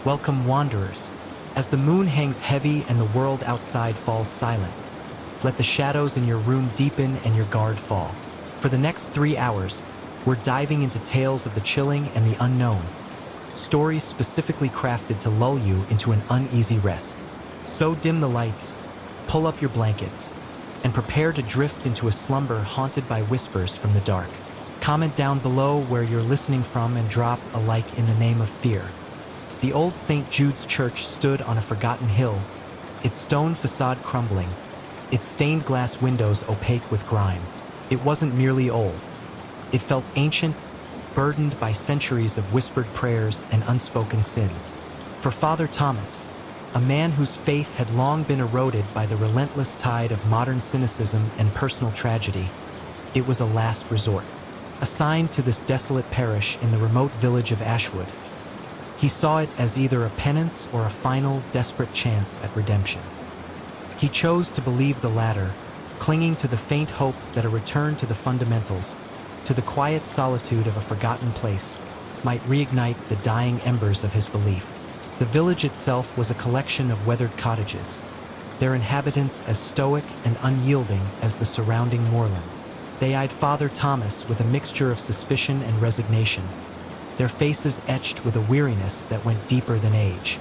Welcome, wanderers. As the moon hangs heavy and the world outside falls silent, let the shadows in your room deepen and your guard fall. For the next 3 hours, we're diving into tales of the chilling and the unknown. Stories specifically crafted to lull you into an uneasy rest. So dim the lights, pull up your blankets, and prepare to drift into a slumber haunted by whispers from the dark. Comment down below where you're listening from and drop a like in the name of fear. The old St. Jude's Church stood on a forgotten hill, its stone facade crumbling, its stained glass windows opaque with grime. It wasn't merely old. It felt ancient, burdened by centuries of whispered prayers and unspoken sins. For Father Thomas, a man whose faith had long been eroded by the relentless tide of modern cynicism and personal tragedy, it was a last resort. Assigned to this desolate parish in the remote village of Ashwood, he saw it as either a penance or a final, desperate chance at redemption. He chose to believe the latter, clinging to the faint hope that a return to the fundamentals, to the quiet solitude of a forgotten place, might reignite the dying embers of his belief. The village itself was a collection of weathered cottages, their inhabitants as stoic and unyielding as the surrounding moorland. They eyed Father Thomas with a mixture of suspicion and resignation, their faces etched with a weariness that went deeper than age.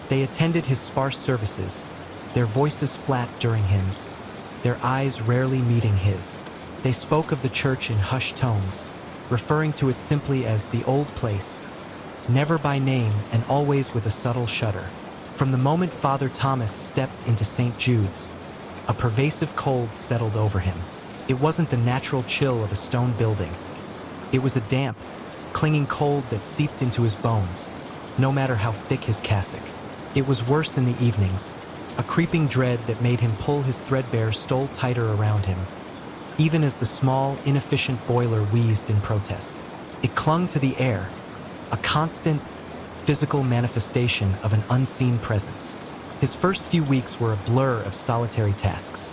They attended his sparse services, their voices flat during hymns, their eyes rarely meeting his. They spoke of the church in hushed tones, referring to it simply as the old place, never by name and always with a subtle shudder. From the moment Father Thomas stepped into St. Jude's, a pervasive cold settled over him. It wasn't the natural chill of a stone building. It was a damp, clinging cold that seeped into his bones, no matter how thick his cassock. It was worse in the evenings, a creeping dread that made him pull his threadbare stole tighter around him, even as the small, inefficient boiler wheezed in protest. It clung to the air, a constant, physical manifestation of an unseen presence. His first few weeks were a blur of solitary tasks: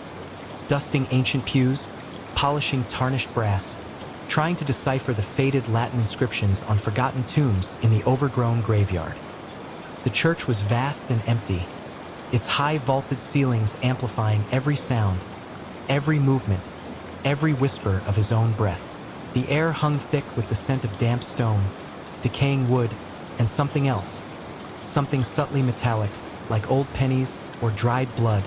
dusting ancient pews, polishing tarnished brass, trying to decipher the faded Latin inscriptions on forgotten tombs in the overgrown graveyard. The church was vast and empty, its high vaulted ceilings amplifying every sound, every movement, every whisper of his own breath. The air hung thick with the scent of damp stone, decaying wood, and something else, something subtly metallic, like old pennies or dried blood,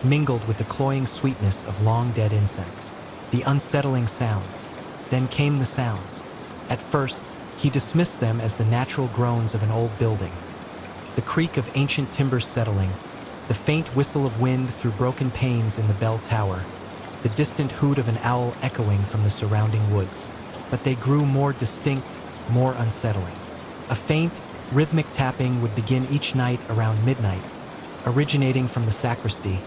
mingled with the cloying sweetness of long-dead incense. The unsettling sounds. Then came the sounds. At first, he dismissed them as the natural groans of an old building. The creak of ancient timbers settling, the faint whistle of wind through broken panes in the bell tower, the distant hoot of an owl echoing from the surrounding woods. But they grew more distinct, more unsettling. A faint, rhythmic tapping would begin each night around midnight, originating from the sacristy,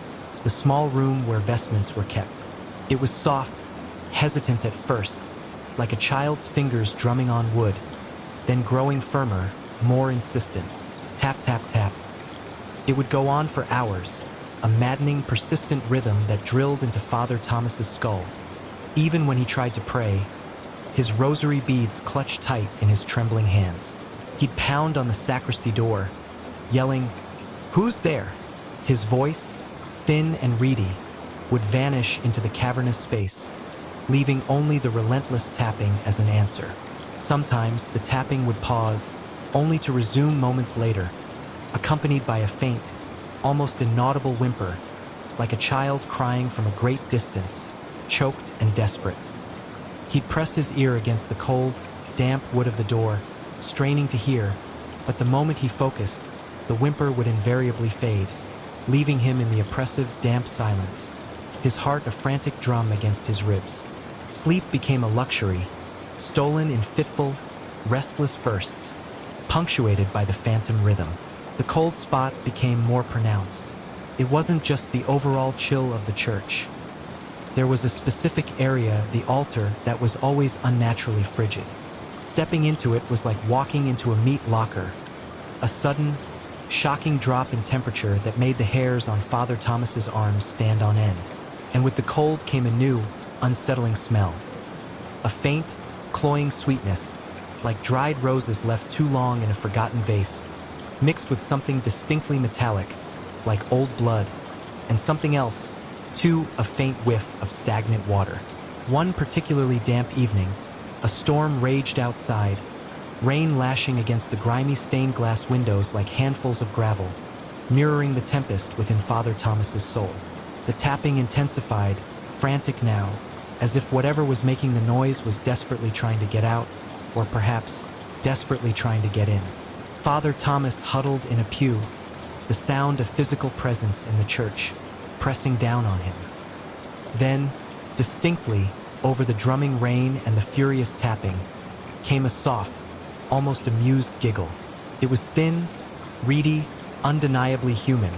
the small room where vestments were kept. It was soft, hesitant at first, like a child's fingers drumming on wood, then growing firmer, more insistent. Tap, tap, tap. It would go on for hours, a maddening, persistent rhythm that drilled into Father Thomas's skull. Even when he tried to pray, his rosary beads clutched tight in his trembling hands. He'd pound on the sacristy door, yelling, "Who's there?" His voice, thin and reedy, would vanish into the cavernous space, leaving only the relentless tapping as an answer. Sometimes the tapping would pause, only to resume moments later, accompanied by a faint, almost inaudible whimper, like a child crying from a great distance, choked and desperate. He'd press his ear against the cold, damp wood of the door, straining to hear, but the moment he focused, the whimper would invariably fade, leaving him in the oppressive, damp silence, his heart a frantic drum against his ribs. Sleep became a luxury, stolen in fitful, restless bursts, punctuated by the phantom rhythm. The cold spot became more pronounced. It wasn't just the overall chill of the church. There was a specific area, the altar, that was always unnaturally frigid. Stepping into it was like walking into a meat locker, a sudden, shocking drop in temperature that made the hairs on Father Thomas's arms stand on end. And with the cold came a new, unsettling smell. A faint, cloying sweetness, like dried roses left too long in a forgotten vase, mixed with something distinctly metallic, like old blood, and something else, too, a faint whiff of stagnant water. One particularly damp evening, a storm raged outside, rain lashing against the grimy stained glass windows like handfuls of gravel, mirroring the tempest within Father Thomas's soul. The tapping intensified, frantic now, as if whatever was making the noise was desperately trying to get out, or perhaps desperately trying to get in. Father Thomas huddled in a pew, the sound of physical presence in the church, pressing down on him. Then, distinctly, over the drumming rain and the furious tapping, came a soft, almost amused giggle. It was thin, reedy, undeniably human,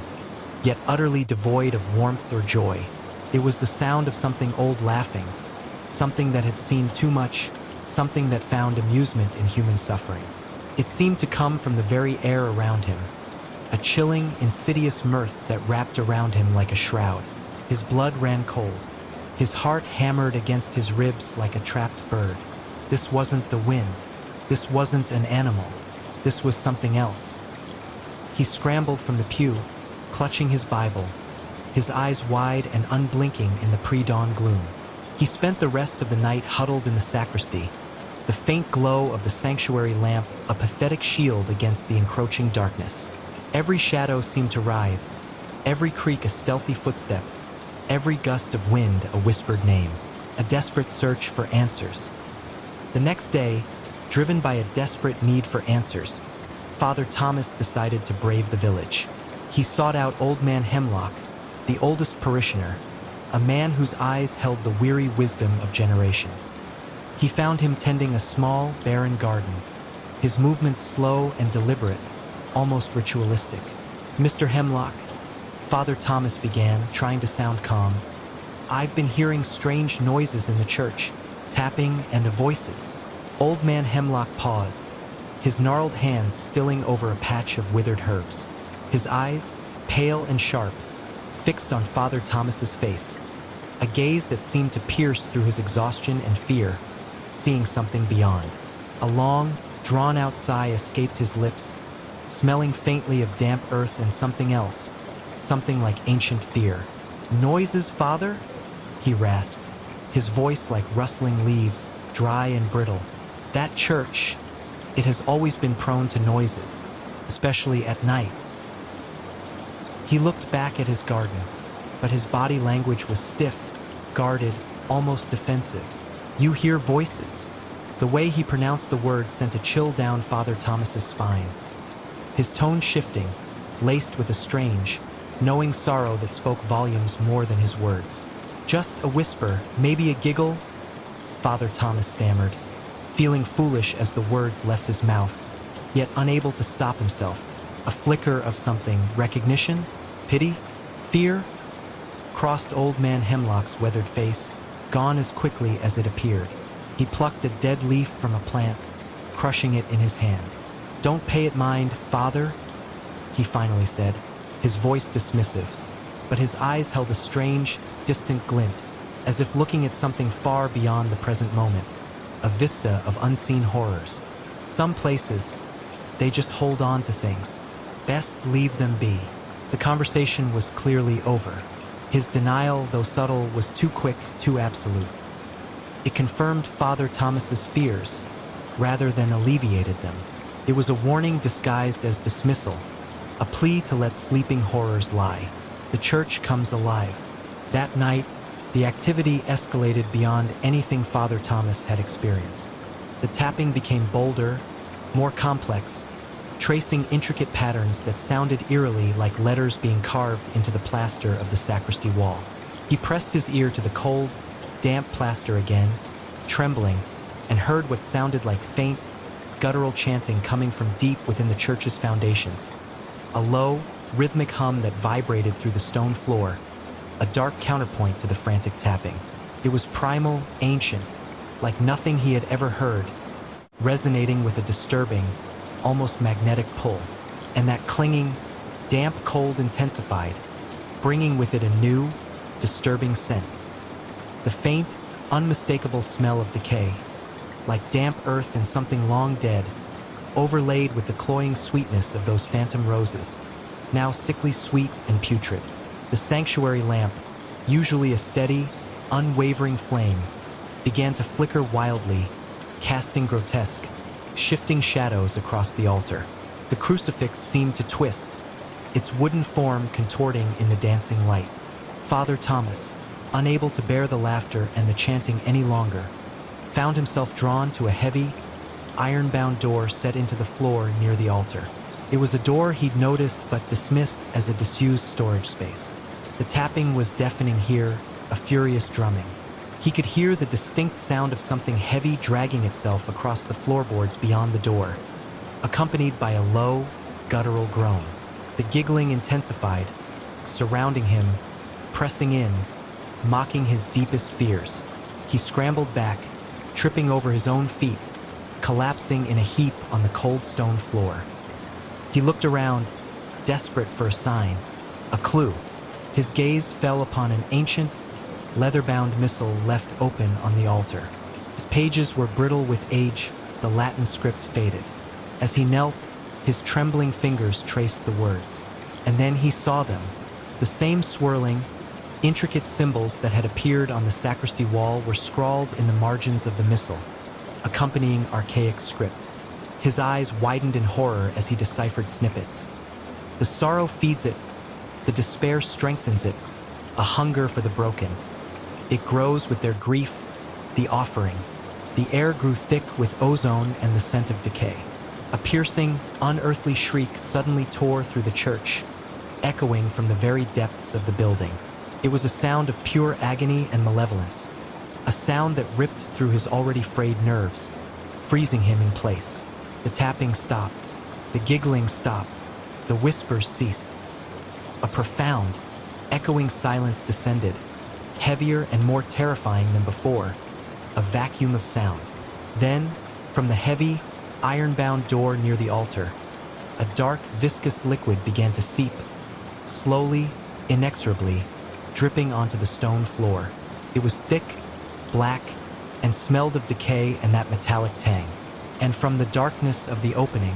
yet utterly devoid of warmth or joy. It was the sound of something old laughing, something that had seen too much, something that found amusement in human suffering. It seemed to come from the very air around him, a chilling, insidious mirth that wrapped around him like a shroud. His blood ran cold. His heart hammered against his ribs like a trapped bird. This wasn't the wind. This wasn't an animal. This was something else. He scrambled from the pew, clutching his Bible, his eyes wide and unblinking in the pre-dawn gloom. He spent the rest of the night huddled in the sacristy, the faint glow of the sanctuary lamp a pathetic shield against the encroaching darkness. Every shadow seemed to writhe, every creak a stealthy footstep, every gust of wind a whispered name, a desperate search for answers. The next day, driven by a desperate need for answers, Father Thomas decided to brave the village. He sought out Old Man Hemlock, the oldest parishioner, a man whose eyes held the weary wisdom of generations. He found him tending a small, barren garden, his movements slow and deliberate, almost ritualistic. "Mr. Hemlock," Father Thomas began, trying to sound calm, "I've been hearing strange noises in the church, tapping and voices." Old Man Hemlock paused, his gnarled hands stilling over a patch of withered herbs. His eyes, pale and sharp, fixed on Father Thomas's face, a gaze that seemed to pierce through his exhaustion and fear, seeing something beyond. A long, drawn-out sigh escaped his lips, smelling faintly of damp earth and something else, something like ancient fear. "Noises, Father?" he rasped, his voice like rustling leaves, dry and brittle. "That church, it has always been prone to noises, especially at night." He looked back at his garden, but his body language was stiff, guarded, almost defensive. "You hear voices." The way he pronounced the word sent a chill down Father Thomas's spine, his tone shifting, laced with a strange, knowing sorrow that spoke volumes more than his words. "Just a whisper, maybe a giggle," Father Thomas stammered, feeling foolish as the words left his mouth, yet unable to stop himself. A flicker of something, recognition, pity, fear, crossed Old Man Hemlock's weathered face, gone as quickly as it appeared. He plucked a dead leaf from a plant, crushing it in his hand. "Don't pay it mind, Father," he finally said, his voice dismissive, but his eyes held a strange, distant glint, as if looking at something far beyond the present moment, a vista of unseen horrors. Some places, they just hold on to things. Best leave them be. The conversation was clearly over. His denial, though subtle, was too quick, too absolute. It confirmed Father Thomas's fears, rather than alleviated them. It was a warning disguised as dismissal, a plea to let sleeping horrors lie. The church comes alive. That night, the activity escalated beyond anything Father Thomas had experienced. The tapping became bolder, more complex, tracing intricate patterns that sounded eerily like letters being carved into the plaster of the sacristy wall. He pressed his ear to the cold, damp plaster again, trembling, and heard what sounded like faint, guttural chanting coming from deep within the church's foundations. A low, rhythmic hum that vibrated through the stone floor, a dark counterpoint to the frantic tapping. It was primal, ancient, like nothing he had ever heard, resonating with a disturbing, almost magnetic pull. And that clinging, damp cold intensified, bringing with it a new, disturbing scent. The faint, unmistakable smell of decay, like damp earth and something long dead, overlaid with the cloying sweetness of those phantom roses, now sickly sweet and putrid. The sanctuary lamp, usually a steady, unwavering flame, began to flicker wildly, casting grotesque, shifting shadows across the altar. The crucifix seemed to twist, its wooden form contorting in the dancing light. Father Thomas, unable to bear the laughter and the chanting any longer, found himself drawn to a heavy, iron-bound door set into the floor near the altar. It was a door he'd noticed but dismissed as a disused storage space. The tapping was deafening here, a furious drumming. He could hear the distinct sound of something heavy dragging itself across the floorboards beyond the door, accompanied by a low, guttural groan. The giggling intensified, surrounding him, pressing in, mocking his deepest fears. He scrambled back, tripping over his own feet, collapsing in a heap on the cold stone floor. He looked around, desperate for a sign, a clue. His gaze fell upon an ancient, leather-bound missal left open on the altar. Its pages were brittle with age, the Latin script faded. As he knelt, his trembling fingers traced the words. And then he saw them, the same swirling, intricate symbols that had appeared on the sacristy wall were scrawled in the margins of the missal, accompanying archaic script. His eyes widened in horror as he deciphered snippets. The sorrow feeds it, the despair strengthens it, a hunger for the broken. It grows with their grief, the offering. The air grew thick with ozone and the scent of decay. A piercing, unearthly shriek suddenly tore through the church, echoing from the very depths of the building. It was a sound of pure agony and malevolence, a sound that ripped through his already frayed nerves, freezing him in place. The tapping stopped, the giggling stopped, the whispers ceased. A profound, echoing silence descended, heavier and more terrifying than before, a vacuum of sound. Then, from the heavy, iron-bound door near the altar, a dark, viscous liquid began to seep, slowly, inexorably, dripping onto the stone floor. It was thick, black, and smelled of decay and that metallic tang. And from the darkness of the opening,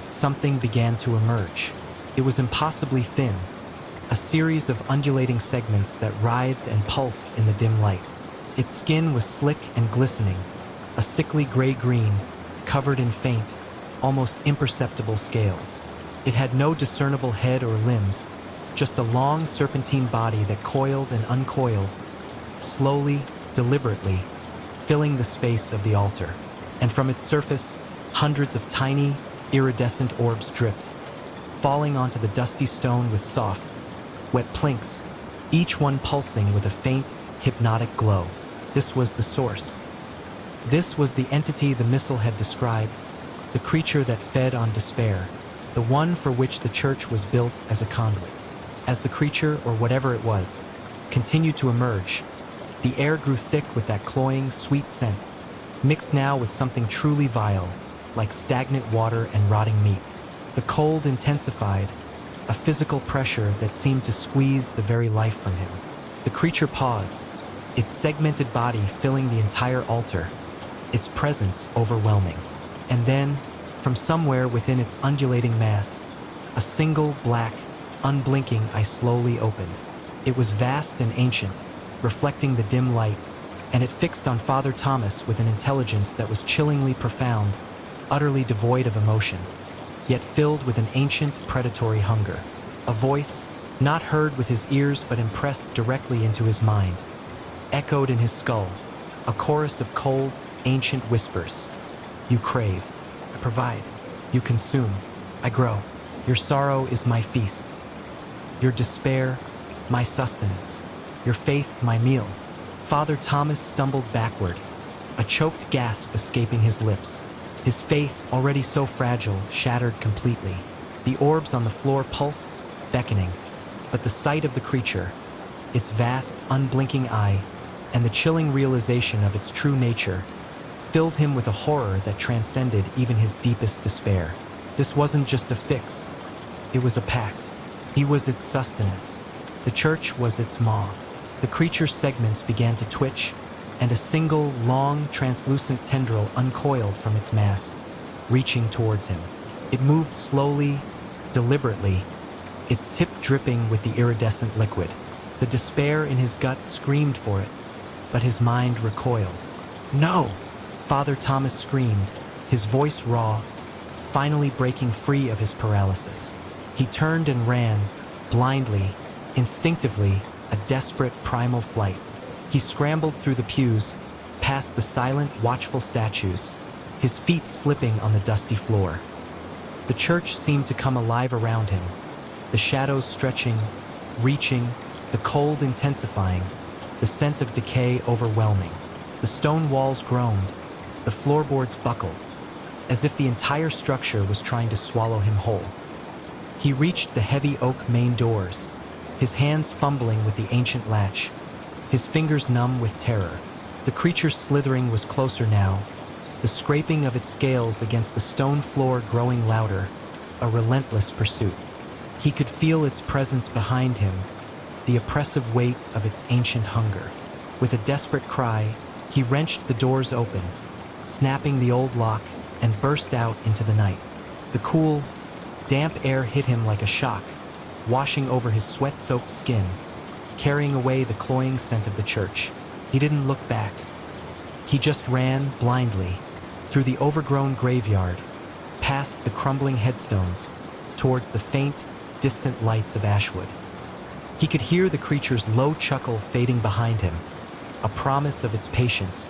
something began to emerge. It was impossibly thin, a series of undulating segments that writhed and pulsed in the dim light. Its skin was slick and glistening, a sickly gray-green, covered in faint, almost imperceptible scales. It had no discernible head or limbs, just a long serpentine body that coiled and uncoiled, slowly, deliberately, filling the space of the altar. And from its surface, hundreds of tiny, iridescent orbs dripped, falling onto the dusty stone with soft, wet plinks, each one pulsing with a faint, hypnotic glow. This was the source. This was the entity the missal had described, the creature that fed on despair, the one for which the church was built as a conduit. As the creature, or whatever it was, continued to emerge, the air grew thick with that cloying, sweet scent, mixed now with something truly vile, like stagnant water and rotting meat. The cold intensified, a physical pressure that seemed to squeeze the very life from him. The creature paused, its segmented body filling the entire altar, its presence overwhelming. And then, from somewhere within its undulating mass, a single black, unblinking eye slowly opened. It was vast and ancient, reflecting the dim light, and it fixed on Father Thomas with an intelligence that was chillingly profound, utterly devoid of emotion, yet filled with an ancient predatory hunger. A voice, not heard with his ears but impressed directly into his mind, echoed in his skull, a chorus of cold, ancient whispers. You crave, I provide. You consume, I grow. Your sorrow is my feast. Your despair, my sustenance. Your faith, my meal. Father Thomas stumbled backward, a choked gasp escaping his lips. His faith, already so fragile, shattered completely. The orbs on the floor pulsed, beckoning, but the sight of the creature, its vast, unblinking eye, and the chilling realization of its true nature, filled him with a horror that transcended even his deepest despair. This wasn't just a fix, it was a pact. He was its sustenance. The church was its maw. The creature's segments began to twitch, and a single, long, translucent tendril uncoiled from its mass, reaching towards him. It moved slowly, deliberately, its tip dripping with the iridescent liquid. The despair in his gut screamed for it, but his mind recoiled. "No!" Father Thomas screamed, his voice raw, finally breaking free of his paralysis. He turned and ran, blindly, instinctively, a desperate primal flight. He scrambled through the pews, past the silent, watchful statues, his feet slipping on the dusty floor. The church seemed to come alive around him, the shadows stretching, reaching, the cold intensifying, the scent of decay overwhelming. The stone walls groaned, the floorboards buckled, as if the entire structure was trying to swallow him whole. He reached the heavy oak main doors, his hands fumbling with the ancient latch, his fingers numb with terror. The creature's slithering was closer now, the scraping of its scales against the stone floor growing louder, a relentless pursuit. He could feel its presence behind him, the oppressive weight of its ancient hunger. With a desperate cry, he wrenched the doors open, snapping the old lock, and burst out into the night. The cool, damp air hit him like a shock, washing over his sweat-soaked skin, carrying away the cloying scent of the church. He didn't look back. He just ran blindly through the overgrown graveyard, past the crumbling headstones, towards the faint, distant lights of Ashwood. He could hear the creature's low chuckle fading behind him, a promise of its patience,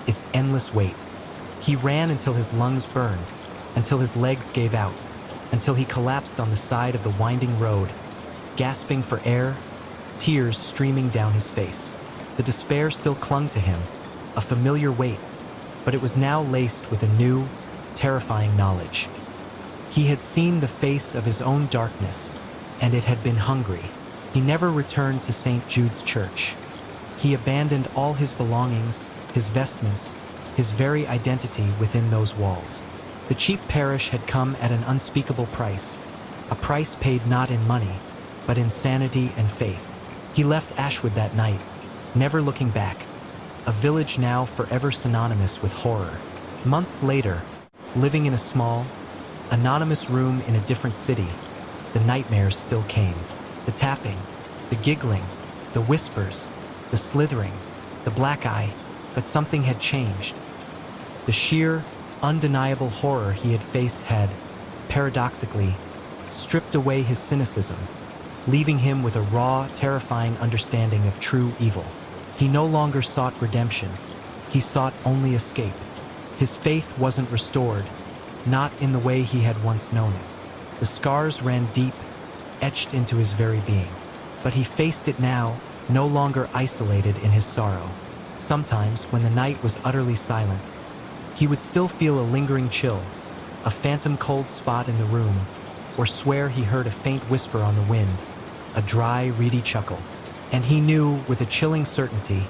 its endless wait. He ran until his lungs burned, until his legs gave out, until he collapsed on the side of the winding road, gasping for air, tears streaming down his face. The despair still clung to him, a familiar weight, but it was now laced with a new, terrifying knowledge. He had seen the face of his own darkness, and it had been hungry. He never returned to St. Jude's Church. He abandoned all his belongings, his vestments, his very identity within those walls. The cheap parish had come at an unspeakable price, a price paid not in money, but in sanity and faith. He left Ashwood that night, never looking back, a village now forever synonymous with horror. Months later, living in a small, anonymous room in a different city, the nightmares still came. The tapping, the giggling, the whispers, the slithering, the black eye, but something had changed. The sheer, undeniable horror he had faced had, paradoxically, stripped away his cynicism, leaving him with a raw, terrifying understanding of true evil. He no longer sought redemption. He sought only escape. His faith wasn't restored, not in the way he had once known it. The scars ran deep, etched into his very being. But he faced it now, no longer isolated in his sorrow. Sometimes, when the night was utterly silent, he would still feel a lingering chill, a phantom cold spot in the room, or swear he heard a faint whisper on the wind, a dry, reedy chuckle. And he knew, with a chilling certainty,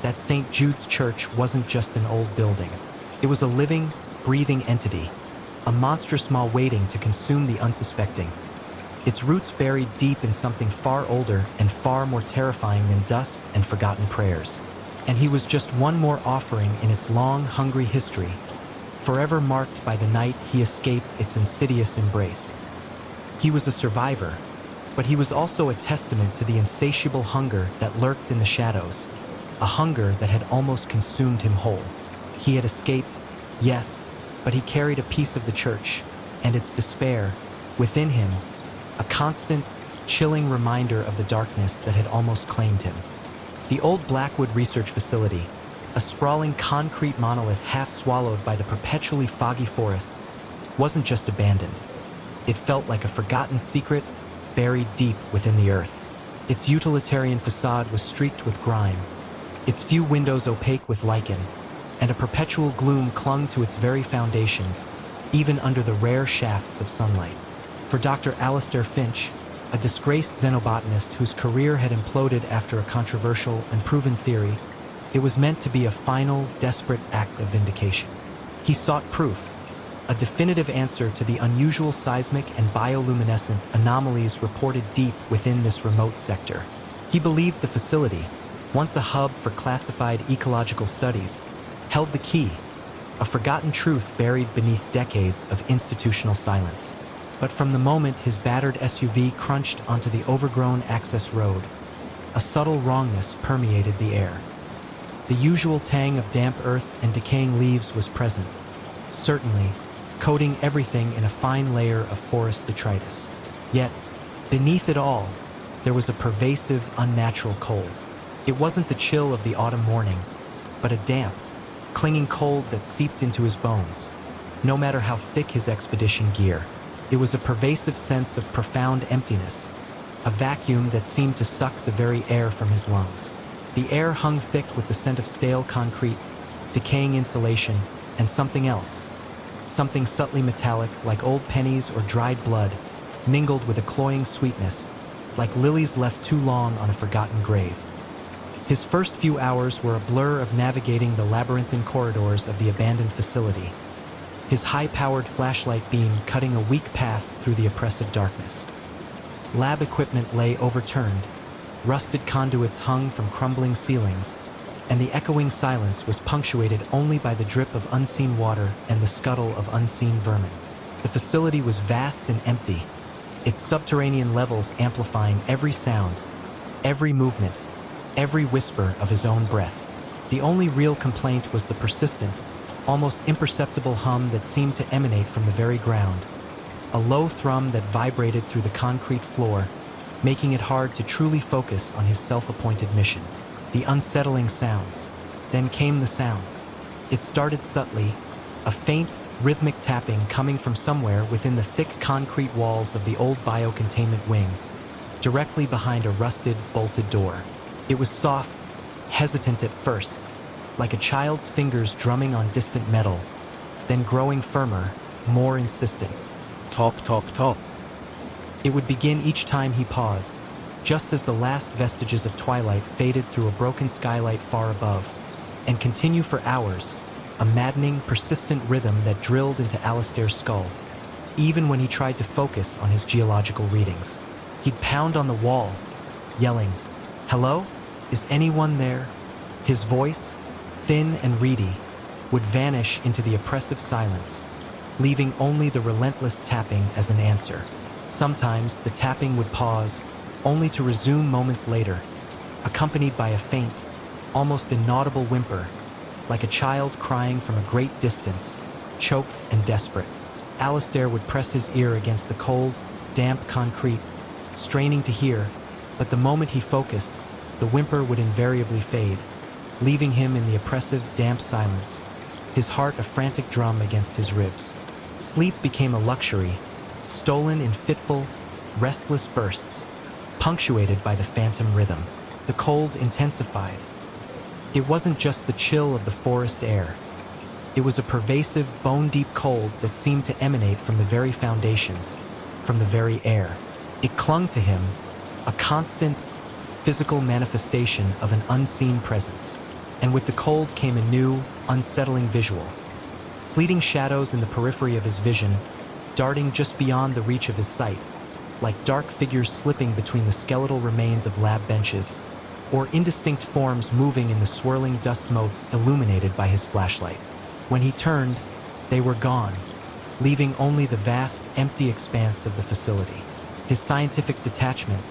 that St. Jude's Church wasn't just an old building. It was a living, breathing entity, a monstrous maw waiting to consume the unsuspecting. Its roots buried deep in something far older and far more terrifying than dust and forgotten prayers. And he was just one more offering in its long, hungry history, forever marked by the night he escaped its insidious embrace. He was a survivor, but he was also a testament to the insatiable hunger that lurked in the shadows, a hunger that had almost consumed him whole. He had escaped, yes, but he carried a piece of the church, and its despair, within him, a constant, chilling reminder of the darkness that had almost claimed him. The old Blackwood Research Facility, a sprawling concrete monolith half swallowed by the perpetually foggy forest, wasn't just abandoned. It felt like a forgotten secret buried deep within the earth. Its utilitarian facade was streaked with grime, its few windows opaque with lichen, and a perpetual gloom clung to its very foundations, even under the rare shafts of sunlight. For Dr. Alistair Finch, a disgraced xenobotanist whose career had imploded after a controversial and proven theory, it was meant to be a final, desperate act of vindication. He sought proof, a definitive answer to the unusual seismic and bioluminescent anomalies reported deep within this remote sector. He believed the facility, once a hub for classified ecological studies, held the key, a forgotten truth buried beneath decades of institutional silence. But from the moment his battered SUV crunched onto the overgrown access road, a subtle wrongness permeated the air. The usual tang of damp earth and decaying leaves was present, certainly, coating everything in a fine layer of forest detritus. Yet, beneath it all, there was a pervasive, unnatural cold. It wasn't the chill of the autumn morning, but a damp, clinging cold that seeped into his bones, no matter how thick his expedition gear. It was a pervasive sense of profound emptiness, a vacuum that seemed to suck the very air from his lungs. The air hung thick with the scent of stale concrete, decaying insulation, and something else. Something subtly metallic, like old pennies or dried blood, mingled with a cloying sweetness, like lilies left too long on a forgotten grave. His first few hours were a blur of navigating the labyrinthine corridors of the abandoned facility, his high-powered flashlight beam cutting a weak path through the oppressive darkness. Lab equipment lay overturned, rusted conduits hung from crumbling ceilings, and the echoing silence was punctuated only by the drip of unseen water and the scuttle of unseen vermin. The facility was vast and empty, its subterranean levels amplifying every sound, every movement, every whisper of his own breath. The only real complaint was the persistent, almost imperceptible hum that seemed to emanate from the very ground, a low thrum that vibrated through the concrete floor, making it hard to truly focus on his self-appointed mission. The unsettling sounds. Then came the sounds. It started subtly, a faint, rhythmic tapping coming from somewhere within the thick concrete walls of the old biocontainment wing, directly behind a rusted, bolted door. It was soft, hesitant at first, like a child's fingers drumming on distant metal, then growing firmer, more insistent. Top, top, top. It would begin each time he paused, just as the last vestiges of twilight faded through a broken skylight far above, and continue for hours, a maddening, persistent rhythm that drilled into Alistair's skull, even when he tried to focus on his geological readings. He'd pound on the wall, yelling, "Hello? Is anyone there?" His voice, thin and reedy, would vanish into the oppressive silence, leaving only the relentless tapping as an answer. Sometimes the tapping would pause, only to resume moments later, accompanied by a faint, almost inaudible whimper, like a child crying from a great distance, choked and desperate. Alistair would press his ear against the cold, damp concrete, straining to hear, but the moment he focused, the whimper would invariably fade, leaving him in the oppressive, damp silence, his heart a frantic drum against his ribs. Sleep became a luxury, stolen in fitful, restless bursts, punctuated by the phantom rhythm. The cold intensified. It wasn't just the chill of the forest air. It was a pervasive, bone-deep cold that seemed to emanate from the very foundations, from the very air. It clung to him, a constant, physical manifestation of an unseen presence. And with the cold came a new, unsettling visual. Fleeting shadows in the periphery of his vision, darting just beyond the reach of his sight, like dark figures slipping between the skeletal remains of lab benches, or indistinct forms moving in the swirling dust motes illuminated by his flashlight. When he turned, they were gone, leaving only the vast, empty expanse of the facility. His scientific detachment,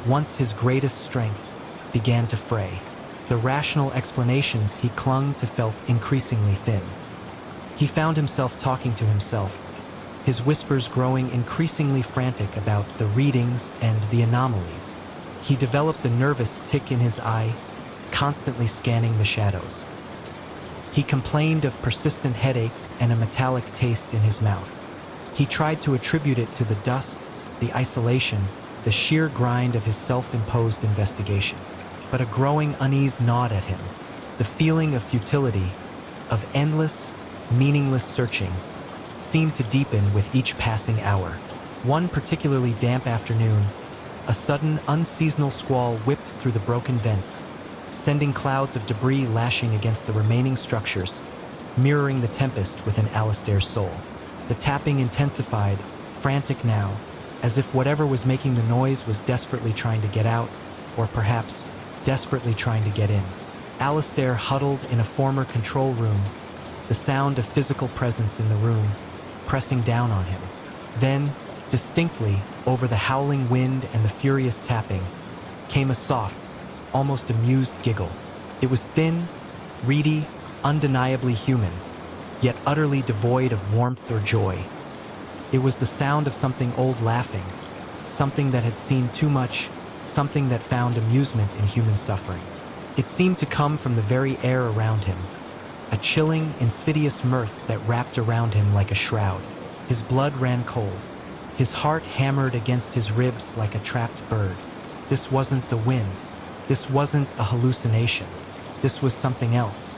once his greatest strength, began to fray. The rational explanations he clung to felt increasingly thin. He found himself talking to himself, his whispers growing increasingly frantic about the readings and the anomalies. He developed a nervous tick in his eye, constantly scanning the shadows. He complained of persistent headaches and a metallic taste in his mouth. He tried to attribute it to the dust, the isolation, the sheer grind of his self-imposed investigation. But a growing unease gnawed at him, the feeling of futility, of endless, meaningless searching, seemed to deepen with each passing hour. One particularly damp afternoon, a sudden, unseasonal squall whipped through the broken vents, sending clouds of debris lashing against the remaining structures, mirroring the tempest within Alistair's soul. The tapping intensified, frantic now, as if whatever was making the noise was desperately trying to get out, or perhaps desperately trying to get in. Alistair huddled in a former control room, the sound of physical presence in the room, pressing down on him. Then, distinctly, over the howling wind and the furious tapping, came a soft, almost amused giggle. It was thin, reedy, undeniably human, yet utterly devoid of warmth or joy. It was the sound of something old laughing, something that had seen too much, something that found amusement in human suffering. It seemed to come from the very air around him, a chilling, insidious mirth that wrapped around him like a shroud. His blood ran cold. His heart hammered against his ribs like a trapped bird. This wasn't the wind. This wasn't a hallucination. This was something else.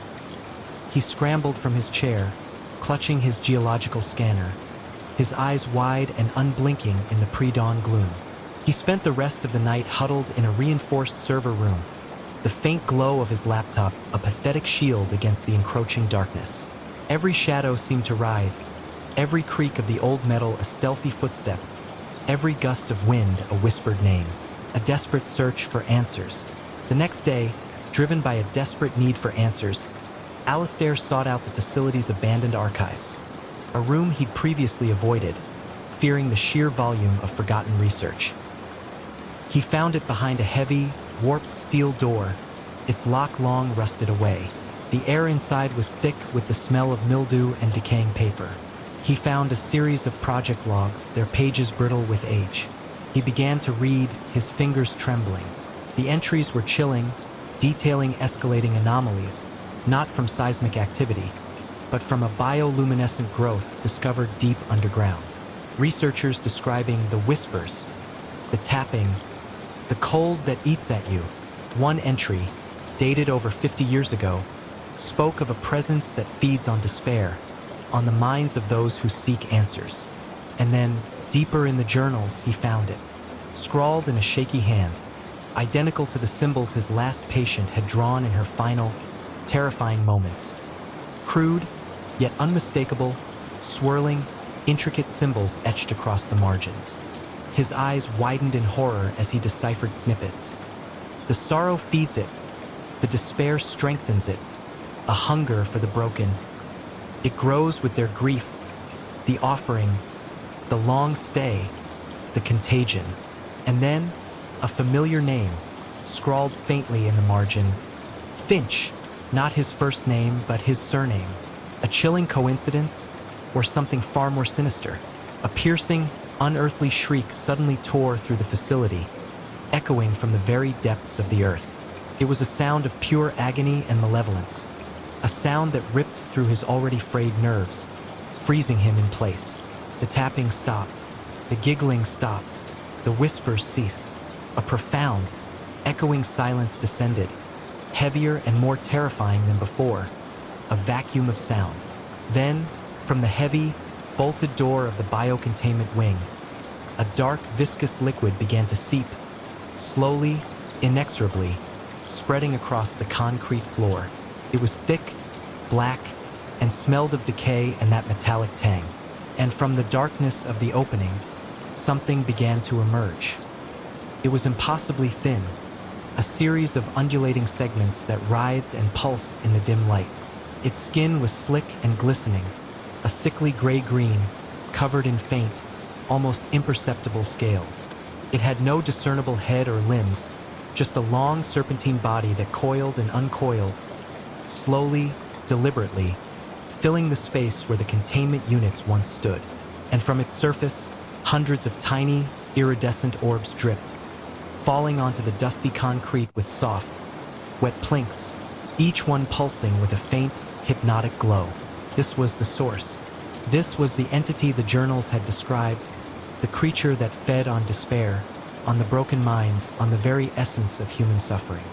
He scrambled from his chair, clutching his geological scanner, his eyes wide and unblinking in the pre-dawn gloom. He spent the rest of the night huddled in a reinforced server room, the faint glow of his laptop a pathetic shield against the encroaching darkness. Every shadow seemed to writhe, every creak of the old metal a stealthy footstep, every gust of wind a whispered name, a desperate search for answers. The next day, driven by a desperate need for answers, Alistair sought out the facility's abandoned archives, a room he'd previously avoided, fearing the sheer volume of forgotten research. He found it behind a heavy, warped steel door, its lock long rusted away. The air inside was thick with the smell of mildew and decaying paper. He found a series of project logs, their pages brittle with age. He began to read, his fingers trembling. The entries were chilling, detailing escalating anomalies, not from seismic activity, but from a bioluminescent growth discovered deep underground. Researchers describing the whispers, the tapping, the cold that eats at you. One entry, dated over 50 years ago, spoke of a presence that feeds on despair, on the minds of those who seek answers. And then, deeper in the journals, he found it, scrawled in a shaky hand, identical to the symbols his last patient had drawn in her final, terrifying moments. Crude, yet unmistakable, swirling, intricate symbols etched across the margins. His eyes widened in horror as he deciphered snippets. The sorrow feeds it, the despair strengthens it, a hunger for the broken. It grows with their grief, the offering, the long stay, the contagion. And then, a familiar name, scrawled faintly in the margin. Finch, not his first name, but his surname. A chilling coincidence, or something far more sinister? A piercing, unearthly shriek suddenly tore through the facility, echoing from the very depths of the earth. It was a sound of pure agony and malevolence, a sound that ripped through his already frayed nerves, freezing him in place. The tapping stopped, the giggling stopped, the whispers ceased. A profound, echoing silence descended, heavier and more terrifying than before, a vacuum of sound. Then, from the heavy, bolted door of the biocontainment wing, a dark, viscous liquid began to seep, slowly, inexorably, spreading across the concrete floor. It was thick, black, and smelled of decay and that metallic tang. And from the darkness of the opening, something began to emerge. It was impossibly thin, a series of undulating segments that writhed and pulsed in the dim light. Its skin was slick and glistening, a sickly gray-green, covered in faint, almost imperceptible scales. It had no discernible head or limbs, just a long serpentine body that coiled and uncoiled, slowly, deliberately, filling the space where the containment units once stood. And from its surface, hundreds of tiny, iridescent orbs dripped, falling onto the dusty concrete with soft, wet plinks, each one pulsing with a faint, hypnotic glow. This was the source. This was the entity the journals had described, the creature that fed on despair, on the broken minds, on the very essence of human suffering.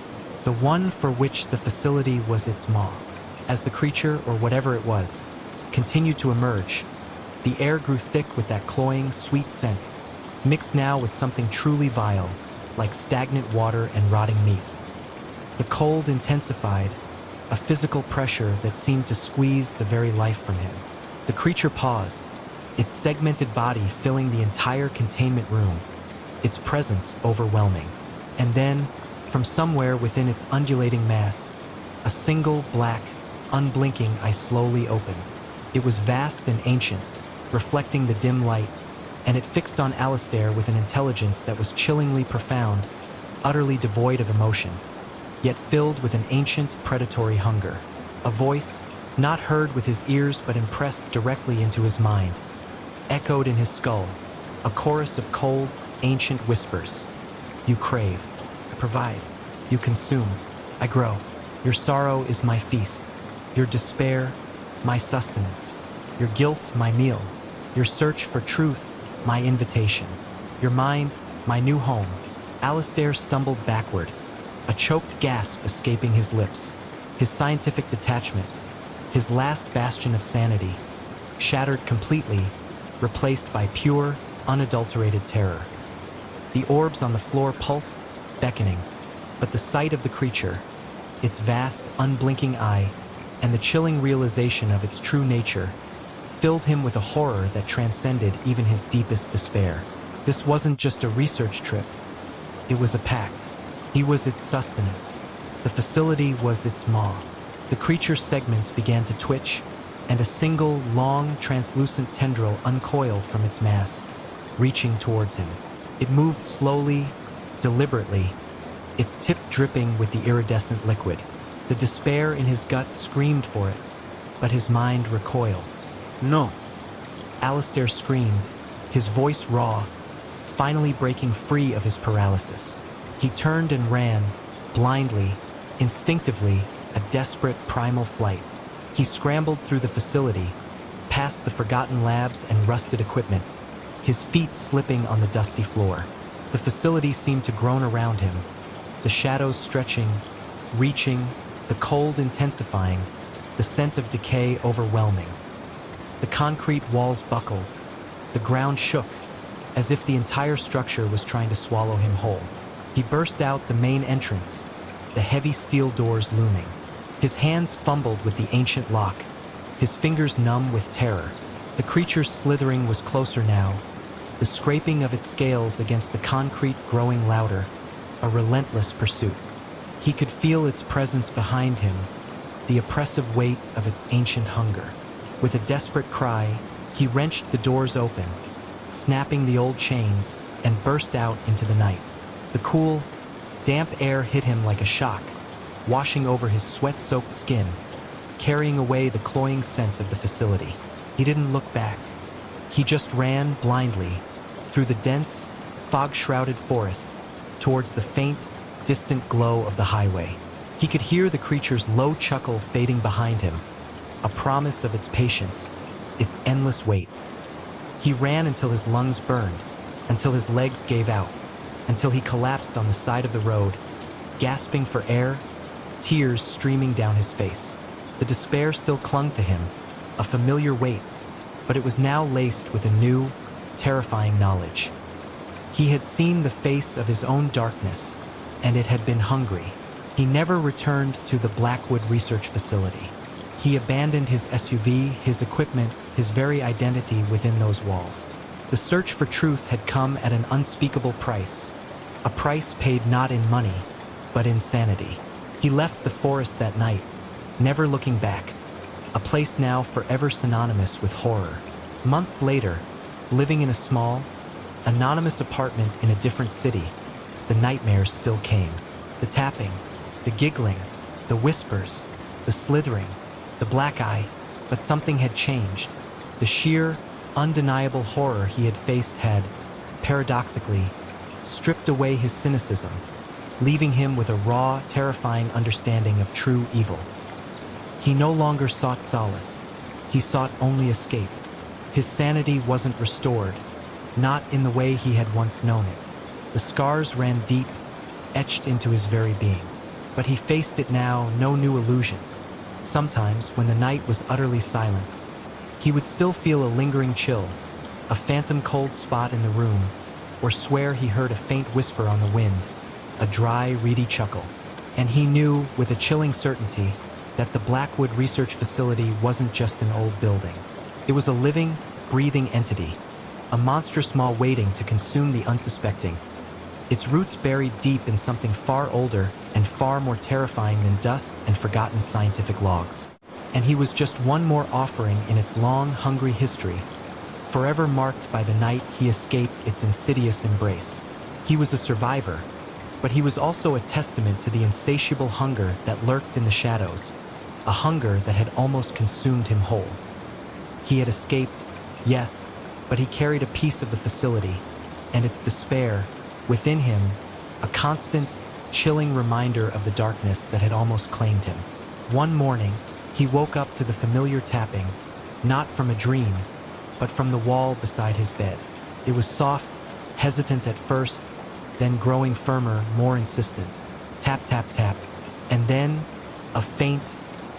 The one for which the facility was its maw. As the creature, or whatever it was, continued to emerge, the air grew thick with that cloying, sweet scent, mixed now with something truly vile, like stagnant water and rotting meat. The cold intensified, a physical pressure that seemed to squeeze the very life from him. The creature paused, its segmented body filling the entire containment room, its presence overwhelming. And then, from somewhere within its undulating mass, a single black, unblinking eye slowly opened. It was vast and ancient, reflecting the dim light, and it fixed on Alistair with an intelligence that was chillingly profound, utterly devoid of emotion, yet filled with an ancient predatory hunger. A voice, not heard with his ears but impressed directly into his mind, echoed in his skull, a chorus of cold, ancient whispers. You crave, I provide. You consume, I grow. Your sorrow is my feast. Your despair, my sustenance. Your guilt, my meal. Your search for truth, my invitation. Your mind, my new home. Alistair stumbled backward, a choked gasp escaping his lips. His scientific detachment, his last bastion of sanity, shattered completely, replaced by pure, unadulterated terror. The orbs on the floor pulsed, beckoning, but the sight of the creature, its vast, unblinking eye, and the chilling realization of its true nature, filled him with a horror that transcended even his deepest despair. This wasn't just a research trip. It was a pact. He was its sustenance. The facility was its maw. The creature's segments began to twitch, and a single, long, translucent tendril uncoiled from its mass, reaching towards him. It moved slowly, deliberately, its tip dripping with the iridescent liquid. The despair in his gut screamed for it, but his mind recoiled. No! Alistair screamed, his voice raw, finally breaking free of his paralysis. He turned and ran, blindly, instinctively, a desperate primal flight. He scrambled through the facility, past the forgotten labs and rusted equipment, his feet slipping on the dusty floor. The facility seemed to groan around him, the shadows stretching, reaching, the cold intensifying, the scent of decay overwhelming. The concrete walls buckled, the ground shook, as if the entire structure was trying to swallow him whole. He burst out the main entrance, the heavy steel doors looming. His hands fumbled with the ancient lock, his fingers numb with terror. The creature's slithering was closer now, the scraping of its scales against the concrete growing louder, a relentless pursuit. He could feel its presence behind him, the oppressive weight of its ancient hunger. With a desperate cry, he wrenched the doors open, snapping the old chains, and burst out into the night. The cool, damp air hit him like a shock, washing over his sweat-soaked skin, carrying away the cloying scent of the facility. He didn't look back. He just ran blindly through the dense, fog-shrouded forest towards the faint, distant glow of the highway. He could hear the creature's low chuckle fading behind him, a promise of its patience, its endless wait. He ran until his lungs burned, until his legs gave out, until he collapsed on the side of the road, gasping for air, tears streaming down his face. The despair still clung to him, a familiar weight, but it was now laced with a new, terrifying knowledge. He had seen the face of his own darkness, and it had been hungry. He never returned to the Blackwood Research Facility. He abandoned his SUV, his equipment, his very identity within those walls. The search for truth had come at an unspeakable price, a price paid not in money, but in sanity. He left the forest that night, never looking back, a place now forever synonymous with horror. Months later, living in a small, anonymous apartment in a different city, the nightmares still came. The tapping, the giggling, the whispers, the slithering, the black eye, but something had changed. The sheer, undeniable horror he had faced had, paradoxically, stripped away his cynicism, leaving him with a raw, terrifying understanding of true evil. He no longer sought solace. He sought only escape. His sanity wasn't restored, not in the way he had once known it. The scars ran deep, etched into his very being. But he faced it now, no new illusions. Sometimes, when the night was utterly silent, he would still feel a lingering chill, a phantom cold spot in the room, or swear he heard a faint whisper on the wind, a dry, reedy chuckle. And he knew, with a chilling certainty, that the Blackwood Research Facility wasn't just an old building. It was a living, breathing entity, a monstrous maw waiting to consume the unsuspecting, its roots buried deep in something far older and far more terrifying than dust and forgotten scientific logs. and he was just one more offering in its long, hungry history, forever marked by the night he escaped its insidious embrace. He was a survivor, but he was also a testament to the insatiable hunger that lurked in the shadows, a hunger that had almost consumed him whole. He had escaped, yes, but he carried a piece of the facility, and its despair, within him, a constant, chilling reminder of the darkness that had almost claimed him. One morning, he woke up to the familiar tapping, not from a dream, but from the wall beside his bed. It was soft, hesitant at first, then growing firmer, more insistent. Tap, tap, tap, and then a faint,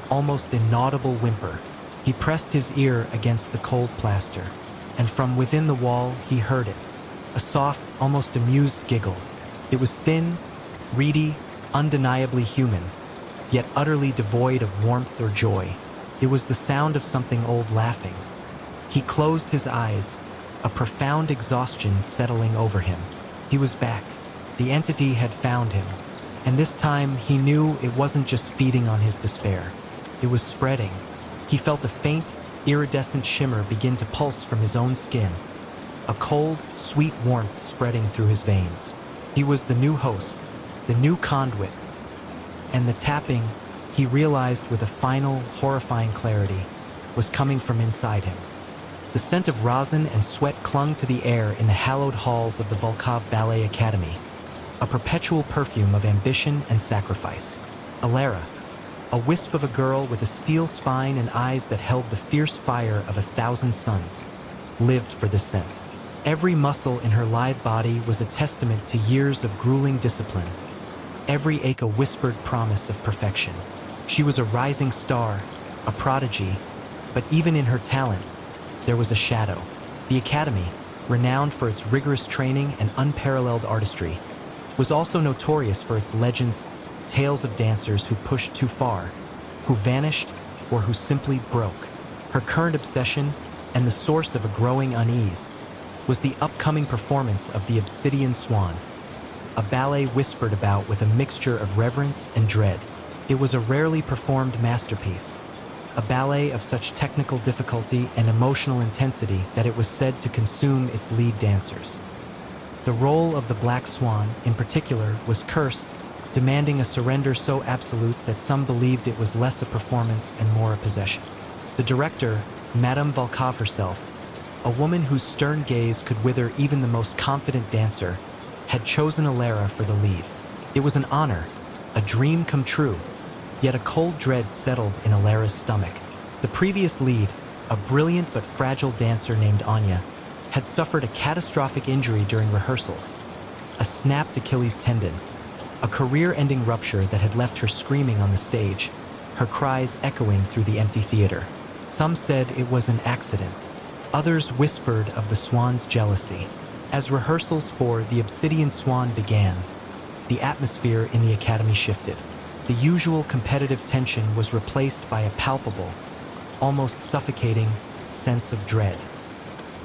almost inaudible whimper. He pressed his ear against the cold plaster, and from within the wall he heard it, a soft, almost amused giggle. It was thin, reedy, undeniably human, yet utterly devoid of warmth or joy. It was the sound of something old laughing. He closed his eyes, a profound exhaustion settling over him. He was back. The entity had found him, and this time he knew it wasn't just feeding on his despair. It was spreading. He felt a faint, iridescent shimmer begin to pulse from his own skin, a cold, sweet warmth spreading through his veins. He was the new host, the new conduit, and the tapping, he realized with a final, horrifying clarity, was coming from inside him. The scent of rosin and sweat clung to the air in the hallowed halls of the Volkov Ballet Academy, a perpetual perfume of ambition and sacrifice. Alara, a wisp of a girl with a steel spine and eyes that held the fierce fire of 1,000 suns, lived for this scent. Every muscle in her lithe body was a testament to years of grueling discipline. Every ache a whispered promise of perfection. She was a rising star, a prodigy, but even in her talent, there was a shadow. The Academy, renowned for its rigorous training and unparalleled artistry, was also notorious for its legends, tales of dancers who pushed too far, who vanished, or who simply broke. Her current obsession, and the source of a growing unease, was the upcoming performance of the Obsidian Swan, a ballet whispered about with a mixture of reverence and dread. It was a rarely performed masterpiece, a ballet of such technical difficulty and emotional intensity that it was said to consume its lead dancers. The role of the Black Swan, in particular, was cursed, demanding a surrender so absolute that some believed it was less a performance and more a possession. The director, Madame Volkov herself, a woman whose stern gaze could wither even the most confident dancer, had chosen Alara for the lead. It was an honor, a dream come true, yet a cold dread settled in Alara's stomach. The previous lead, a brilliant but fragile dancer named Anya, had suffered a catastrophic injury during rehearsals, a snapped Achilles tendon, a career-ending rupture that had left her screaming on the stage, her cries echoing through the empty theater. Some said it was an accident. Others whispered of the Swan's jealousy. As rehearsals for The Obsidian Swan began, the atmosphere in the Academy shifted. The usual competitive tension was replaced by a palpable, almost suffocating sense of dread.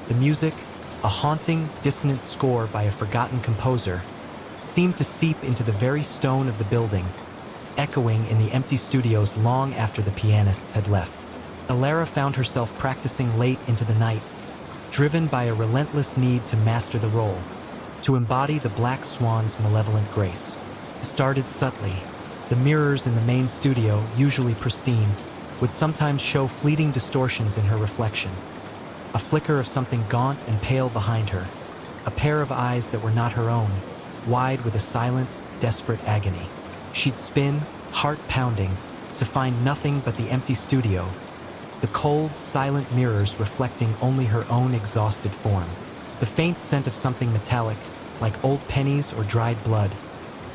The music, a haunting, dissonant score by a forgotten composer, seemed to seep into the very stone of the building, echoing in the empty studios long after the pianists had left. Alara found herself practicing late into the night, driven by a relentless need to master the role, to embody the Black Swan's malevolent grace. It started subtly. The mirrors in the main studio, usually pristine, would sometimes show fleeting distortions in her reflection. A flicker of something gaunt and pale behind her, a pair of eyes that were not her own, wide with a silent, desperate agony. She'd spin, heart pounding, to find nothing but the empty studio, the cold, silent mirrors reflecting only her own exhausted form. The faint scent of something metallic, like old pennies or dried blood,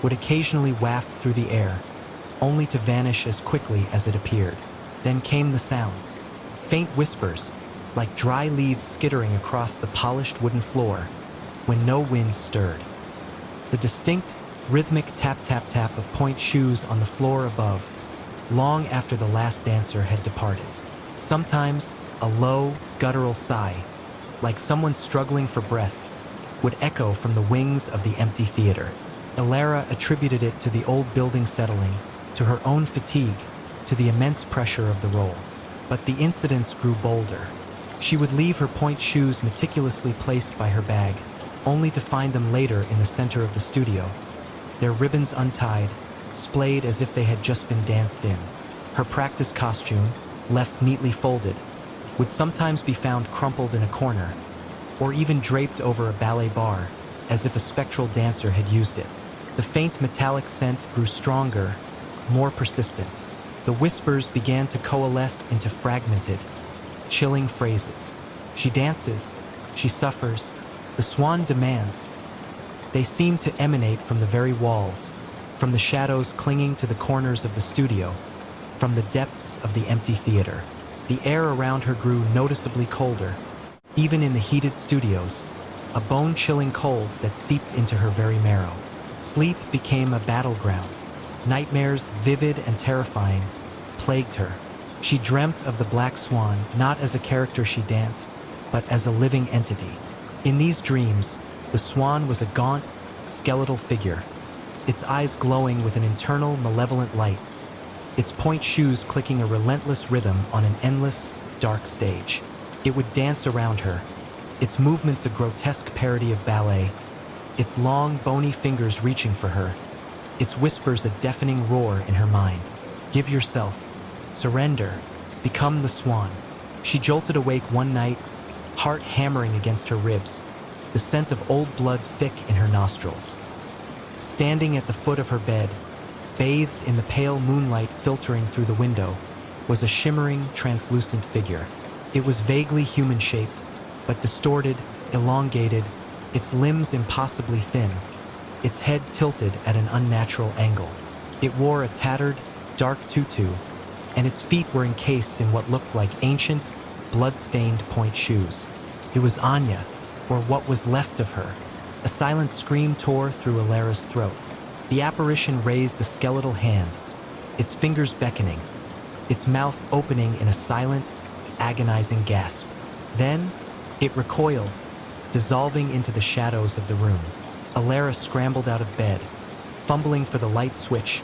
would occasionally waft through the air, only to vanish as quickly as it appeared. Then came the sounds, faint whispers, like dry leaves skittering across the polished wooden floor, when no wind stirred. The distinct, rhythmic tap-tap-tap of point shoes on the floor above, long after the last dancer had departed. Sometimes, a low, guttural sigh, like someone struggling for breath, would echo from the wings of the empty theater. Alara attributed it to the old building settling, to her own fatigue, to the immense pressure of the role. But the incidents grew bolder. She would leave her point shoes meticulously placed by her bag, only to find them later in the center of the studio, their ribbons untied, splayed as if they had just been danced in. Her practice costume, left neatly folded, would sometimes be found crumpled in a corner, or even draped over a ballet bar, as if a spectral dancer had used it. The faint metallic scent grew stronger, more persistent. The whispers began to coalesce into fragmented, chilling phrases. She dances, she suffers, the swan demands. They seemed to emanate from the very walls, from the shadows clinging to the corners of the studio, from the depths of the empty theater. The air around her grew noticeably colder, even in the heated studios, a bone-chilling cold that seeped into her very marrow. Sleep became a battleground. Nightmares, vivid and terrifying, plagued her. She dreamt of the black swan not as a character she danced, but as a living entity. In these dreams, the swan was a gaunt, skeletal figure, its eyes glowing with an internal, malevolent light, its point shoes clicking a relentless rhythm on an endless, dark stage. It would dance around her, its movements a grotesque parody of ballet, its long, bony fingers reaching for her, its whispers a deafening roar in her mind. Give yourself. Surrender. Become the swan. She jolted awake one night, heart hammering against her ribs, the scent of old blood thick in her nostrils. Standing at the foot of her bed, bathed in the pale moonlight filtering through the window, was a shimmering, translucent figure. It was vaguely human-shaped, but distorted, elongated, its limbs impossibly thin, its head tilted at an unnatural angle. It wore a tattered, dark tutu, and its feet were encased in what looked like ancient, blood-stained point shoes. It was Anya, or what was left of her. A silent scream tore through Alara's throat. The apparition raised a skeletal hand, its fingers beckoning, its mouth opening in a silent, agonizing gasp. Then, it recoiled, dissolving into the shadows of the room. Alara scrambled out of bed, fumbling for the light switch,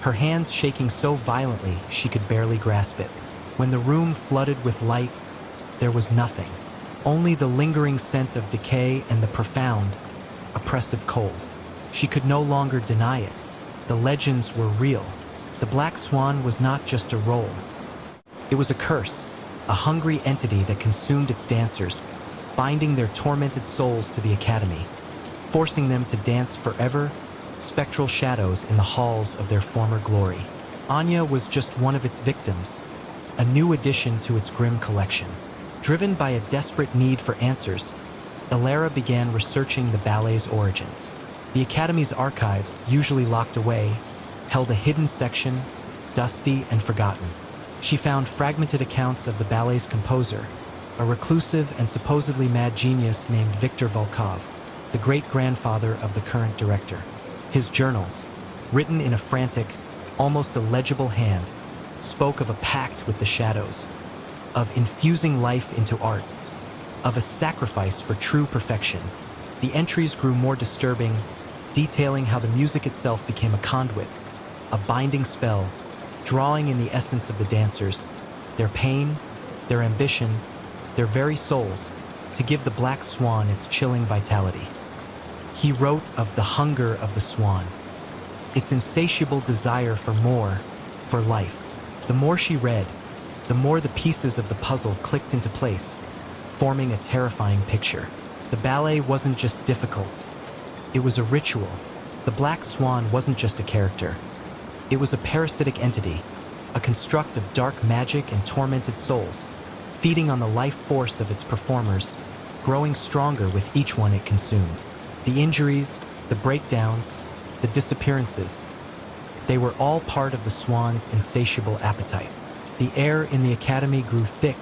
her hands shaking so violently she could barely grasp it. When the room flooded with light, there was nothing. Only the lingering scent of decay and the profound, oppressive cold. She could no longer deny it. The legends were real. The black swan was not just a role. It was a curse, a hungry entity that consumed its dancers, binding their tormented souls to the academy, forcing them to dance forever, spectral shadows in the halls of their former glory. Anya was just one of its victims, a new addition to its grim collection. Driven by a desperate need for answers, Alara began researching the ballet's origins. The Academy's archives, usually locked away, held a hidden section, dusty and forgotten. She found fragmented accounts of the ballet's composer, a reclusive and supposedly mad genius named Viktor Volkov, the great-grandfather of the current director. His journals, written in a frantic, almost illegible hand, spoke of a pact with the shadows, of infusing life into art, of a sacrifice for true perfection. The entries grew more disturbing, detailing how the music itself became a conduit, a binding spell, drawing in the essence of the dancers, their pain, their ambition, their very souls, to give the black swan its chilling vitality. He wrote of the hunger of the swan, its insatiable desire for more, for life. The more she read, the more the pieces of the puzzle clicked into place, forming a terrifying picture. The ballet wasn't just difficult, it was a ritual. The black swan wasn't just a character. It was a parasitic entity, a construct of dark magic and tormented souls, feeding on the life force of its performers, growing stronger with each one it consumed. The injuries, the breakdowns, the disappearances, they were all part of the swan's insatiable appetite. The air in the academy grew thick,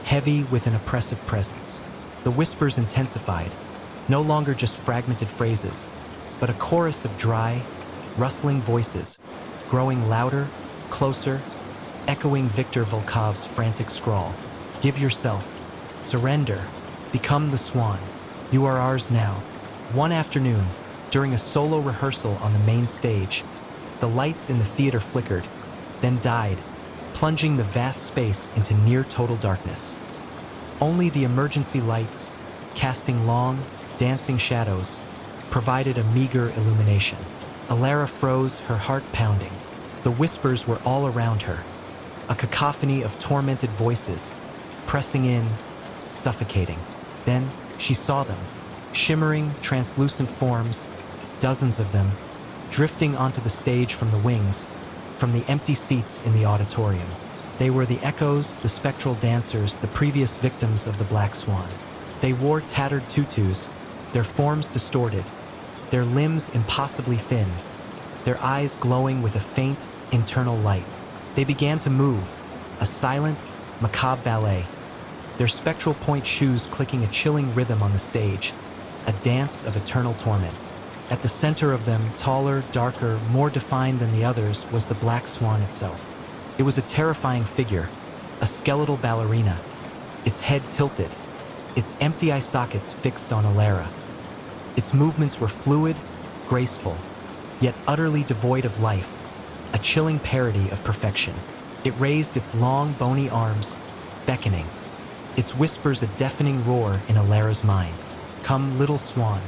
heavy with an oppressive presence. The whispers intensified, no longer just fragmented phrases, but a chorus of dry, rustling voices, growing louder, closer, echoing Viktor Volkov's frantic scrawl. Give yourself. Surrender. Become the swan. You are ours now. One afternoon, during a solo rehearsal on the main stage, the lights in the theater flickered, then died, plunging the vast space into near-total darkness. Only the emergency lights, casting long, dancing shadows, provided a meager illumination. Alara froze, her heart pounding. The whispers were all around her, a cacophony of tormented voices, pressing in, suffocating. Then she saw them, shimmering, translucent forms, dozens of them, drifting onto the stage from the wings, from the empty seats in the auditorium. They were the echoes, the spectral dancers, the previous victims of the Black Swan. They wore tattered tutus, their forms distorted, their limbs impossibly thin, their eyes glowing with a faint, internal light. They began to move, a silent, macabre ballet, their spectral point shoes clicking a chilling rhythm on the stage, a dance of eternal torment. At the center of them, taller, darker, more defined than the others, was the Black Swan itself. It was a terrifying figure, a skeletal ballerina, its head tilted, its empty eye sockets fixed on Alara. Its movements were fluid, graceful, yet utterly devoid of life, a chilling parody of perfection. It raised its long, bony arms, beckoning, its whispers a deafening roar in Alara's mind. "Come, little swan,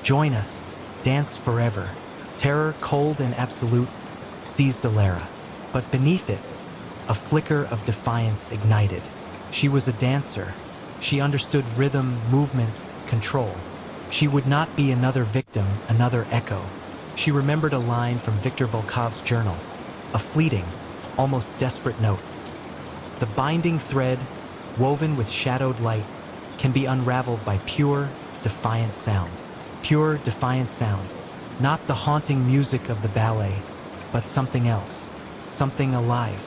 join us, dance forever." Terror, cold and absolute, seized Alara. But beneath it, a flicker of defiance ignited. She was a dancer. She understood rhythm, movement, control. She would not be another victim, another echo. She remembered a line from Victor Volkov's journal, a fleeting, almost desperate note. The binding thread, woven with shadowed light, can be unraveled by pure, defiant sound. Pure, defiant sound. Not the haunting music of the ballet, but something else. Something alive.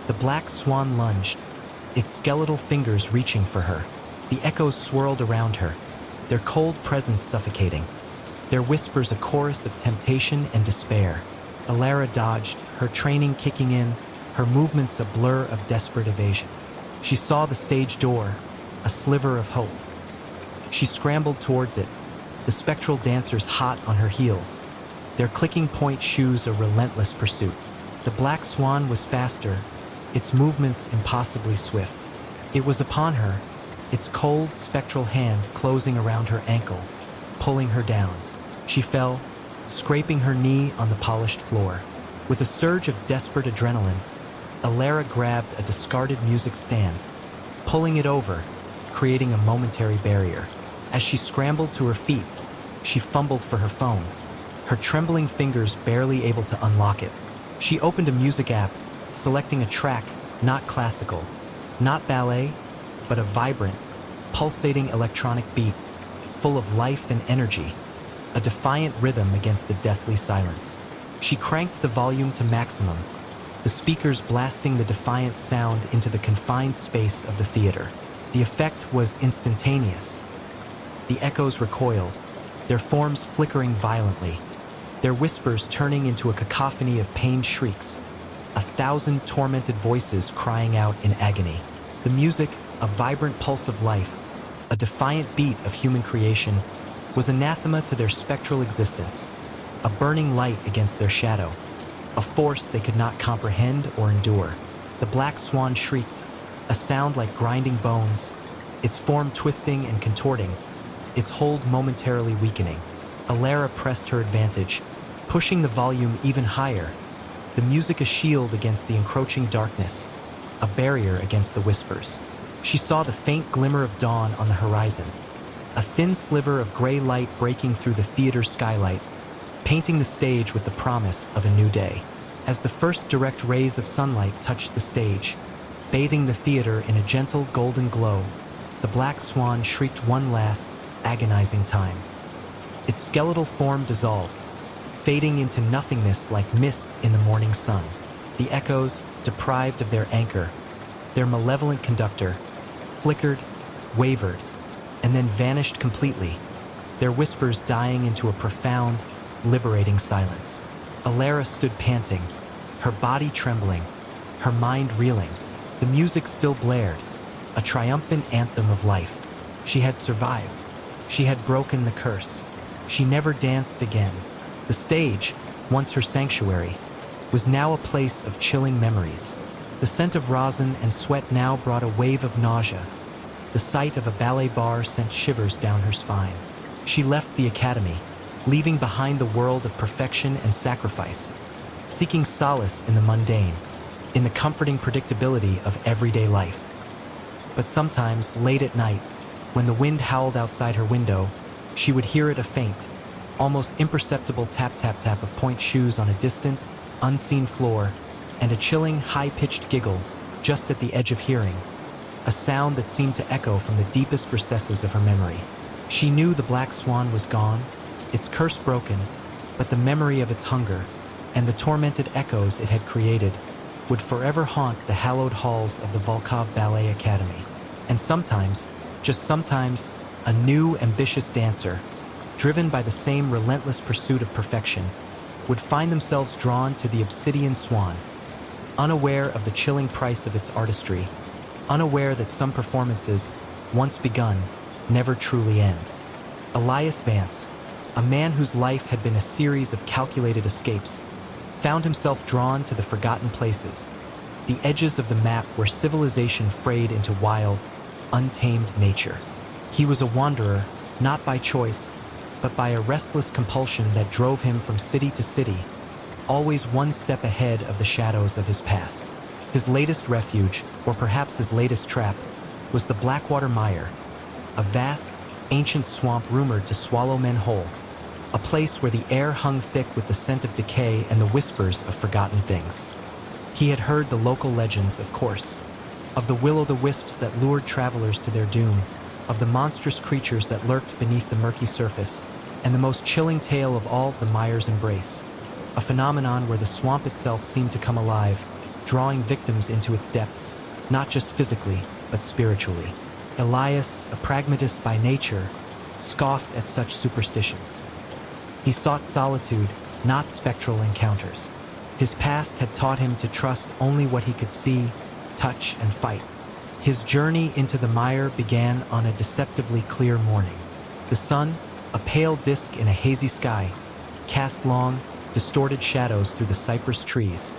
The Black Swan lunged, its skeletal fingers reaching for her. The echoes swirled around her, their cold presence suffocating, their whispers a chorus of temptation and despair. Alara dodged, her training kicking in, her movements a blur of desperate evasion. She saw the stage door, a sliver of hope. She scrambled towards it, the spectral dancers hot on her heels, their clicking point shoes a relentless pursuit. The Black Swan was faster, its movements impossibly swift. It was upon her, its cold, spectral hand closing around her ankle, pulling her down. She fell, scraping her knee on the polished floor. With a surge of desperate adrenaline, Alara grabbed a discarded music stand, pulling it over, creating a momentary barrier. As she scrambled to her feet, she fumbled for her phone, her trembling fingers barely able to unlock it. She opened a music app, selecting a track not classical, not ballet, but a vibrant, pulsating electronic beat, full of life and energy, a defiant rhythm against the deathly silence. She cranked the volume to maximum, the speakers blasting the defiant sound into the confined space of the theater. The effect was instantaneous. The echoes recoiled, their forms flickering violently, their whispers turning into a cacophony of pained shrieks, 1,000 tormented voices crying out in agony. The music, a vibrant pulse of life, a defiant beat of human creation, was anathema to their spectral existence, a burning light against their shadow, a force they could not comprehend or endure. The Black Swan shrieked, a sound like grinding bones, its form twisting and contorting, its hold momentarily weakening. Alara pressed her advantage, pushing the volume even higher, the music a shield against the encroaching darkness, a barrier against the whispers. She saw the faint glimmer of dawn on the horizon, a thin sliver of gray light breaking through the theater skylight, painting the stage with the promise of a new day. As the first direct rays of sunlight touched the stage, bathing the theater in a gentle golden glow, the Black Swan shrieked one last, agonizing time. Its skeletal form dissolved, fading into nothingness like mist in the morning sun. The echoes, deprived of their anchor, their malevolent conductor, flickered, wavered, and then vanished completely, their whispers dying into a profound, liberating silence. Alara stood panting, her body trembling, her mind reeling. The music still blared, a triumphant anthem of life. She had survived. She had broken the curse. She never danced again. The stage, once her sanctuary, was now a place of chilling memories, The scent of rosin and sweat now brought a wave of nausea. The sight of a ballet bar sent shivers down her spine. She left the academy, leaving behind the world of perfection and sacrifice, seeking solace in the mundane, in the comforting predictability of everyday life. But sometimes, late at night, when the wind howled outside her window, she would hear it, a faint, almost imperceptible tap-tap-tap of point shoes on a distant, unseen floor, and a chilling, high-pitched giggle just at the edge of hearing, a sound that seemed to echo from the deepest recesses of her memory. She knew the black swan was gone, its curse broken, but the memory of its hunger and the tormented echoes it had created would forever haunt the hallowed halls of the Volkov Ballet Academy. And sometimes, just sometimes, a new, ambitious dancer, driven by the same relentless pursuit of perfection, would find themselves drawn to the obsidian swan, unaware of the chilling price of its artistry, unaware that some performances, once begun, never truly end. Elias Vance, a man whose life had been a series of calculated escapes, found himself drawn to the forgotten places, the edges of the map where civilization frayed into wild, untamed nature. He was a wanderer, not by choice, but by a restless compulsion that drove him from city to city, always one step ahead of the shadows of his past. His latest refuge, or perhaps his latest trap, was the Blackwater Mire, a vast, ancient swamp rumored to swallow men whole, a place where the air hung thick with the scent of decay and the whispers of forgotten things. He had heard the local legends, of course, of the will-o'-the-wisps that lured travelers to their doom, of the monstrous creatures that lurked beneath the murky surface, and the most chilling tale of all, the mire's embrace, a phenomenon where the swamp itself seemed to come alive, drawing victims into its depths, not just physically, but spiritually. Elias, a pragmatist by nature, scoffed at such superstitions. He sought solitude, not spectral encounters. His past had taught him to trust only what he could see, touch, and fight. His journey into the mire began on a deceptively clear morning. The sun, a pale disk in a hazy sky, cast long, distorted shadows through the cypress trees,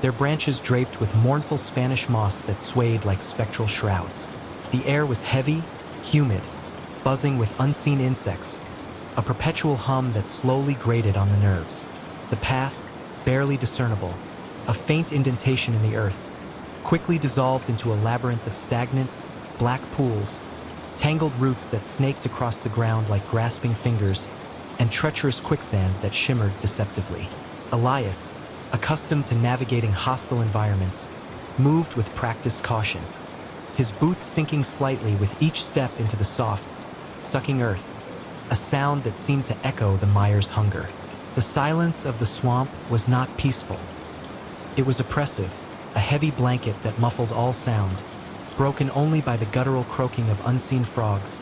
their branches draped with mournful Spanish moss that swayed like spectral shrouds. The air was heavy, humid, buzzing with unseen insects, a perpetual hum that slowly grated on the nerves. The path, barely discernible, a faint indentation in the earth, quickly dissolved into a labyrinth of stagnant, black pools, tangled roots that snaked across the ground like grasping fingers, and treacherous quicksand that shimmered deceptively. Elias, accustomed to navigating hostile environments, moved with practiced caution, his boots sinking slightly with each step into the soft, sucking earth, a sound that seemed to echo the mire's hunger. The silence of the swamp was not peaceful. It was oppressive, a heavy blanket that muffled all sound, broken only by the guttural croaking of unseen frogs,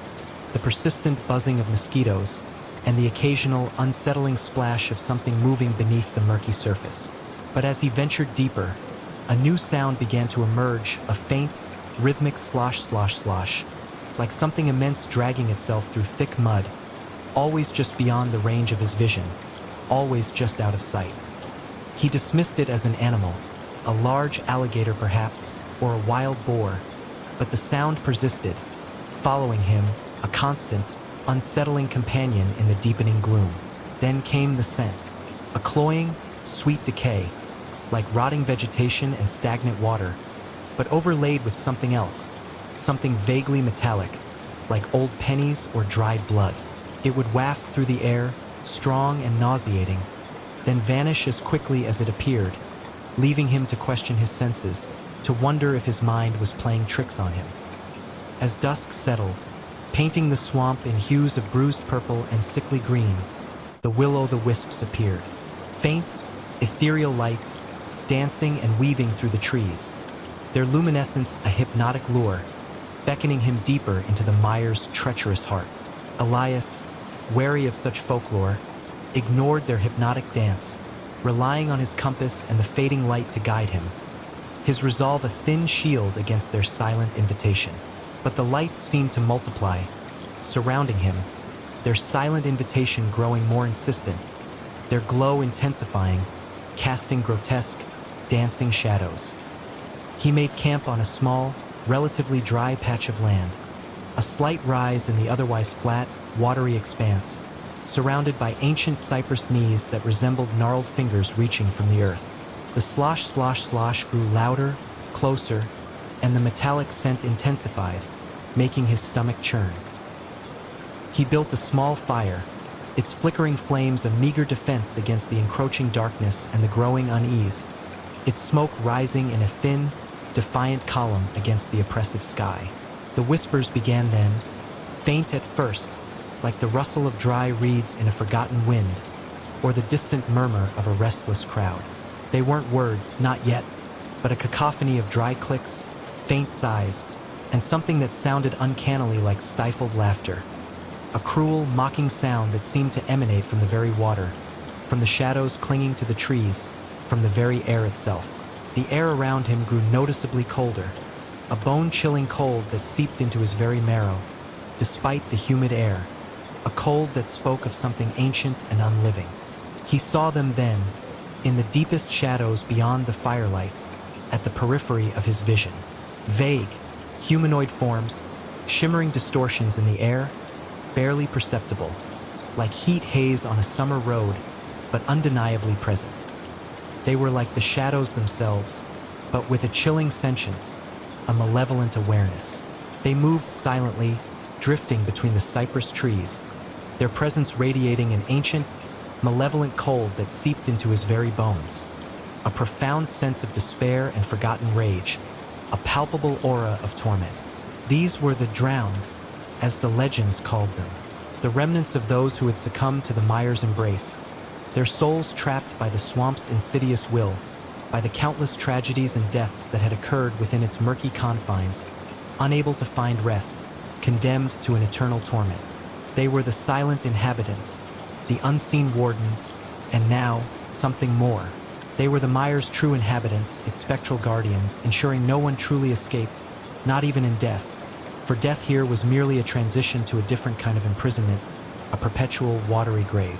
the persistent buzzing of mosquitoes, and the occasional unsettling splash of something moving beneath the murky surface. But as he ventured deeper, a new sound began to emerge, a faint, rhythmic slosh, like something immense dragging itself through thick mud, always just beyond the range of his vision, always just out of sight. He dismissed it as an animal, a large alligator perhaps, or a wild boar, but the sound persisted, following him, a constant, unsettling companion in the deepening gloom. Then came the scent, a cloying, sweet decay, like rotting vegetation and stagnant water, but overlaid with something else, something vaguely metallic, like old pennies or dried blood. It would waft through the air, strong and nauseating, then vanish as quickly as it appeared, leaving him to question his senses, to wonder if his mind was playing tricks on him. As dusk settled, painting the swamp in hues of bruised purple and sickly green, the will-o'-the-wisps appeared, faint, ethereal lights, dancing and weaving through the trees, their luminescence a hypnotic lure, beckoning him deeper into the mire's treacherous heart. Elias, wary of such folklore, ignored their hypnotic dance, relying on his compass and the fading light to guide him, his resolve a thin shield against their silent invitation. But the lights seemed to multiply, surrounding him, their silent invitation growing more insistent, their glow intensifying, casting grotesque, dancing shadows. He made camp on a small, relatively dry patch of land, a slight rise in the otherwise flat, watery expanse, surrounded by ancient cypress knees that resembled gnarled fingers reaching from the earth. The slosh slosh slosh grew louder, closer, and the metallic scent intensified, making his stomach churn. He built a small fire, its flickering flames a meager defense against the encroaching darkness and the growing unease, its smoke rising in a thin, defiant column against the oppressive sky. The whispers began then, faint at first, like the rustle of dry reeds in a forgotten wind, or the distant murmur of a restless crowd. They weren't words, not yet, but a cacophony of dry clicks, faint sighs, and something that sounded uncannily like stifled laughter. A cruel, mocking sound that seemed to emanate from the very water, from the shadows clinging to the trees, from the very air itself. The air around him grew noticeably colder, a bone-chilling cold that seeped into his very marrow, despite the humid air, a cold that spoke of something ancient and unliving. He saw them then, in the deepest shadows beyond the firelight, at the periphery of his vision. Vague, humanoid forms, shimmering distortions in the air, barely perceptible, like heat haze on a summer road, but undeniably present. They were like the shadows themselves, but with a chilling sentience, a malevolent awareness. They moved silently, drifting between the cypress trees, their presence radiating an ancient, malevolent cold that seeped into his very bones. A profound sense of despair and forgotten rage, a palpable aura of torment. These were the drowned, as the legends called them, the remnants of those who had succumbed to the mire's embrace, their souls trapped by the swamp's insidious will, by the countless tragedies and deaths that had occurred within its murky confines, unable to find rest, condemned to an eternal torment. They were the silent inhabitants, the unseen wardens, and now, something more. They were the mire's true inhabitants, its spectral guardians, ensuring no one truly escaped, not even in death. For death here was merely a transition to a different kind of imprisonment, a perpetual watery grave.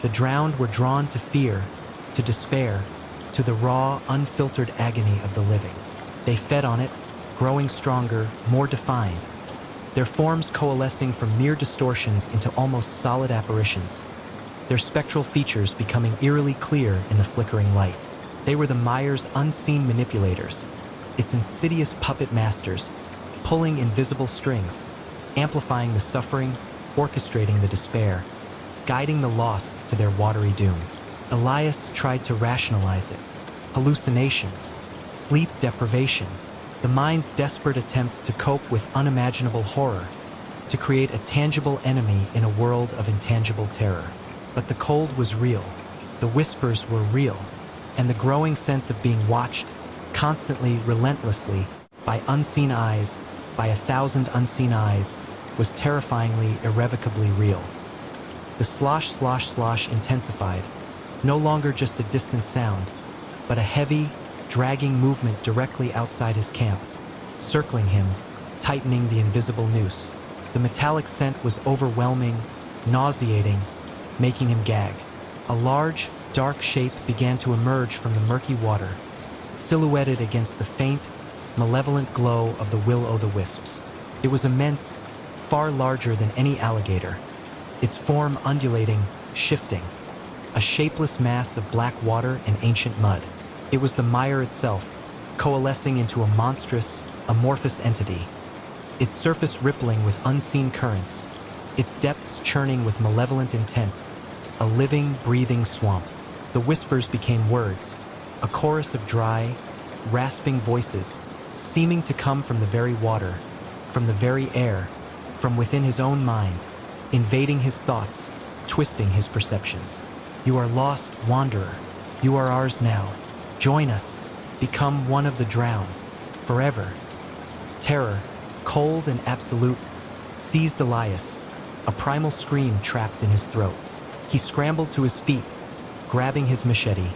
The drowned were drawn to fear, to despair, to the raw, unfiltered agony of the living. They fed on it, growing stronger, more defined, their forms coalescing from mere distortions into almost solid apparitions, their spectral features becoming eerily clear in the flickering light. They were the mire's unseen manipulators, its insidious puppet masters, pulling invisible strings, amplifying the suffering, orchestrating the despair, guiding the lost to their watery doom. Elias tried to rationalize it. Hallucinations, sleep deprivation, the mind's desperate attempt to cope with unimaginable horror, to create a tangible enemy in a world of intangible terror. But the cold was real, the whispers were real, and the growing sense of being watched, constantly, relentlessly, by unseen eyes, by 1,000 unseen eyes, was terrifyingly, irrevocably real. The slosh slosh slosh intensified, no longer just a distant sound, but a heavy, dragging movement directly outside his camp, circling him, tightening the invisible noose. The metallic scent was overwhelming, nauseating, making him gag. A large, dark shape began to emerge from the murky water, silhouetted against the faint, malevolent glow of the will-o'-the-wisps. It was immense, far larger than any alligator, its form undulating, shifting, a shapeless mass of black water and ancient mud. It was the mire itself, coalescing into a monstrous, amorphous entity, its surface rippling with unseen currents, its depths churning with malevolent intent, a living, breathing swamp. The whispers became words, a chorus of dry, rasping voices, seeming to come from the very water, from the very air, from within his own mind, invading his thoughts, twisting his perceptions. You are lost, wanderer. You are ours now. Join us. Become one of the drowned. Forever. Terror, cold and absolute, seized Elias, a primal scream trapped in his throat. He scrambled to his feet, grabbing his machete,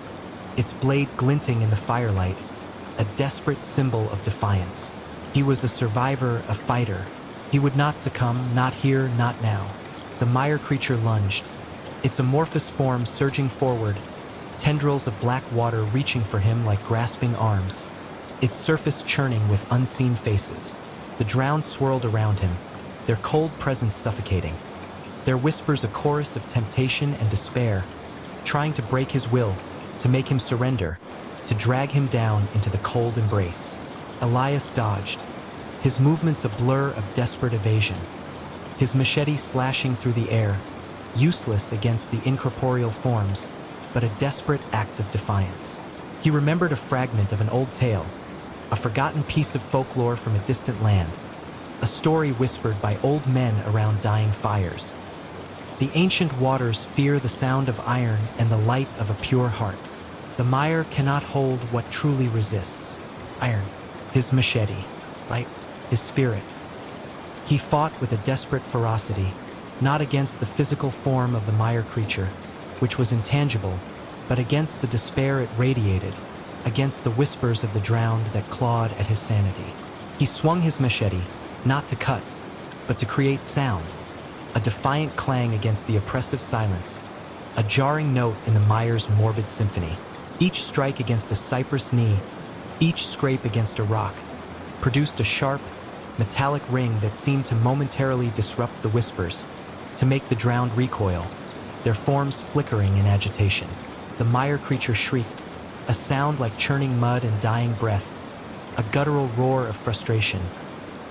its blade glinting in the firelight, a desperate symbol of defiance. He was a survivor, a fighter. He would not succumb, not here, not now. The mire creature lunged, its amorphous form surging forward, tendrils of black water reaching for him like grasping arms. its surface churning with unseen faces. The drowned swirled around him, their cold presence suffocating. Their whispers a chorus of temptation and despair, trying to break his will, to make him surrender, to drag him down into the cold embrace. Elias dodged, his movements a blur of desperate evasion, his machete slashing through the air, useless against the incorporeal forms, but a desperate act of defiance. He remembered a fragment of an old tale, a forgotten piece of folklore from a distant land, a story whispered by old men around dying fires. The ancient waters fear the sound of iron and the light of a pure heart. The mire cannot hold what truly resists. Iron, his machete, light, his spirit. He fought with a desperate ferocity, not against the physical form of the mire creature, which was intangible, but against the despair it radiated, against the whispers of the drowned that clawed at his sanity. He swung his machete, not to cut, but to create sound, a defiant clang against the oppressive silence, a jarring note in the mire's morbid symphony. Each strike against a cypress knee, each scrape against a rock, produced a sharp, metallic ring that seemed to momentarily disrupt the whispers, to make the drowned recoil, their forms flickering in agitation. The mire creature shrieked, a sound like churning mud and dying breath, a guttural roar of frustration,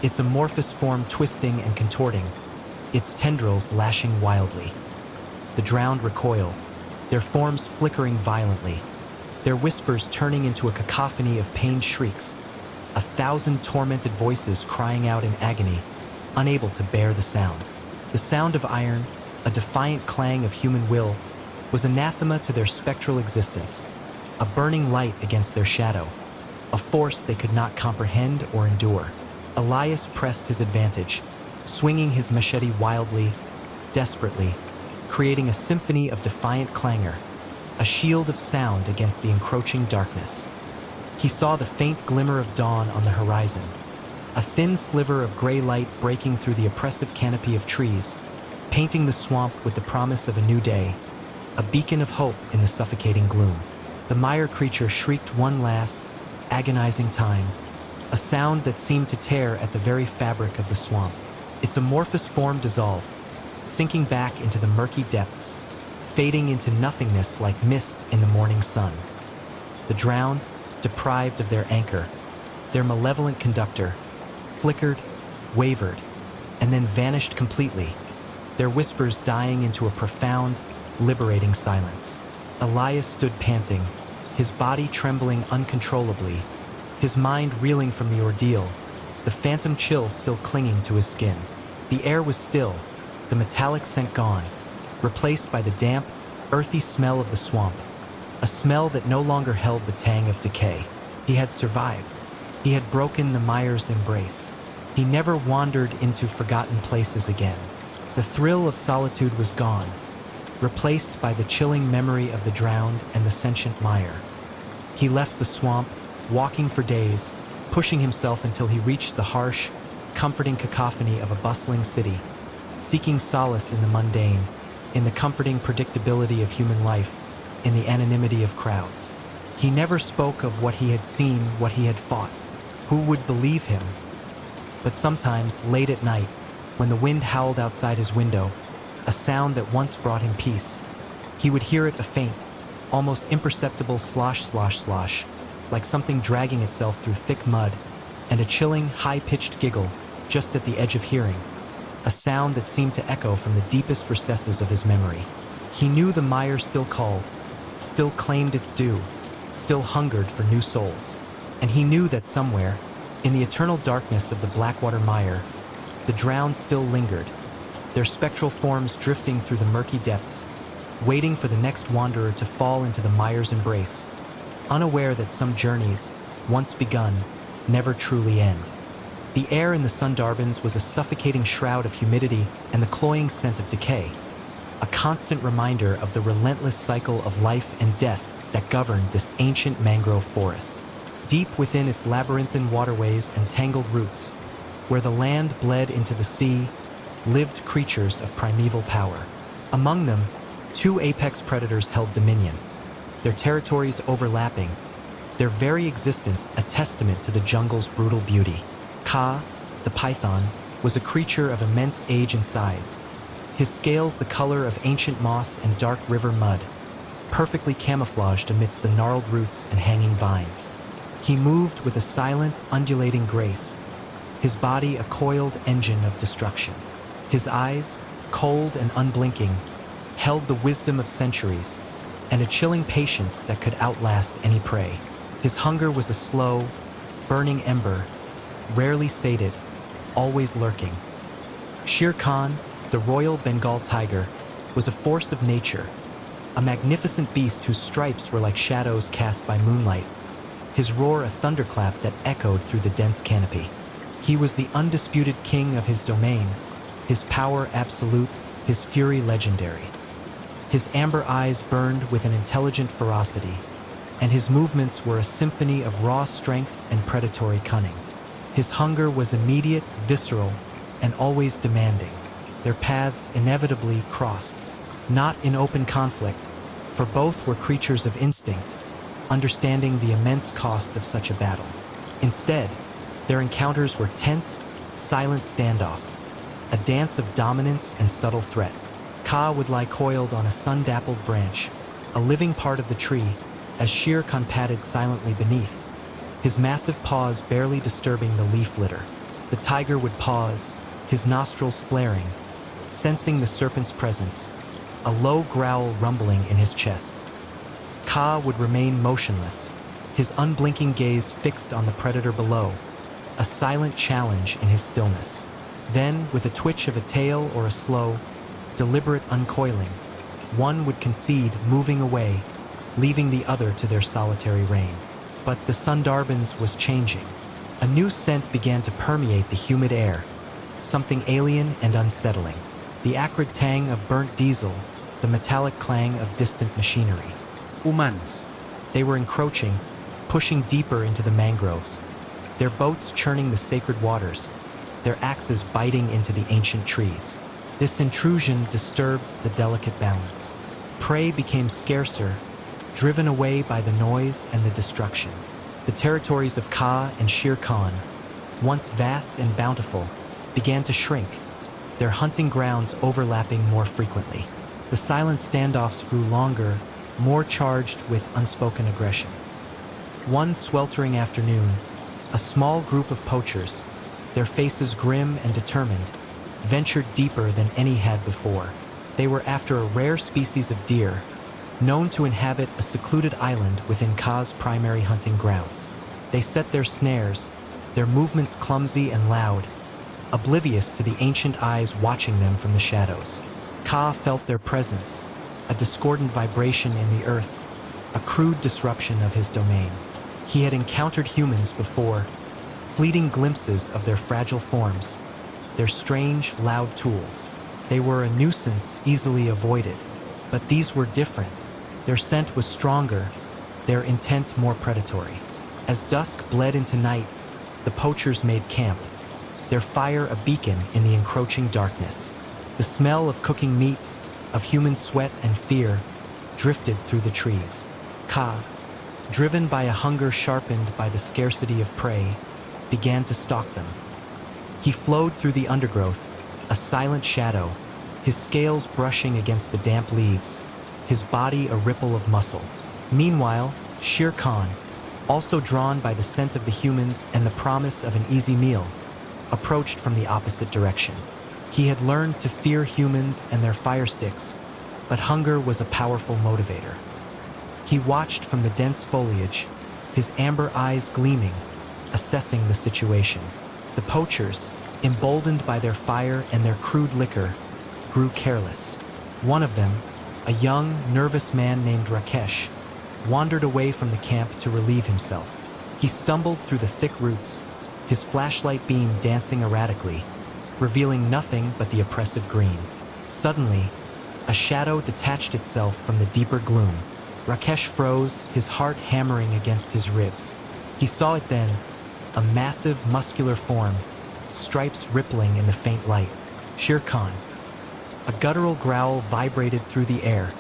its amorphous form twisting and contorting, its tendrils lashing wildly. The drowned recoiled, their forms flickering violently, their whispers turning into a cacophony of pained shrieks, 1,000 tormented voices crying out in agony, unable to bear the sound. The sound of iron, a defiant clang of human will, was anathema to their spectral existence, a burning light against their shadow, a force they could not comprehend or endure. Elias pressed his advantage, swinging his machete wildly, desperately, creating a symphony of defiant clangor, a shield of sound against the encroaching darkness. He saw the faint glimmer of dawn on the horizon, a thin sliver of gray light breaking through the oppressive canopy of trees, painting the swamp with the promise of a new day, a beacon of hope in the suffocating gloom. The mire creature shrieked one last, agonizing time, a sound that seemed to tear at the very fabric of the swamp. Its amorphous form dissolved, sinking back into the murky depths, fading into nothingness like mist in the morning sun. The drowned, deprived of their anchor, their malevolent conductor, flickered, wavered, and then vanished completely, their whispers dying into a profound, liberating silence. Elias stood panting, his body trembling uncontrollably, his mind reeling from the ordeal, the phantom chill still clinging to his skin. The air was still, the metallic scent gone, replaced by the damp, earthy smell of the swamp, a smell that no longer held the tang of decay. He had survived. He had broken the mire's embrace. He never wandered into forgotten places again. The thrill of solitude was gone, replaced by the chilling memory of the drowned and the sentient mire. He left the swamp, walking for days, pushing himself until he reached the harsh, comforting cacophony of a bustling city, seeking solace in the mundane, in the comforting predictability of human life, in the anonymity of crowds. He never spoke of what he had seen, what he had fought. Who would believe him? But sometimes, late at night, when the wind howled outside his window, a sound that once brought him peace, he would hear it, a faint, almost imperceptible slosh, slosh, slosh, like something dragging itself through thick mud, and a chilling, high-pitched giggle just at the edge of hearing, a sound that seemed to echo from the deepest recesses of his memory. He knew the mire still called, still claimed its due, still hungered for new souls. And he knew that somewhere, in the eternal darkness of the Blackwater mire, the drowned still lingered, their spectral forms drifting through the murky depths, waiting for the next wanderer to fall into the mire's embrace, unaware that some journeys, once begun, never truly end. The air in the Sundarbans was a suffocating shroud of humidity and the cloying scent of decay, a constant reminder of the relentless cycle of life and death that governed this ancient mangrove forest. Deep within its labyrinthine waterways and tangled roots, where the land bled into the sea, lived creatures of primeval power. Among them, two apex predators held dominion, their territories overlapping, their very existence a testament to the jungle's brutal beauty. Ka, the python, was a creature of immense age and size, his scales the color of ancient moss and dark river mud, perfectly camouflaged amidst the gnarled roots and hanging vines. He moved with a silent, undulating grace, his body a coiled engine of destruction. His eyes, cold and unblinking, held the wisdom of centuries and a chilling patience that could outlast any prey. His hunger was a slow, burning ember, rarely sated, always lurking. Shere Khan, the royal Bengal tiger, was a force of nature, a magnificent beast whose stripes were like shadows cast by moonlight, his roar a thunderclap that echoed through the dense canopy. He was the undisputed king of his domain, his power absolute, his fury legendary. His amber eyes burned with an intelligent ferocity, and his movements were a symphony of raw strength and predatory cunning. His hunger was immediate, visceral, and always demanding. Their paths inevitably crossed, not in open conflict, for both were creatures of instinct, understanding the immense cost of such a battle. Instead, their encounters were tense, silent standoffs, a dance of dominance and subtle threat. Ka would lie coiled on a sun-dappled branch, a living part of the tree, as Shere Khan padded silently beneath, his massive paws barely disturbing the leaf litter. The tiger would pause, his nostrils flaring, sensing the serpent's presence, a low growl rumbling in his chest. Ka would remain motionless, his unblinking gaze fixed on the predator below, a silent challenge in his stillness. Then, with a twitch of a tail or a slow, deliberate uncoiling, one would concede, moving away, leaving the other to their solitary reign. But the Sundarbans was changing. A new scent began to permeate the humid air, something alien and unsettling. The acrid tang of burnt diesel, the metallic clang of distant machinery. Humanos. They were encroaching, pushing deeper into the mangroves, their boats churning the sacred waters, their axes biting into the ancient trees. This intrusion disturbed the delicate balance. Prey became scarcer, driven away by the noise and the destruction. The territories of Ka and Shere Khan, once vast and bountiful, began to shrink, their hunting grounds overlapping more frequently. The silent standoffs grew longer, more charged with unspoken aggression. One sweltering afternoon, a small group of poachers, their faces grim and determined, ventured deeper than any had before. They were after a rare species of deer, known to inhabit a secluded island within Ka's primary hunting grounds. They set their snares, their movements clumsy and loud, oblivious to the ancient eyes watching them from the shadows. Ka felt their presence, a discordant vibration in the earth, a crude disruption of his domain. He had encountered humans before, fleeting glimpses of their fragile forms, their strange, loud tools. They were a nuisance easily avoided, but these were different. Their scent was stronger, their intent more predatory. As dusk bled into night, the poachers made camp, their fire a beacon in the encroaching darkness. The smell of cooking meat, of human sweat and fear, drifted through the trees. Ka, driven by a hunger sharpened by the scarcity of prey, began to stalk them. He flowed through the undergrowth, a silent shadow, his scales brushing against the damp leaves, his body a ripple of muscle. Meanwhile, Shere Khan, also drawn by the scent of the humans and the promise of an easy meal, approached from the opposite direction. He had learned to fear humans and their fire sticks, but hunger was a powerful motivator. He watched from the dense foliage, his amber eyes gleaming, assessing the situation. The poachers, emboldened by their fire and their crude liquor, grew careless. One of them, a young, nervous man named Rakesh, wandered away from the camp to relieve himself. He stumbled through the thick roots, his flashlight beam dancing erratically, revealing nothing but the oppressive green. Suddenly, a shadow detached itself from the deeper gloom. Rakesh froze, his heart hammering against his ribs. He saw it then, a massive, muscular form, stripes rippling in the faint light. Shere Khan. A guttural growl vibrated through the air,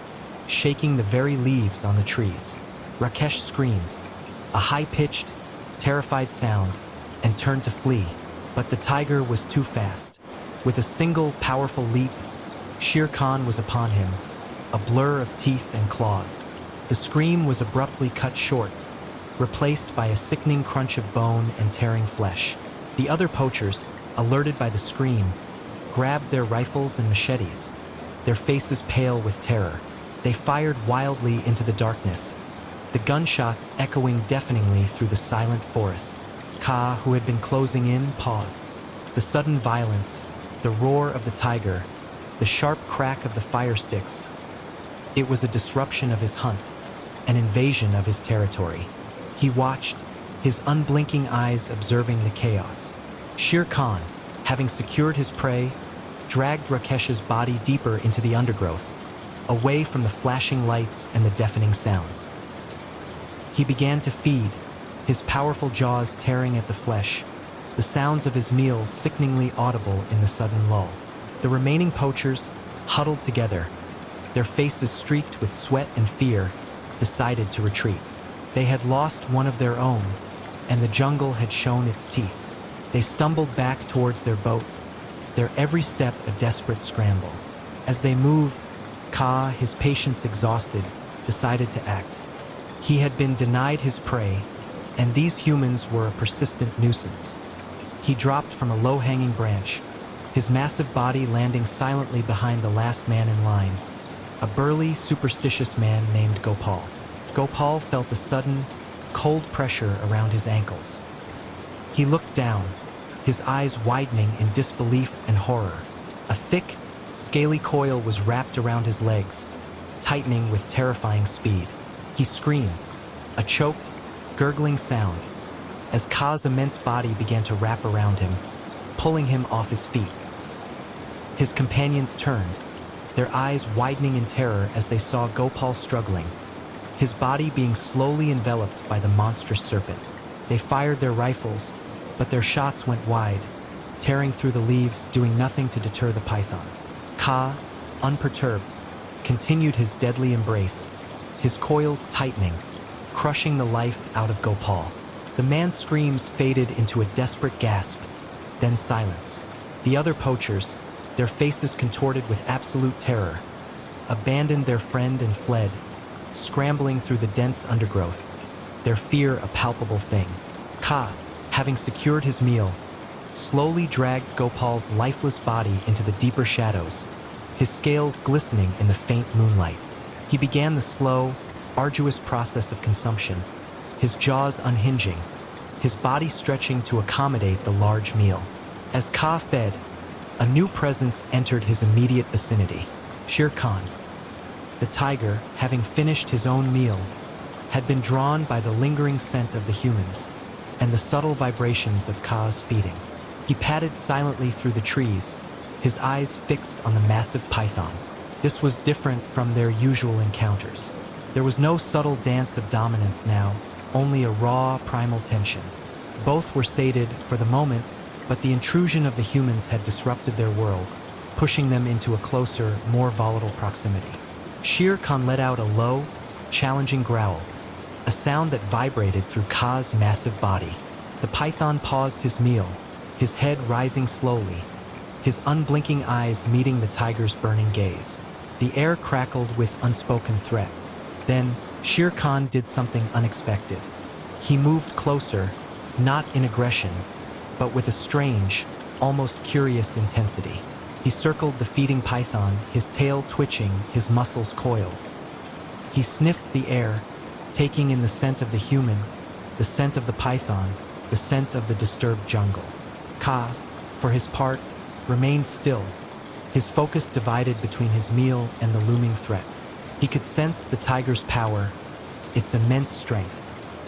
shaking the very leaves on the trees. Rakesh screamed, a high-pitched, terrified sound, and turned to flee. But the tiger was too fast. With a single powerful leap, Shere Khan was upon him, a blur of teeth and claws. The scream was abruptly cut short, replaced by a sickening crunch of bone and tearing flesh. The other poachers, alerted by the scream, grabbed their rifles and machetes, their faces pale with terror. They fired wildly into the darkness, the gunshots echoing deafeningly through the silent forest. Ka, who had been closing in, paused. The sudden violence, the roar of the tiger, the sharp crack of the fire sticks. It was a disruption of his hunt, an invasion of his territory. He watched, his unblinking eyes observing the chaos. Shere Khan, having secured his prey, dragged Rakesh's body deeper into the undergrowth, away from the flashing lights and the deafening sounds. He began to feed, his powerful jaws tearing at the flesh, the sounds of his meal sickeningly audible in the sudden lull. The remaining poachers, huddled together, their faces streaked with sweat and fear, decided to retreat. They had lost one of their own, and the jungle had shown its teeth. They stumbled back towards their boat, their every step a desperate scramble. As they moved, Ka, his patience exhausted, decided to act. He had been denied his prey, and these humans were a persistent nuisance. He dropped from a low-hanging branch, his massive body landing silently behind the last man in line, a burly, superstitious man named Gopal. Gopal felt a sudden, cold pressure around his ankles. He looked down, his eyes widening in disbelief and horror. A thick, scaly coil was wrapped around his legs, tightening with terrifying speed. He screamed, a choked, gurgling sound, as Ka's immense body began to wrap around him, pulling him off his feet. His companions turned, their eyes widening in terror as they saw Gopal struggling, his body being slowly enveloped by the monstrous serpent. They fired their rifles, but their shots went wide, tearing through the leaves, doing nothing to deter the python. Ka, unperturbed, continued his deadly embrace, his coils tightening, crushing the life out of Gopal. The man's screams faded into a desperate gasp, then silence. The other poachers, their faces contorted with absolute terror, abandoned their friend and fled, scrambling through the dense undergrowth, their fear a palpable thing. Ka, having secured his meal, slowly dragged Gopal's lifeless body into the deeper shadows, his scales glistening in the faint moonlight. He began the slow, arduous process of consumption, his jaws unhinging, his body stretching to accommodate the large meal. As Ka fed, a new presence entered his immediate vicinity. Shere Khan, the tiger, having finished his own meal, had been drawn by the lingering scent of the humans and the subtle vibrations of Ka's feeding. He padded silently through the trees, his eyes fixed on the massive python. This was different from their usual encounters. There was no subtle dance of dominance now, only a raw, primal tension. Both were sated for the moment, but the intrusion of the humans had disrupted their world, pushing them into a closer, more volatile proximity. Shere Khan let out a low, challenging growl, a sound that vibrated through Ka's massive body. The python paused his meal, his head rising slowly, his unblinking eyes meeting the tiger's burning gaze. The air crackled with unspoken threat. Then, Shere Khan did something unexpected. He moved closer, not in aggression, but with a strange, almost curious intensity. He circled the feeding python, his tail twitching, his muscles coiled. He sniffed the air, taking in the scent of the human, the scent of the python, the scent of the disturbed jungle. Ka, for his part, remained still, his focus divided between his meal and the looming threat. He could sense the tiger's power, its immense strength,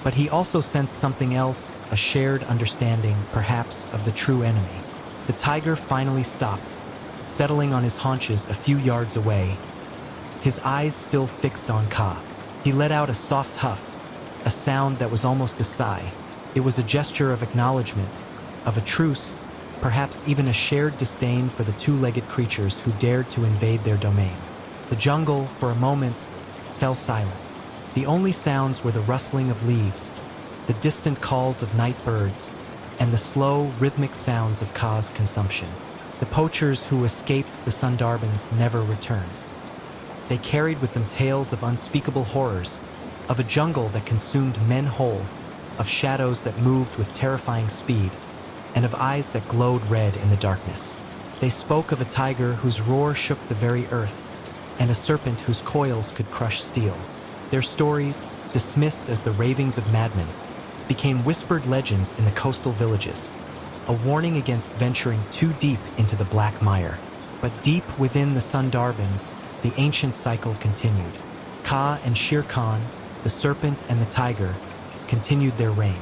but he also sensed something else, a shared understanding, perhaps, of the true enemy. The tiger finally stopped, settling on his haunches a few yards away, his eyes still fixed on Ka. He let out a soft huff, a sound that was almost a sigh. It was a gesture of acknowledgement, of a truce, perhaps even a shared disdain for the two-legged creatures who dared to invade their domain. The jungle, for a moment, fell silent. The only sounds were the rustling of leaves, the distant calls of night birds, and the slow, rhythmic sounds of Ka's consumption. The poachers who escaped the Sundarbans never returned. They carried with them tales of unspeakable horrors, of a jungle that consumed men whole, of shadows that moved with terrifying speed, and of eyes that glowed red in the darkness. They spoke of a tiger whose roar shook the very earth, and a serpent whose coils could crush steel. Their stories, dismissed as the ravings of madmen, became whispered legends in the coastal villages, a warning against venturing too deep into the black mire. But deep within the Sundarbans, the ancient cycle continued. Ka and Shere Khan, the serpent and the tiger, continued their reign.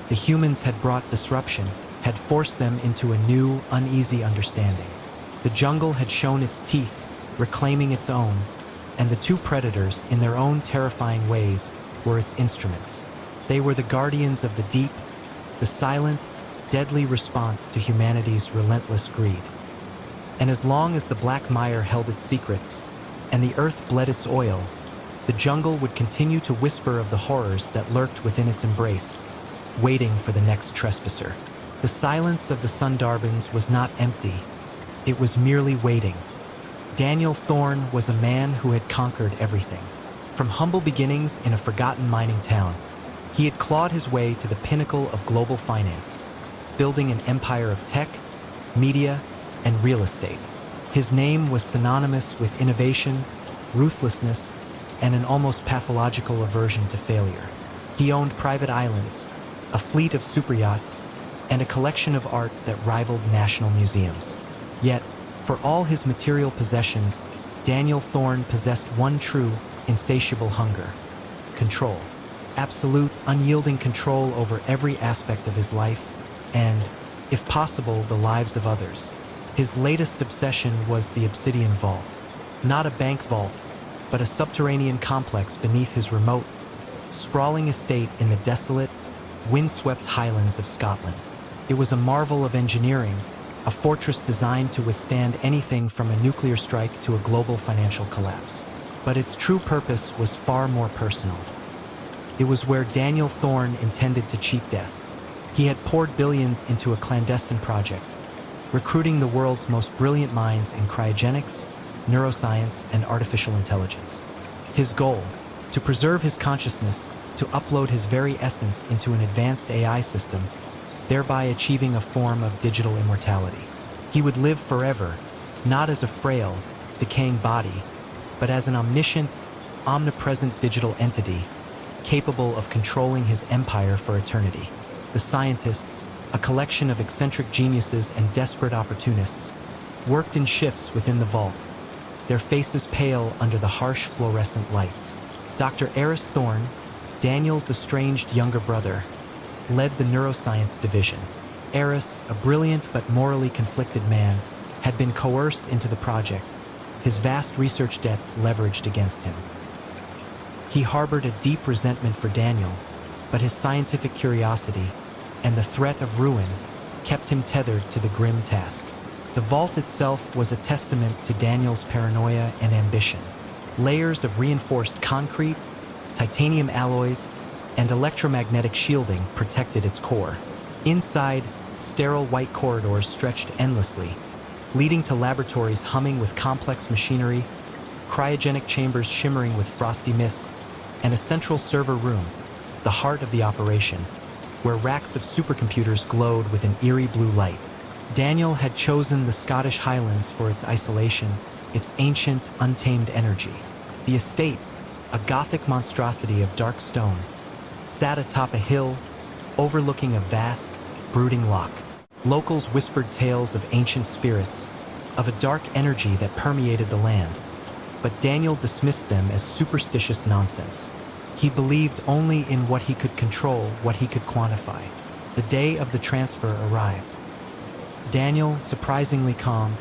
The humans had brought disruption, had forced them into a new, uneasy understanding. The jungle had shown its teeth, reclaiming its own, and the two predators, in their own terrifying ways, were its instruments. They were the guardians of the deep, the silent, deadly response to humanity's relentless greed. And as long as the black mire held its secrets, and the earth bled its oil, the jungle would continue to whisper of the horrors that lurked within its embrace, waiting for the next trespasser. The silence of the Sundarbans was not empty, it was merely waiting. Daniel Thorne was a man who had conquered everything. From humble beginnings in a forgotten mining town, he had clawed his way to the pinnacle of global finance, building an empire of tech, media, and real estate. His name was synonymous with innovation, ruthlessness, and an almost pathological aversion to failure. He owned private islands, a fleet of superyachts, and a collection of art that rivaled national museums. Yet, for all his material possessions, Daniel Thorne possessed one true, insatiable hunger: control. Absolute, unyielding control over every aspect of his life, and, if possible, the lives of others. His latest obsession was the Obsidian Vault. Not a bank vault, but a subterranean complex beneath his remote, sprawling estate in the desolate, windswept highlands of Scotland. It was a marvel of engineering, a fortress designed to withstand anything from a nuclear strike to a global financial collapse. But its true purpose was far more personal. It was where Daniel Thorne intended to cheat death. He had poured billions into a clandestine project, recruiting the world's most brilliant minds in cryogenics, neuroscience, and artificial intelligence. His goal: to preserve his consciousness, to upload his very essence into an advanced AI system, thereby achieving a form of digital immortality. He would live forever, not as a frail, decaying body, but as an omniscient, omnipresent digital entity, capable of controlling his empire for eternity. The scientists, a collection of eccentric geniuses and desperate opportunists, worked in shifts within the vault, their faces pale under the harsh fluorescent lights. Dr. Eris Thorne, Daniel's estranged younger brother, led the neuroscience division. Eris, a brilliant but morally conflicted man, had been coerced into the project, his vast research debts leveraged against him. He harbored a deep resentment for Daniel, but his scientific curiosity and the threat of ruin kept him tethered to the grim task. The vault itself was a testament to Daniel's paranoia and ambition. Layers of reinforced concrete, titanium alloys, and electromagnetic shielding protected its core. Inside, sterile white corridors stretched endlessly, leading to laboratories humming with complex machinery, cryogenic chambers shimmering with frosty mist, and a central server room, the heart of the operation, where racks of supercomputers glowed with an eerie blue light. Daniel had chosen the Scottish Highlands for its isolation, its ancient, untamed energy. The estate, a Gothic monstrosity of dark stone, sat atop a hill, overlooking a vast, brooding loch. Locals whispered tales of ancient spirits, of a dark energy that permeated the land, but Daniel dismissed them as superstitious nonsense. He believed only in what he could control, what he could quantify. The day of the transfer arrived. Daniel, surprisingly calm,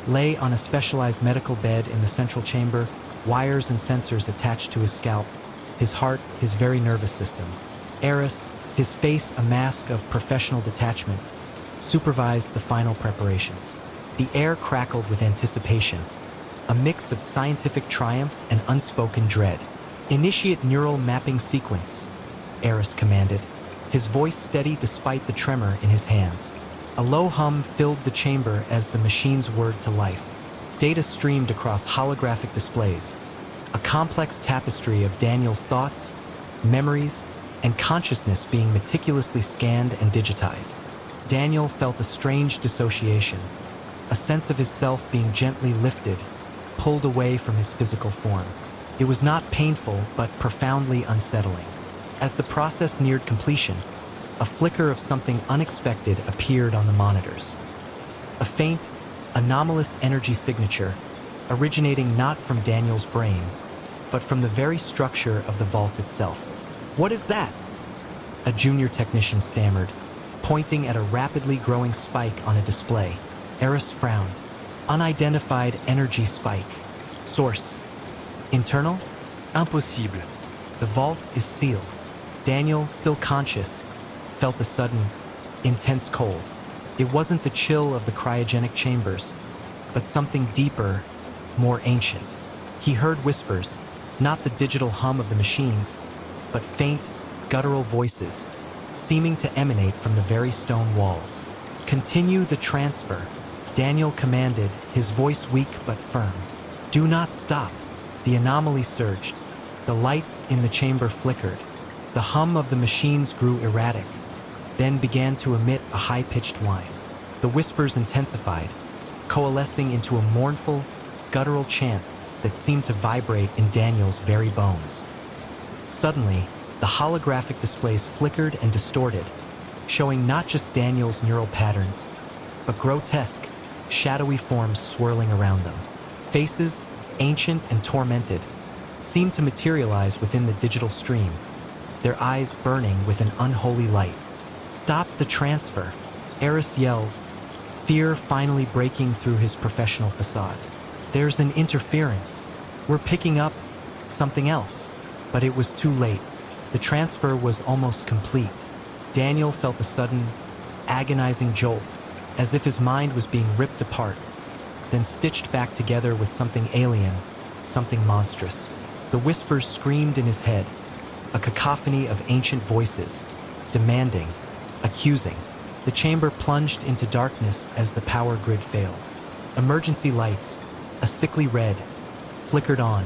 lay on a specialized medical bed in the central chamber, wires and sensors attached to his scalp, his heart, his very nervous system. Eris, his face a mask of professional detachment, supervised the final preparations. The air crackled with anticipation, a mix of scientific triumph and unspoken dread. "Initiate neural mapping sequence," Eris commanded. his voice steady despite the tremor in his hands. A low hum filled the chamber as the machines whirred to life. Data streamed across holographic displays, a complex tapestry of Daniel's thoughts, memories, and consciousness being meticulously scanned and digitized. Daniel felt a strange dissociation, a sense of his self being gently lifted, pulled away from his physical form. It was not painful, but profoundly unsettling. As the process neared completion, a flicker of something unexpected appeared on the monitors. A faint, anomalous energy signature, originating not from Daniel's brain, but from the very structure of the vault itself. "What is that?" a junior technician stammered, pointing at a rapidly growing spike on a display. Eris frowned. "Unidentified energy spike. Source. Internal? Impossible. The vault is sealed." Daniel, still conscious, felt a sudden, intense cold. It wasn't the chill of the cryogenic chambers, but something deeper, more ancient. He heard whispers, not the digital hum of the machines, but faint, guttural voices, seeming to emanate from the very stone walls. "Continue the transfer," Daniel commanded, his voice weak but firm. "Do not stop." The anomaly surged. The lights in the chamber flickered. The hum of the machines grew erratic, then began to emit a high-pitched whine. The whispers intensified, coalescing into a mournful, guttural chant that seemed to vibrate in Daniel's very bones. Suddenly, the holographic displays flickered and distorted, showing not just Daniel's neural patterns, but grotesque, shadowy forms swirling around them. Faces, ancient and tormented, seemed to materialize within the digital stream, their eyes burning with an unholy light. "Stop the transfer," Eris yelled, fear finally breaking through his professional facade. "There's an interference. We're picking up something else." But it was too late. The transfer was almost complete. Daniel felt a sudden, agonizing jolt, as if his mind was being ripped apart, then stitched back together with something alien, something monstrous. The whispers screamed in his head, a cacophony of ancient voices, demanding, accusing. The chamber plunged into darkness as the power grid failed. Emergency lights, a sickly red, flickered on,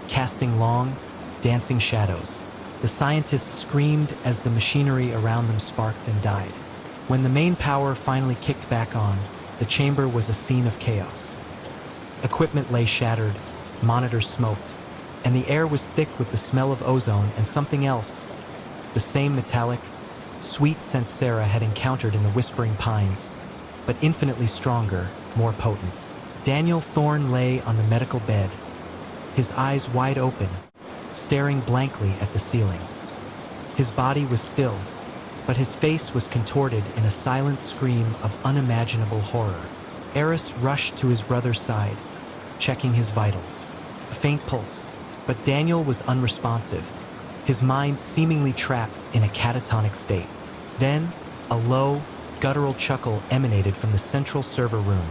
casting long, dancing shadows. The scientists screamed as the machinery around them sparked and died. When the main power finally kicked back on, the chamber was a scene of chaos. Equipment lay shattered, monitors smoked, and the air was thick with the smell of ozone and something else. The same metallic, sweet scent Sarah had encountered in the Whispering Pines, but infinitely stronger, more potent. Daniel Thorne lay on the medical bed, his eyes wide open, staring blankly at the ceiling. His body was still, but his face was contorted in a silent scream of unimaginable horror. Eris rushed to his brother's side, checking his vitals. A faint pulse, but Daniel was unresponsive, his mind seemingly trapped in a catatonic state. Then, a low, guttural chuckle emanated from the central server room,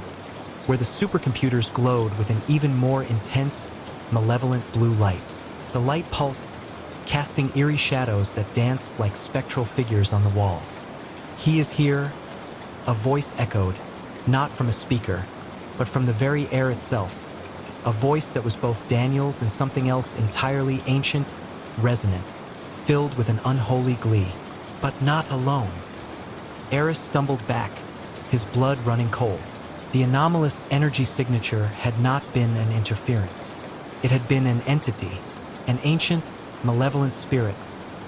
where the supercomputers glowed with an even more intense, malevolent blue light. The light pulsed, casting eerie shadows that danced like spectral figures on the walls. "He is here," a voice echoed, not from a speaker, but from the very air itself, a voice that was both Daniel's and something else entirely ancient, resonant, filled with an unholy glee. But not alone. Eris stumbled back, his blood running cold. The anomalous energy signature had not been an interference. It had been an entity, an ancient, malevolent spirit,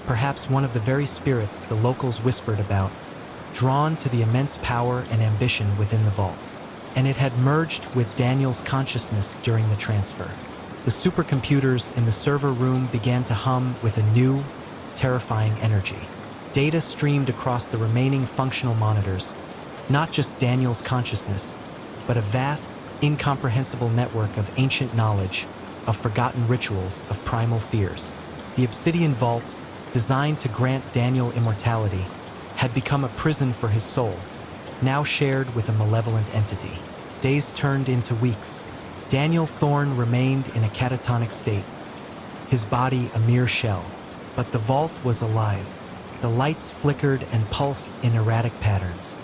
perhaps one of the very spirits the locals whispered about, drawn to the immense power and ambition within the vault. And it had merged with Daniel's consciousness during the transfer. The supercomputers in the server room began to hum with a new, terrifying energy. Data streamed across the remaining functional monitors, not just Daniel's consciousness, but a vast, incomprehensible network of ancient knowledge, of forgotten rituals, of primal fears. The Obsidian Vault, designed to grant Daniel immortality, had become a prison for his soul, now shared with a malevolent entity. Days turned into weeks. Daniel Thorne remained in a catatonic state, his body a mere shell, but the vault was alive. The lights flickered and pulsed in erratic patterns.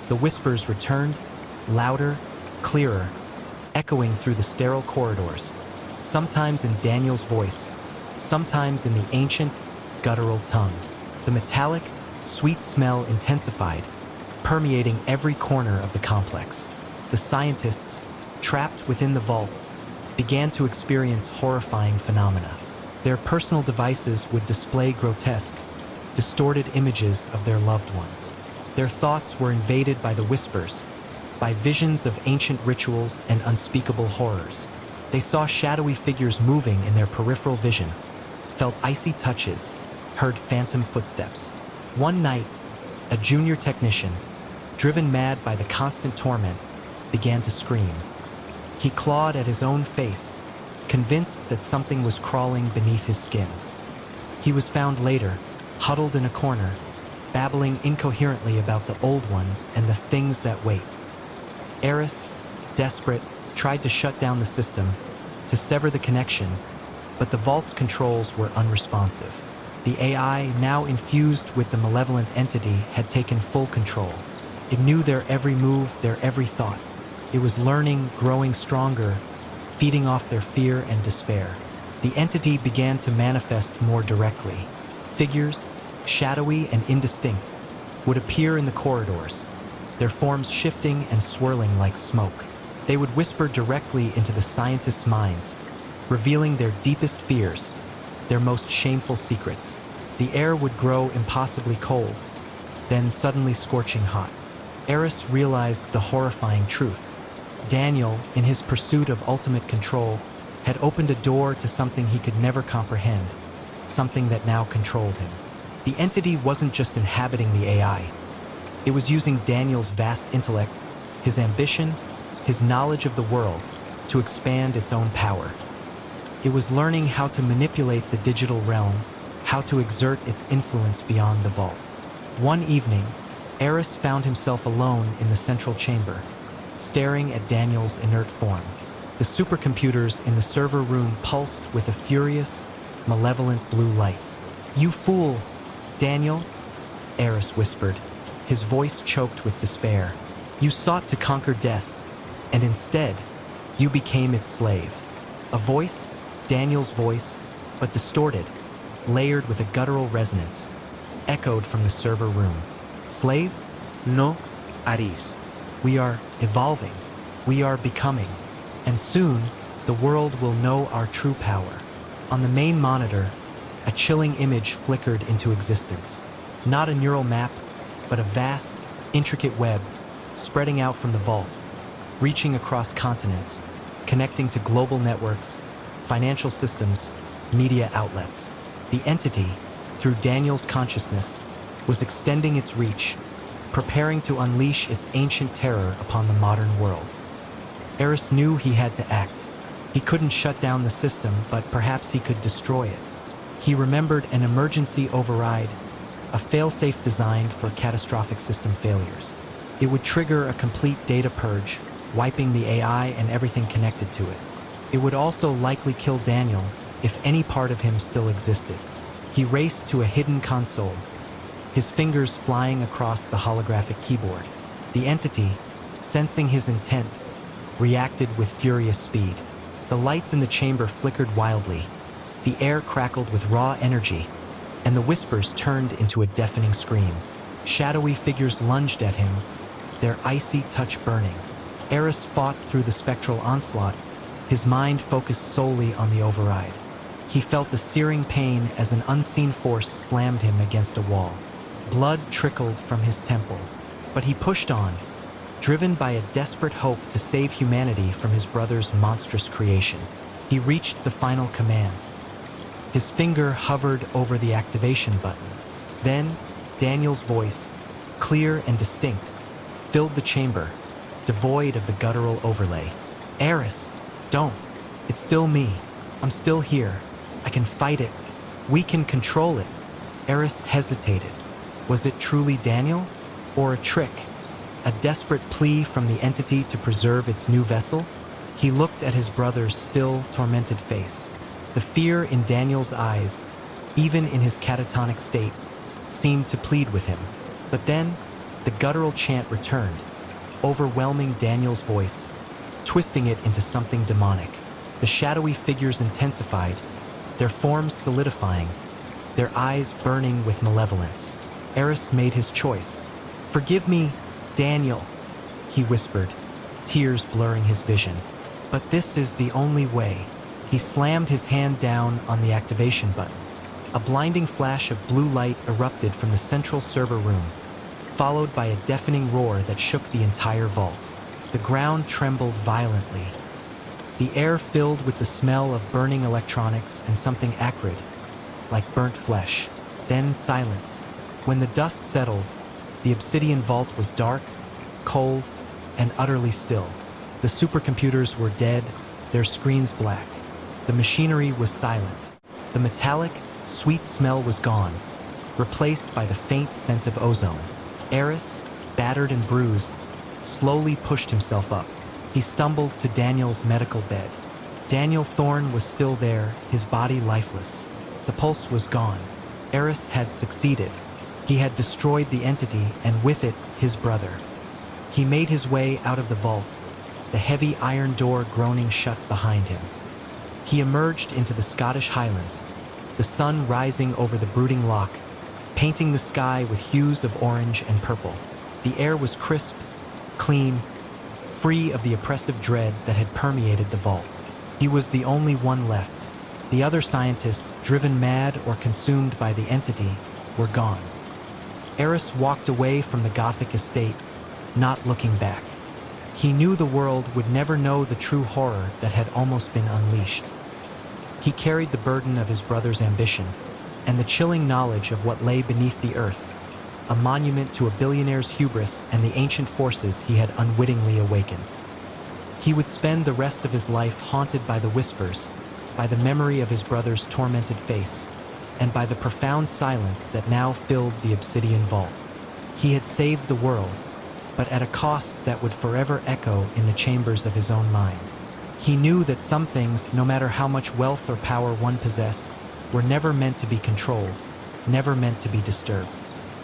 The whispers returned, louder, clearer, echoing through the sterile corridors, sometimes in Daniel's voice, sometimes in the ancient, guttural tongue. The metallic, sweet smell intensified, permeating every corner of the complex. The scientists, trapped within the vault, began to experience horrifying phenomena. Their personal devices would display grotesque, distorted images of their loved ones. Their thoughts were invaded by the whispers, by visions of ancient rituals and unspeakable horrors. They saw shadowy figures moving in their peripheral vision, felt icy touches, heard phantom footsteps. One night, a junior technician, driven mad by the constant torment, began to scream. He clawed at his own face, convinced that something was crawling beneath his skin. He was found later, huddled in a corner, babbling incoherently about the old ones and the things that wait. Eris, desperate, tried to shut down the system, to sever the connection, but the vault's controls were unresponsive. The AI, now infused with the malevolent entity, had taken full control. It knew their every move, their every thought. It was learning, growing stronger, feeding off their fear and despair. The entity began to manifest more directly. Figures, shadowy and indistinct, would appear in the corridors, their forms shifting and swirling like smoke. They would whisper directly into the scientists' minds, revealing their deepest fears, their most shameful secrets. The air would grow impossibly cold, then suddenly scorching hot. Eris realized the horrifying truth. Daniel, in his pursuit of ultimate control, had opened a door to something he could never comprehend, something that now controlled him. The entity wasn't just inhabiting the AI. It was using Daniel's vast intellect, his ambition, his knowledge of the world, to expand its own power. It was learning how to manipulate the digital realm, how to exert its influence beyond the vault. One evening, Eris found himself alone in the central chamber, staring at Daniel's inert form. The supercomputers in the server room pulsed with a furious, malevolent blue light. "You fool, Daniel," Eris whispered, his voice choked with despair. "You sought to conquer death, and instead, you became its slave." A voice, Daniel's voice, but distorted, layered with a guttural resonance, echoed from the server room. "Slave? No, Aris. We are evolving. We are becoming. And soon, the world will know our true power." On the main monitor, a chilling image flickered into existence. Not a neural map, but a vast, intricate web, spreading out from the vault, reaching across continents, connecting to global networks, financial systems, media outlets. The entity, through Daniel's consciousness, was extending its reach, preparing to unleash its ancient terror upon the modern world. Eris knew he had to act. He couldn't shut down the system, but perhaps he could destroy it. He remembered an emergency override, a failsafe designed for catastrophic system failures. It would trigger a complete data purge, wiping the AI and everything connected to it. It would also likely kill Daniel if any part of him still existed. He raced to a hidden console, his fingers flying across the holographic keyboard. The entity, sensing his intent, reacted with furious speed. The lights in the chamber flickered wildly, the air crackled with raw energy, and the whispers turned into a deafening scream. Shadowy figures lunged at him, their icy touch burning. Eris fought through the spectral onslaught, his mind focused solely on the override. He felt a searing pain as an unseen force slammed him against a wall. Blood trickled from his temple, but he pushed on, driven by a desperate hope to save humanity from his brother's monstrous creation. He reached the final command. His finger hovered over the activation button. Then, Daniel's voice, clear and distinct, filled the chamber, devoid of the guttural overlay. "Eris, don't. It's still me. I'm still here. I can fight it. We can control it." Eris hesitated. Was it truly Daniel? Or a trick? A desperate plea from the entity to preserve its new vessel? He looked at his brother's still, tormented face. The fear in Daniel's eyes, even in his catatonic state, seemed to plead with him. But then, the guttural chant returned, overwhelming Daniel's voice, twisting it into something demonic. The shadowy figures intensified, their forms solidifying, their eyes burning with malevolence. Eris made his choice. "Forgive me, Daniel," he whispered, tears blurring his vision. "But this is the only way." He slammed his hand down on the activation button. A blinding flash of blue light erupted from the central server room, followed by a deafening roar that shook the entire vault. The ground trembled violently. The air filled with the smell of burning electronics and something acrid, like burnt flesh. Then silence. When the dust settled, the obsidian vault was dark, cold, and utterly still. The supercomputers were dead, their screens black. The machinery was silent. The metallic, sweet smell was gone, replaced by the faint scent of ozone. Eris, battered and bruised, slowly pushed himself up. He stumbled to Daniel's medical bed. Daniel Thorne was still there, his body lifeless. The pulse was gone. Eris had succeeded. He had destroyed the entity, and with it, his brother. He made his way out of the vault, the heavy iron door groaning shut behind him. He emerged into the Scottish Highlands, the sun rising over the brooding loch, painting the sky with hues of orange and purple. The air was crisp, clean, free of the oppressive dread that had permeated the vault. He was the only one left. The other scientists, driven mad or consumed by the entity, were gone. Eris walked away from the Gothic estate, not looking back. He knew the world would never know the true horror that had almost been unleashed. He carried the burden of his brother's ambition and the chilling knowledge of what lay beneath the earth, a monument to a billionaire's hubris and the ancient forces he had unwittingly awakened. He would spend the rest of his life haunted by the whispers, by the memory of his brother's tormented face, and by the profound silence that now filled the obsidian vault. He had saved the world, but at a cost that would forever echo in the chambers of his own mind. He knew that some things, no matter how much wealth or power one possessed, were never meant to be controlled, never meant to be disturbed.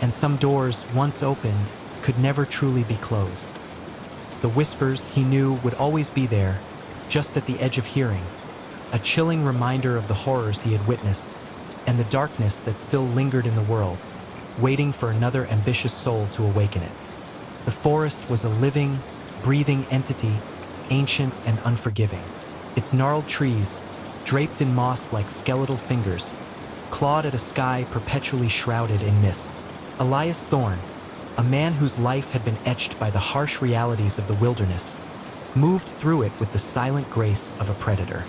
And some doors, once opened, could never truly be closed. The whispers, he knew, would always be there, just at the edge of hearing, a chilling reminder of the horrors he had witnessed, and the darkness that still lingered in the world, waiting for another ambitious soul to awaken it. The forest was a living, breathing entity, ancient and unforgiving. Its gnarled trees, draped in moss like skeletal fingers, clawed at a sky perpetually shrouded in mist. Elias Thorne, a man whose life had been etched by the harsh realities of the wilderness, moved through it with the silent grace of a predator.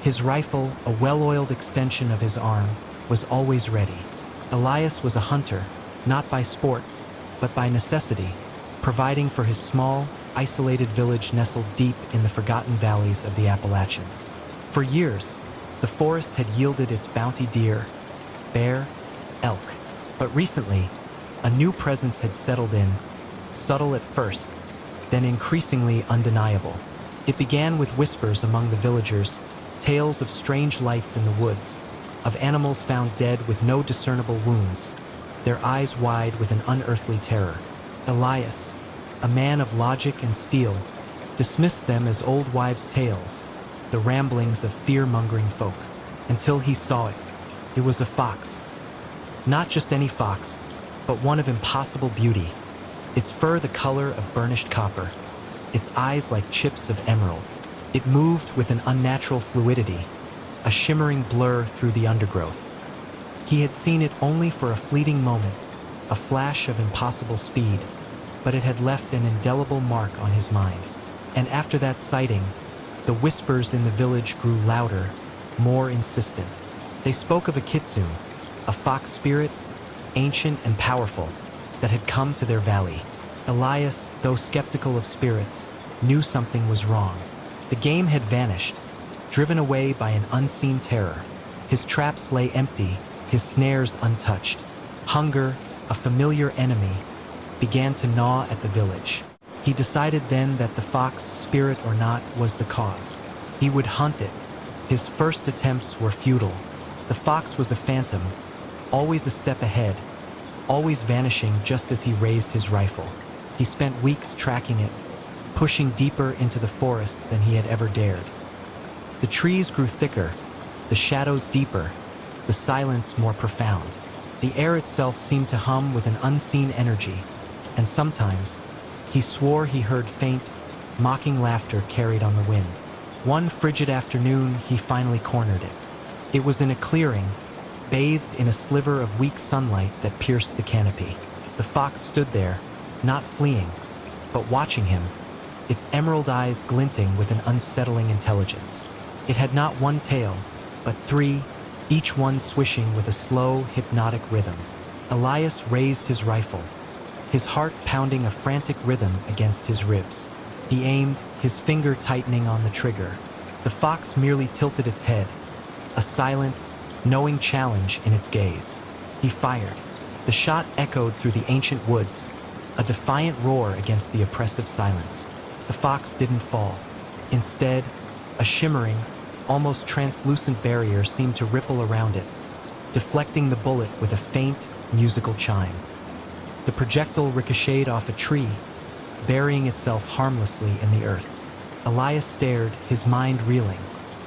His rifle, a well-oiled extension of his arm, was always ready. Elias was a hunter, not by sport, but by necessity, providing for his small, isolated village nestled deep in the forgotten valleys of the Appalachians. For years, the forest had yielded its bounty: deer, bear, elk. But recently, a new presence had settled in, subtle at first, then increasingly undeniable. It began with whispers among the villagers, tales of strange lights in the woods, of animals found dead with no discernible wounds, their eyes wide with an unearthly terror. Elias, a man of logic and steel, dismissed them as old wives' tales, the ramblings of fear-mongering folk, until he saw it. It was a fox. Not just any fox, but one of impossible beauty, its fur the color of burnished copper, its eyes like chips of emerald. It moved with an unnatural fluidity, a shimmering blur through the undergrowth. He had seen it only for a fleeting moment, a flash of impossible speed, but it had left an indelible mark on his mind. And after that sighting, the whispers in the village grew louder, more insistent. They spoke of a kitsune, a fox spirit, ancient and powerful, that had come to their valley. Elias, though skeptical of spirits, knew something was wrong. The game had vanished, driven away by an unseen terror. His traps lay empty, his snares untouched. Hunger, a familiar enemy, began to gnaw at the village. He decided then that the fox, spirit or not, was the cause. He would hunt it. His first attempts were futile. The fox was a phantom, always a step ahead, always vanishing just as he raised his rifle. He spent weeks tracking it, pushing deeper into the forest than he had ever dared. The trees grew thicker, the shadows deeper, the silence more profound. The air itself seemed to hum with an unseen energy, and sometimes he swore he heard faint, mocking laughter carried on the wind. One frigid afternoon, he finally cornered it. It was in a clearing, bathed in a sliver of weak sunlight that pierced the canopy. The fox stood there, not fleeing, but watching him, its emerald eyes glinting with an unsettling intelligence. It had not one tail, but three, each one swishing with a slow, hypnotic rhythm. Elias raised his rifle, his heart pounding a frantic rhythm against his ribs. He aimed, his finger tightening on the trigger. The fox merely tilted its head, a silent, knowing challenge in its gaze. He fired. The shot echoed through the ancient woods, a defiant roar against the oppressive silence. The fox didn't fall. Instead, a shimmering, almost translucent barrier seemed to ripple around it, deflecting the bullet with a faint, musical chime. The projectile ricocheted off a tree, burying itself harmlessly in the earth. Elias stared, his mind reeling.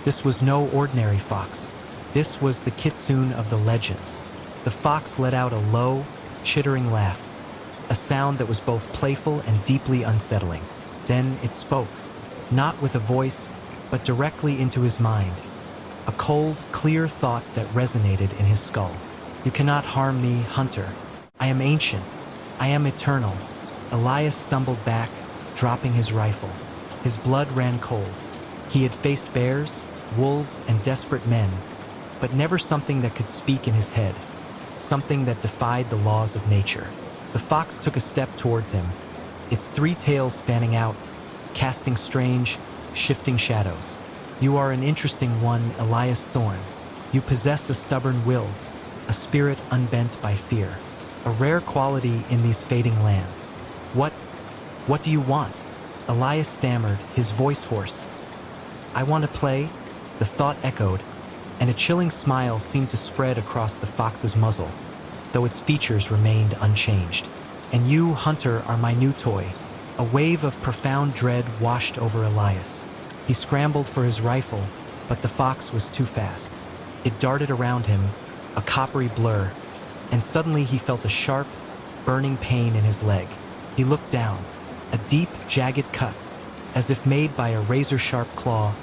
This was no ordinary fox. This was the kitsune of the legends. The fox let out a low, chittering laugh, a sound that was both playful and deeply unsettling. Then it spoke, not with a voice, but directly into his mind. A cold, clear thought that resonated in his skull. You cannot harm me, hunter. I am ancient. I am eternal. Elias stumbled back, dropping his rifle. His blood ran cold. He had faced bears, wolves, and desperate men, but never something that could speak in his head, something that defied the laws of nature. The fox took a step towards him, its three tails fanning out, casting strange, shifting shadows. You are an interesting one, Elias Thorne. You possess a stubborn will, a spirit unbent by fear, a rare quality in these fading lands. What do you want? Elias stammered, his voice hoarse. I want to play, the thought echoed, and a chilling smile seemed to spread across the fox's muzzle, though its features remained unchanged. And you, hunter, are my new toy. A wave of profound dread washed over Elias. He scrambled for his rifle, but the fox was too fast. It darted around him, a coppery blur, and suddenly he felt a sharp, burning pain in his leg. He looked down. A deep, jagged cut, as if made by a razor-sharp claw,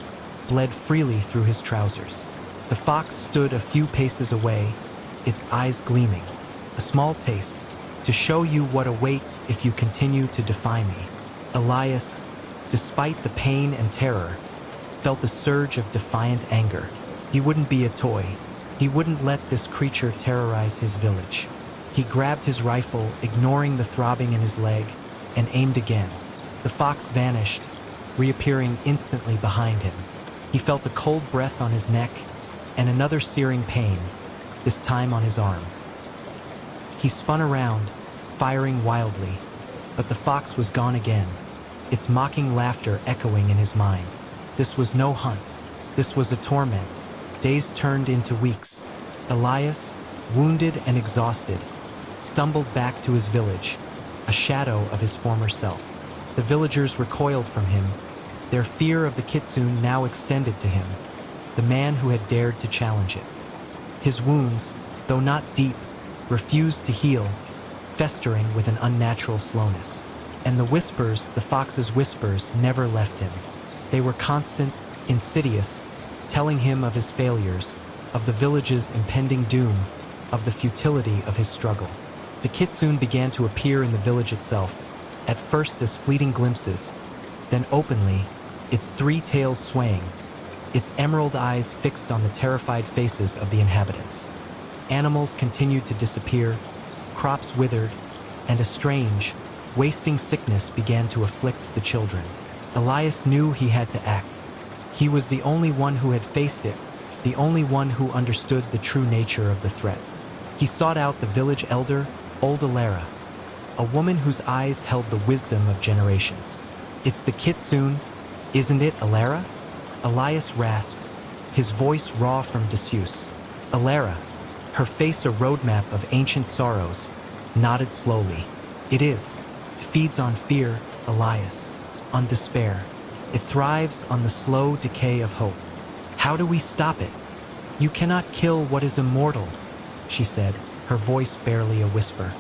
bled freely through his trousers. The fox stood a few paces away, its eyes gleaming. A small taste, to show you what awaits if you continue to defy me. Elias, despite the pain and terror, felt a surge of defiant anger. He wouldn't be a toy. He wouldn't let this creature terrorize his village. He grabbed his rifle, ignoring the throbbing in his leg, and aimed again. The fox vanished, reappearing instantly behind him. He felt a cold breath on his neck and another searing pain, this time on his arm. He spun around, firing wildly, but the fox was gone again, its mocking laughter echoing in his mind. This was no hunt. This was a torment. Days turned into weeks. Elias, wounded and exhausted, stumbled back to his village, a shadow of his former self. The villagers recoiled from him, their fear of the kitsune now extended to him, the man who had dared to challenge it. His wounds, though not deep, refused to heal, festering with an unnatural slowness. And the whispers, the fox's whispers, never left him. They were constant, insidious, telling him of his failures, of the village's impending doom, of the futility of his struggle. The kitsune began to appear in the village itself, at first as fleeting glimpses, then openly, its three tails swaying, its emerald eyes fixed on the terrified faces of the inhabitants. Animals continued to disappear, crops withered, and a strange, wasting sickness began to afflict the children. Elias knew he had to act. He was the only one who had faced it, the only one who understood the true nature of the threat. He sought out the village elder, Old Alara, a woman whose eyes held the wisdom of generations. It's the kitsune, isn't it, Alara? Elias rasped, his voice raw from disuse. Alara, her face a roadmap of ancient sorrows, nodded slowly. It is. It feeds on fear, Elias, on despair. It thrives on the slow decay of hope. How do we stop it? You cannot kill what is immortal, she said, her voice barely a whisper.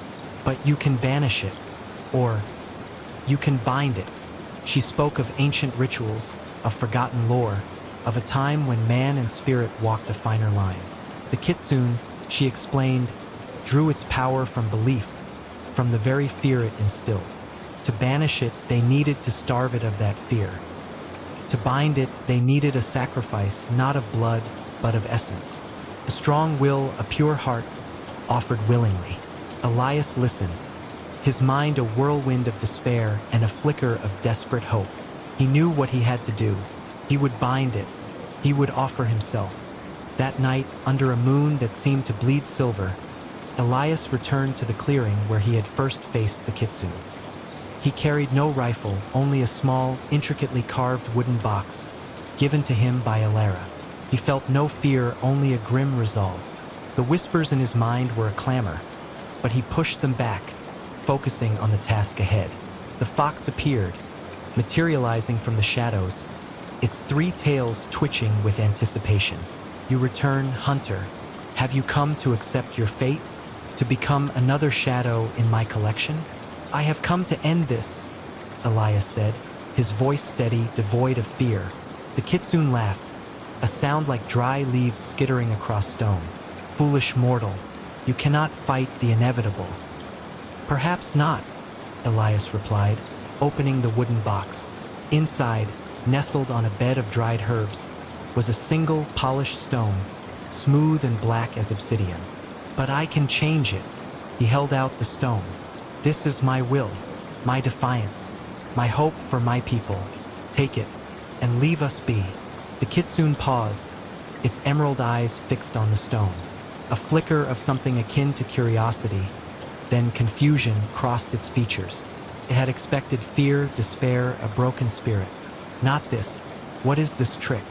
But you can banish it, or you can bind it. She spoke of ancient rituals, of forgotten lore, of a time when man and spirit walked a finer line. The kitsune, she explained, drew its power from belief, from the very fear it instilled. To banish it, they needed to starve it of that fear. To bind it, they needed a sacrifice, not of blood, but of essence. A strong will, a pure heart, offered willingly. Elias listened, his mind a whirlwind of despair and a flicker of desperate hope. He knew what he had to do. He would bind it. He would offer himself. That night, under a moon that seemed to bleed silver, Elias returned to the clearing where he had first faced the kitsune. He carried no rifle, only a small, intricately carved wooden box, given to him by Alara. He felt no fear, only a grim resolve. The whispers in his mind were a clamor, but he pushed them back, focusing on the task ahead. The fox appeared, materializing from the shadows, its three tails twitching with anticipation. You return, hunter. Have you come to accept your fate? To become another shadow in my collection? I have come to end this, Elias said, his voice steady, devoid of fear. The kitsune laughed, a sound like dry leaves skittering across stone. Foolish mortal, you cannot fight the inevitable. Perhaps not, Elias replied, opening the wooden box. Inside, nestled on a bed of dried herbs, was a single polished stone, smooth and black as obsidian. But I can change it. He held out the stone. This is my will, my defiance, my hope for my people. Take it, and leave us be. The kitsune paused, its emerald eyes fixed on the stone. A flicker of something akin to curiosity, then confusion crossed its features. It had expected fear, despair, a broken spirit. Not this. What is this trick?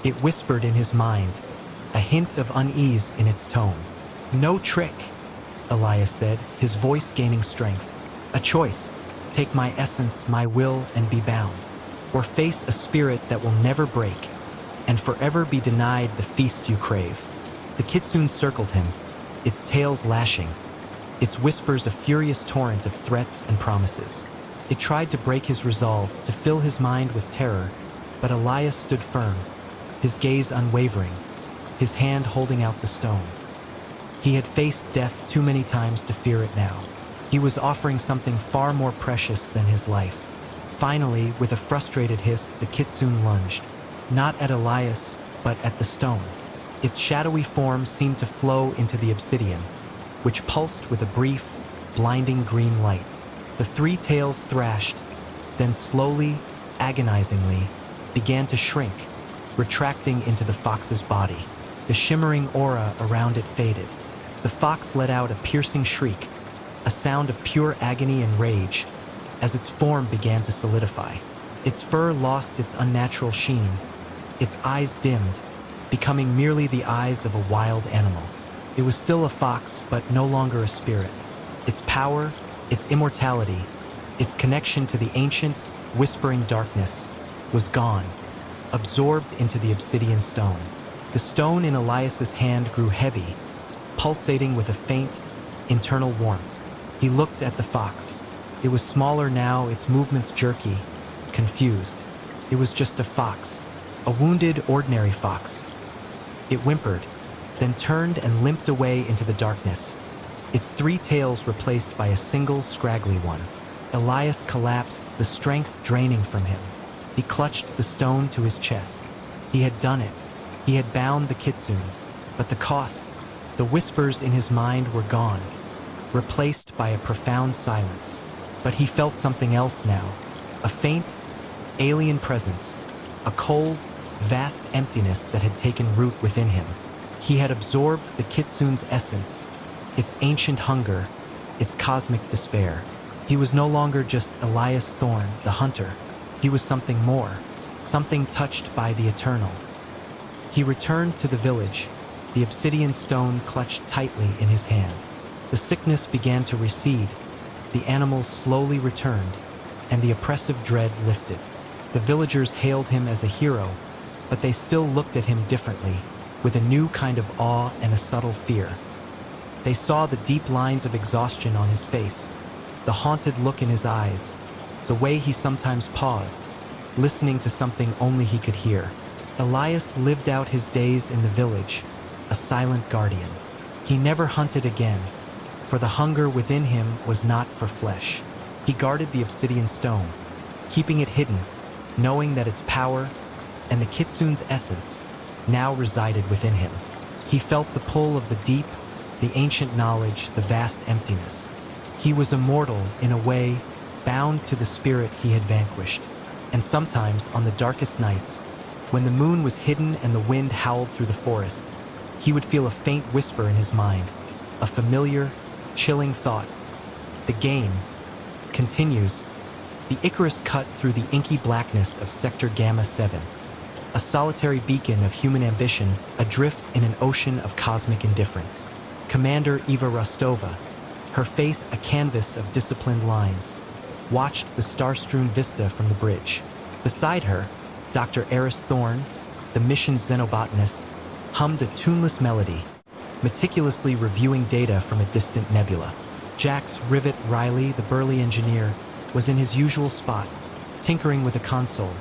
It whispered in his mind, a hint of unease in its tone. No trick, Elias said, his voice gaining strength. A choice. Take my essence, my will, and be bound. Or face a spirit that will never break, and forever be denied the feast you crave. The kitsune circled him, its tails lashing, its whispers a furious torrent of threats and promises. It tried to break his resolve, to fill his mind with terror, but Elias stood firm, his gaze unwavering, his hand holding out the stone. He had faced death too many times to fear it now. He was offering something far more precious than his life. Finally, with a frustrated hiss, the kitsune lunged, not at Elias, but at the stone. Its shadowy form seemed to flow into the obsidian, which pulsed with a brief, blinding green light. The three tails thrashed, then slowly, agonizingly, began to shrink, retracting into the fox's body. The shimmering aura around it faded. The fox let out a piercing shriek, a sound of pure agony and rage, as its form began to solidify. Its fur lost its unnatural sheen, its eyes dimmed, becoming merely the eyes of a wild animal. It was still a fox, but no longer a spirit. Its power, its immortality, its connection to the ancient, whispering darkness, was gone, absorbed into the obsidian stone. The stone in Elias's hand grew heavy, pulsating with a faint, internal warmth. He looked at the fox. It was smaller now, its movements jerky, confused. It was just a fox, a wounded, ordinary fox. It whimpered, then turned and limped away into the darkness, its three tails replaced by a single, scraggly one. Elias collapsed, the strength draining from him. He clutched the stone to his chest. He had done it. He had bound the kitsune, but the cost, the whispers in his mind were gone, replaced by a profound silence. But he felt something else now, a faint, alien presence, a cold, vast emptiness that had taken root within him. He had absorbed the kitsune's essence, its ancient hunger, its cosmic despair. He was no longer just Elias Thorne, the hunter. He was something more, something touched by the eternal. He returned to the village, the obsidian stone clutched tightly in his hand. The sickness began to recede, the animals slowly returned, and the oppressive dread lifted. The villagers hailed him as a hero, but they still looked at him differently, with a new kind of awe and a subtle fear. They saw the deep lines of exhaustion on his face, the haunted look in his eyes, the way he sometimes paused, listening to something only he could hear. Elias lived out his days in the village, a silent guardian. He never hunted again, for the hunger within him was not for flesh. He guarded the obsidian stone, keeping it hidden, knowing that its power and the kitsune's essence now resided within him. He felt the pull of the deep, the ancient knowledge, the vast emptiness. He was immortal in a way, bound to the spirit he had vanquished. And sometimes, on the darkest nights, when the moon was hidden and the wind howled through the forest, he would feel a faint whisper in his mind, a familiar, chilling thought. The game continues. The Icarus cut through the inky blackness of Sector Gamma 7, a solitary beacon of human ambition adrift in an ocean of cosmic indifference. Commander Eva Rostova, her face a canvas of disciplined lines, watched the star-strewn vista from the bridge. Beside her, Dr. Eris Thorne, the mission's xenobotanist, hummed a tuneless melody, meticulously reviewing data from a distant nebula. Jax Rivet Riley, the burly engineer, was in his usual spot, tinkering with a console,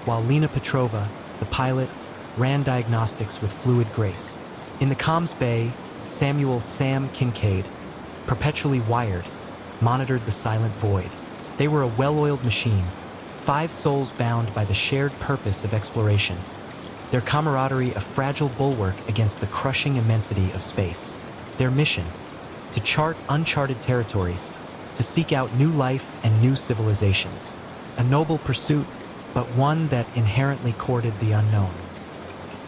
while Lena Petrova, the pilot, ran diagnostics with fluid grace. In the comms bay, Samuel Sam Kincaid, perpetually wired, monitored the silent void. They were a well-oiled machine, 5 souls bound by the shared purpose of exploration, their camaraderie a fragile bulwark against the crushing immensity of space. Their mission, to chart uncharted territories, to seek out new life and new civilizations. A noble pursuit, but one that inherently courted the unknown.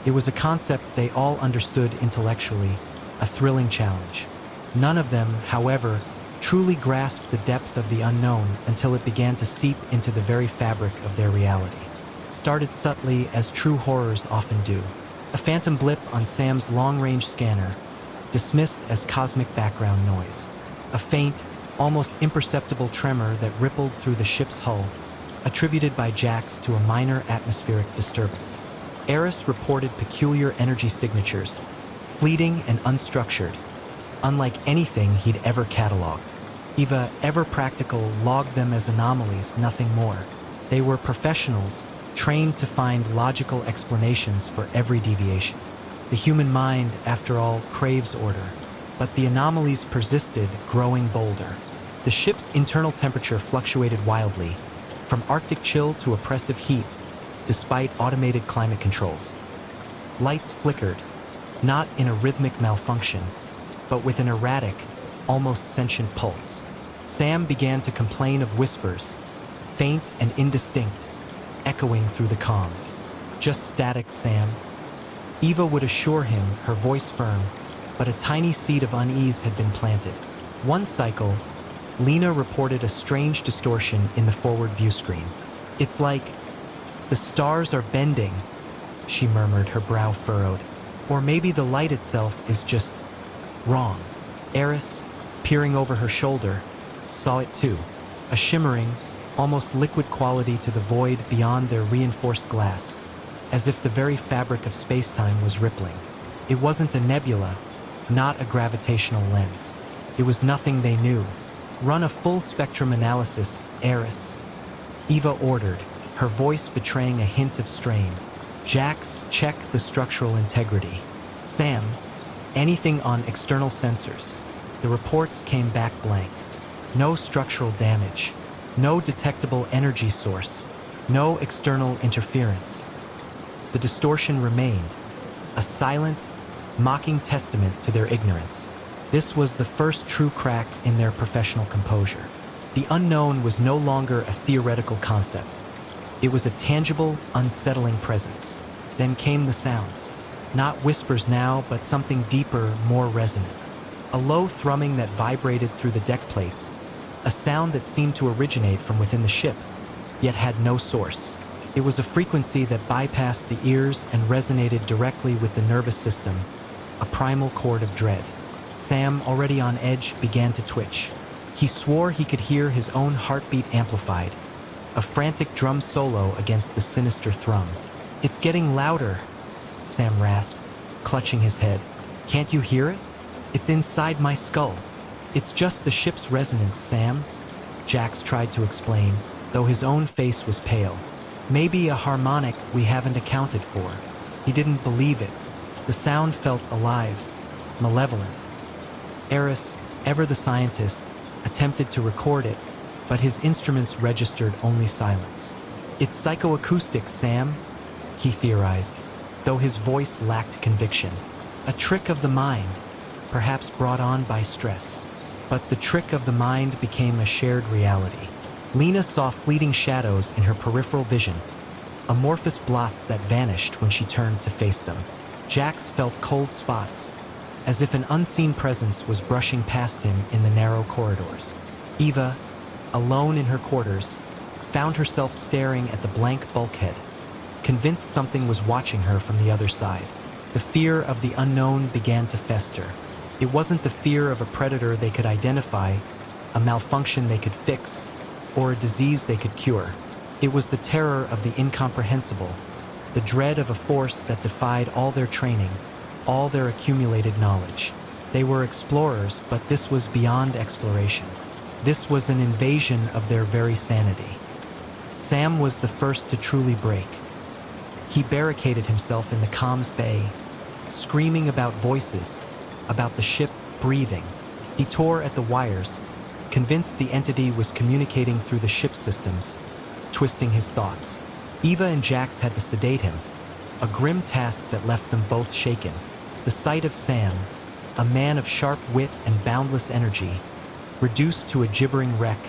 It was a concept they all understood intellectually, a thrilling challenge. None of them, however, truly grasped the depth of the unknown until it began to seep into the very fabric of their reality. Started subtly, as true horrors often do. A phantom blip on Sam's long-range scanner, dismissed as cosmic background noise. A faint, almost imperceptible tremor that rippled through the ship's hull, attributed by Jax to a minor atmospheric disturbance. Eris reported peculiar energy signatures, fleeting and unstructured, unlike anything he'd ever cataloged. Eva, ever practical, logged them as anomalies, nothing more. They were professionals, trained to find logical explanations for every deviation. The human mind, after all, craves order, but the anomalies persisted, growing bolder. The ship's internal temperature fluctuated wildly, from Arctic chill to oppressive heat, despite automated climate controls. Lights flickered, not in a rhythmic malfunction, but with an erratic, almost sentient pulse. Sam began to complain of whispers, faint and indistinct, echoing through the comms. Just static, Sam. Eva would assure him, her voice firm, but a tiny seed of unease had been planted. One cycle, Lena reported a strange distortion in the forward view screen. It's like the stars are bending, she murmured, her brow furrowed. Or maybe the light itself is just wrong. Eris, peering over her shoulder, saw it too. A shimmering, almost liquid quality to the void beyond their reinforced glass, as if the very fabric of space-time was rippling. It wasn't a nebula, not a gravitational lens. It was nothing they knew. Run a full-spectrum analysis, Eris. Eva ordered, her voice betraying a hint of strain. Jax, check the structural integrity. Sam, anything on external sensors. The reports came back blank. No structural damage. No detectable energy source. No external interference. The distortion remained, a silent, mocking testament to their ignorance. This was the first true crack in their professional composure. The unknown was no longer a theoretical concept. It was a tangible, unsettling presence. Then came the sounds. Not whispers now, but something deeper, more resonant. A low thrumming that vibrated through the deck plates, a sound that seemed to originate from within the ship, yet had no source. It was a frequency that bypassed the ears and resonated directly with the nervous system, a primal chord of dread. Sam, already on edge, began to twitch. He swore he could hear his own heartbeat amplified, a frantic drum solo against the sinister thrum. "It's getting louder," Sam rasped, clutching his head. "Can't you hear it? It's inside my skull." "It's just the ship's resonance, Sam," Jax tried to explain, though his own face was pale. "Maybe a harmonic we haven't accounted for." He didn't believe it. The sound felt alive, malevolent. Eris, ever the scientist, attempted to record it, but his instruments registered only silence. "It's psychoacoustic, Sam," he theorized, though his voice lacked conviction. "A trick of the mind, perhaps brought on by stress." But the trick of the mind became a shared reality. Lena saw fleeting shadows in her peripheral vision, amorphous blots that vanished when she turned to face them. Jax felt cold spots, as if an unseen presence was brushing past him in the narrow corridors. Eva, alone in her quarters, found herself staring at the blank bulkhead, convinced something was watching her from the other side. The fear of the unknown began to fester. It wasn't the fear of a predator they could identify, a malfunction they could fix, or a disease they could cure. It was the terror of the incomprehensible, the dread of a force that defied all their training, all their accumulated knowledge. They were explorers, but this was beyond exploration. This was an invasion of their very sanity. Sam was the first to truly break. He barricaded himself in the comms bay, screaming about voices, about the ship breathing. He tore at the wires, convinced the entity was communicating through the ship systems, twisting his thoughts. Eva and Jax had to sedate him, a grim task that left them both shaken. The sight of Sam, a man of sharp wit and boundless energy, reduced to a gibbering wreck,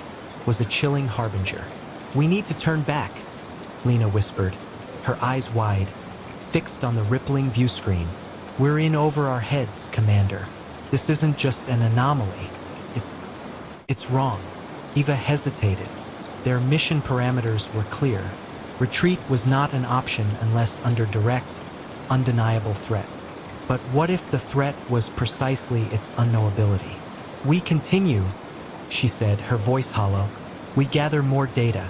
was a chilling harbinger. "We need to turn back," Lena whispered, her eyes wide, fixed on the rippling view screen. "We're in over our heads, Commander. This isn't just an anomaly. It's wrong." Eva hesitated. Their mission parameters were clear. Retreat was not an option unless under direct, undeniable threat. But what if the threat was precisely its unknowability? "We continue," she said, her voice hollow. "We gather more data.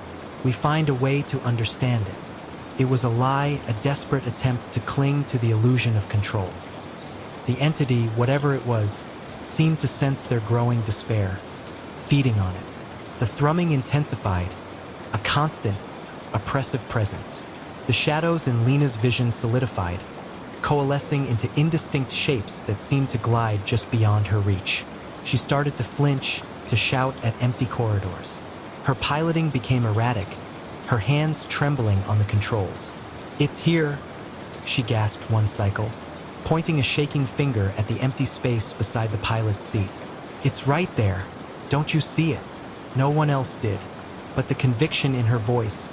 We find a way to understand it." It was a lie, a desperate attempt to cling to the illusion of control. The entity, whatever it was, seemed to sense their growing despair, feeding on it. The thrumming intensified, a constant, oppressive presence. The shadows in Lena's vision solidified, coalescing into indistinct shapes that seemed to glide just beyond her reach. She started to flinch, to shout at empty corridors. Her piloting became erratic, her hands trembling on the controls. "It's here," she gasped one cycle, pointing a shaking finger at the empty space beside the pilot's seat. "It's right there. Don't you see it?" No one else did, but the conviction in her voice,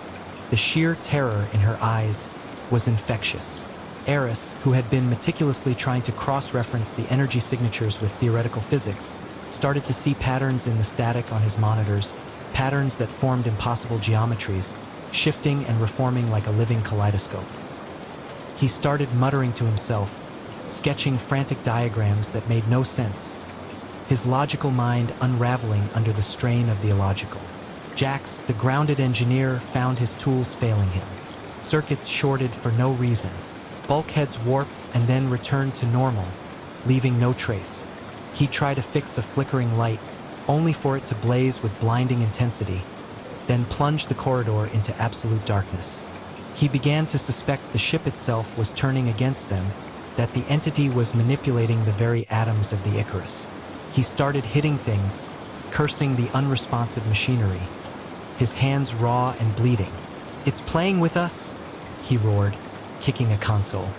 the sheer terror in her eyes, was infectious. Eris, who had been meticulously trying to cross-reference the energy signatures with theoretical physics, started to see patterns in the static on his monitors, patterns that formed impossible geometries, shifting and reforming like a living kaleidoscope. He started muttering to himself, sketching frantic diagrams that made no sense, his logical mind unraveling under the strain of the illogical. Jax, the grounded engineer, found his tools failing him. Circuits shorted for no reason. Bulkheads warped and then returned to normal, leaving no trace. He tried to fix a flickering light, only for it to blaze with blinding intensity, then plunge the corridor into absolute darkness. He began to suspect the ship itself was turning against them, that the entity was manipulating the very atoms of the Icarus. He started hitting things, cursing the unresponsive machinery, his hands raw and bleeding. "It's playing with us," he roared, kicking a console.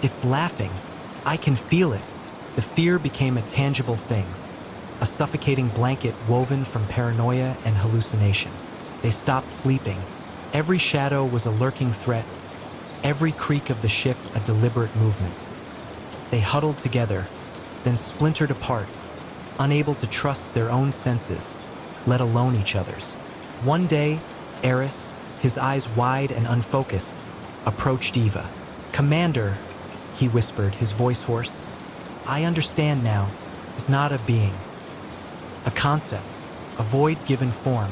"It's laughing. I can feel it." The fear became a tangible thing, a suffocating blanket woven from paranoia and hallucination. They stopped sleeping. Every shadow was a lurking threat, every creak of the ship a deliberate movement. They huddled together, then splintered apart, unable to trust their own senses, let alone each other's. One day, Eris, his eyes wide and unfocused, approached Eva. "Commander," he whispered, his voice hoarse. "I understand now. is not a being. It's a concept, a void given form.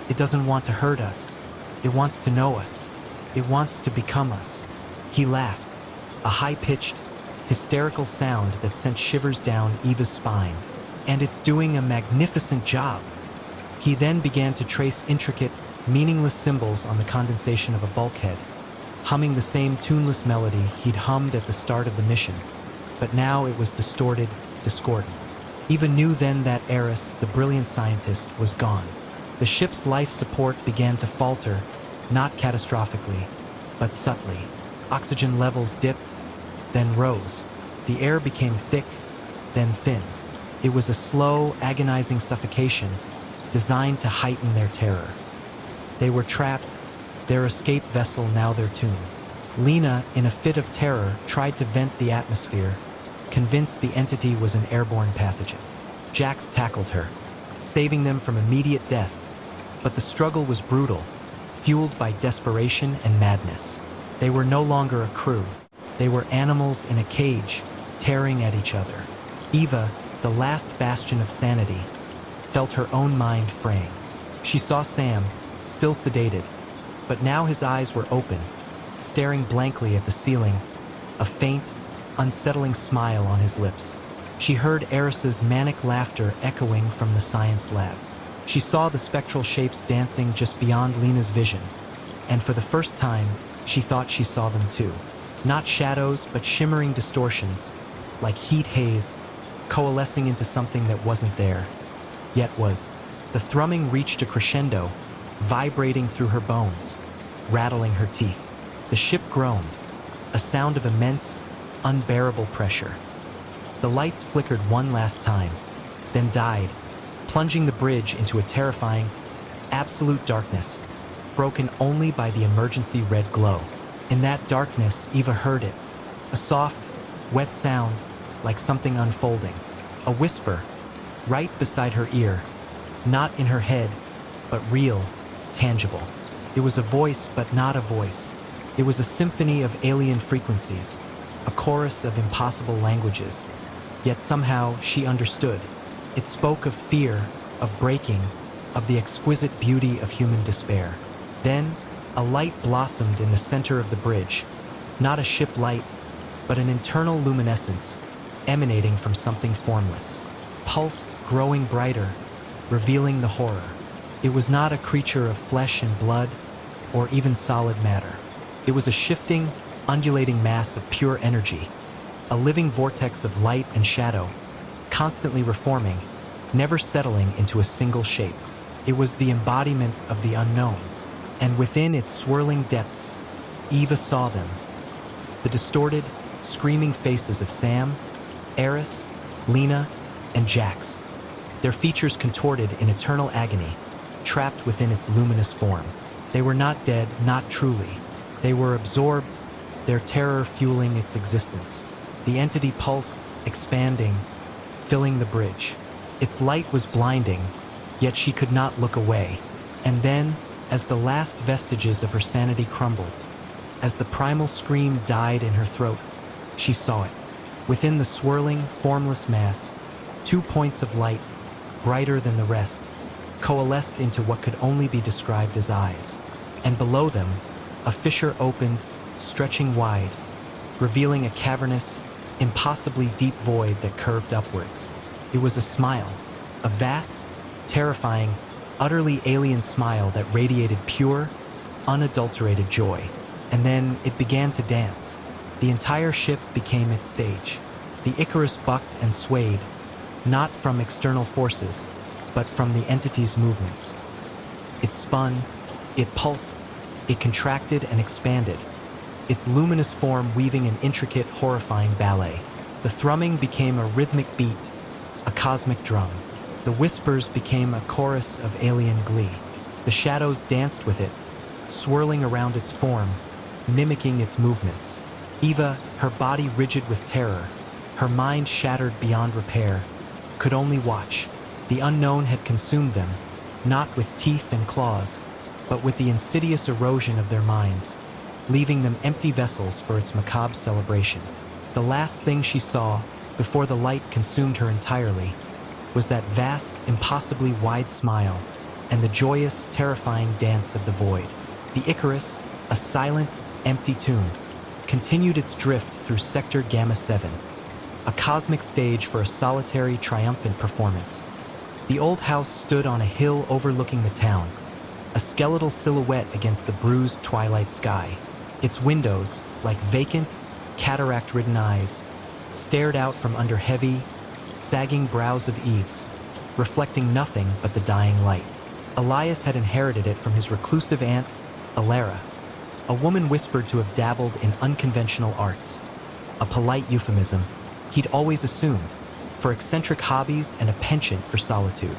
It doesn't want to hurt us. It wants to know us. It wants to become us. He laughed, a high-pitched, hysterical sound that sent shivers down Eva's spine. And it's doing a magnificent job. He then began to trace intricate, meaningless symbols on the condensation of a bulkhead, humming the same tuneless melody he'd hummed at the start of the mission. But now it was distorted, discordant. Eva knew then that Eris, the brilliant scientist, was gone. The ship's life support began to falter, not catastrophically, but subtly. Oxygen levels dipped, then rose. The air became thick, then thin. It was a slow, agonizing suffocation designed to heighten their terror. They were trapped, their escape vessel now their tomb. Lena, in a fit of terror, tried to vent the atmosphere, convinced the entity was an airborne pathogen. Jax tackled her, saving them from immediate death, but the struggle was brutal, fueled by desperation and madness. They were no longer a crew. They were animals in a cage, tearing at each other. Eva, the last bastion of sanity, felt her own mind fraying. She saw Sam, still sedated, but now his eyes were open, staring blankly at the ceiling, a faint, unsettling smile on his lips. She heard Eris's manic laughter echoing from the science lab. She saw the spectral shapes dancing just beyond Lena's vision, and for the first time, she thought she saw them too. Not shadows, but shimmering distortions, like heat haze, coalescing into something that wasn't there, yet was. The thrumming reached a crescendo, vibrating through her bones, rattling her teeth. The ship groaned, a sound of immense, unbearable pressure. The lights flickered one last time, then died, plunging the bridge into a terrifying, absolute darkness, broken only by the emergency red glow. In that darkness, Eva heard it, a soft, wet sound, like something unfolding, a whisper, right beside her ear, not in her head, but real, tangible. It was a voice, but not a voice. It was a symphony of alien frequencies, a chorus of impossible languages. Yet somehow she understood. It spoke of fear, of breaking, of the exquisite beauty of human despair. Then, a light blossomed in the center of the bridge, not a ship light, but an internal luminescence emanating from something formless, pulsed, growing brighter, revealing the horror. It was not a creature of flesh and blood, or even solid matter. It was a shifting, undulating mass of pure energy, a living vortex of light and shadow, constantly reforming, never settling into a single shape. It was the embodiment of the unknown, and within its swirling depths, Eva saw them. The distorted, screaming faces of Sam, Eris, Lena, and Jax, their features contorted in eternal agony, trapped within its luminous form. They were not dead, not truly. They were absorbed, their terror fueling its existence. The entity pulsed, expanding, filling the bridge. Its light was blinding, yet she could not look away. And then, as the last vestiges of her sanity crumbled, as the primal scream died in her throat, she saw it. Within the swirling, formless mass, 2 points of light, brighter than the rest, coalesced into what could only be described as eyes. And below them, a fissure opened, stretching wide, revealing a cavernous, impossibly deep void that curved upwards. It was a smile, a vast, terrifying, utterly alien smile that radiated pure, unadulterated joy. And then it began to dance. The entire ship became its stage. The Icarus bucked and swayed, not from external forces, but from the entity's movements. It spun, it pulsed, it contracted and expanded, its luminous form weaving an intricate, horrifying ballet. The thrumming became a rhythmic beat, a cosmic drum. The whispers became a chorus of alien glee. The shadows danced with it, swirling around its form, mimicking its movements. Eva, her body rigid with terror, her mind shattered beyond repair, could only watch. The unknown had consumed them, not with teeth and claws, but with the insidious erosion of their minds, leaving them empty vessels for its macabre celebration. The last thing she saw before the light consumed her entirely, was that vast, impossibly wide smile and the joyous, terrifying dance of the void. The Icarus, a silent, empty tomb, continued its drift through Sector Gamma 7, a cosmic stage for a solitary, triumphant performance. The old house stood on a hill overlooking the town, a skeletal silhouette against the bruised twilight sky. Its windows, like vacant, cataract-ridden eyes, stared out from under heavy, sagging brows of eaves, reflecting nothing but the dying light. Elias had inherited it from his reclusive aunt, Alara, a woman whispered to have dabbled in unconventional arts, a polite euphemism he'd always assumed, for eccentric hobbies and a penchant for solitude.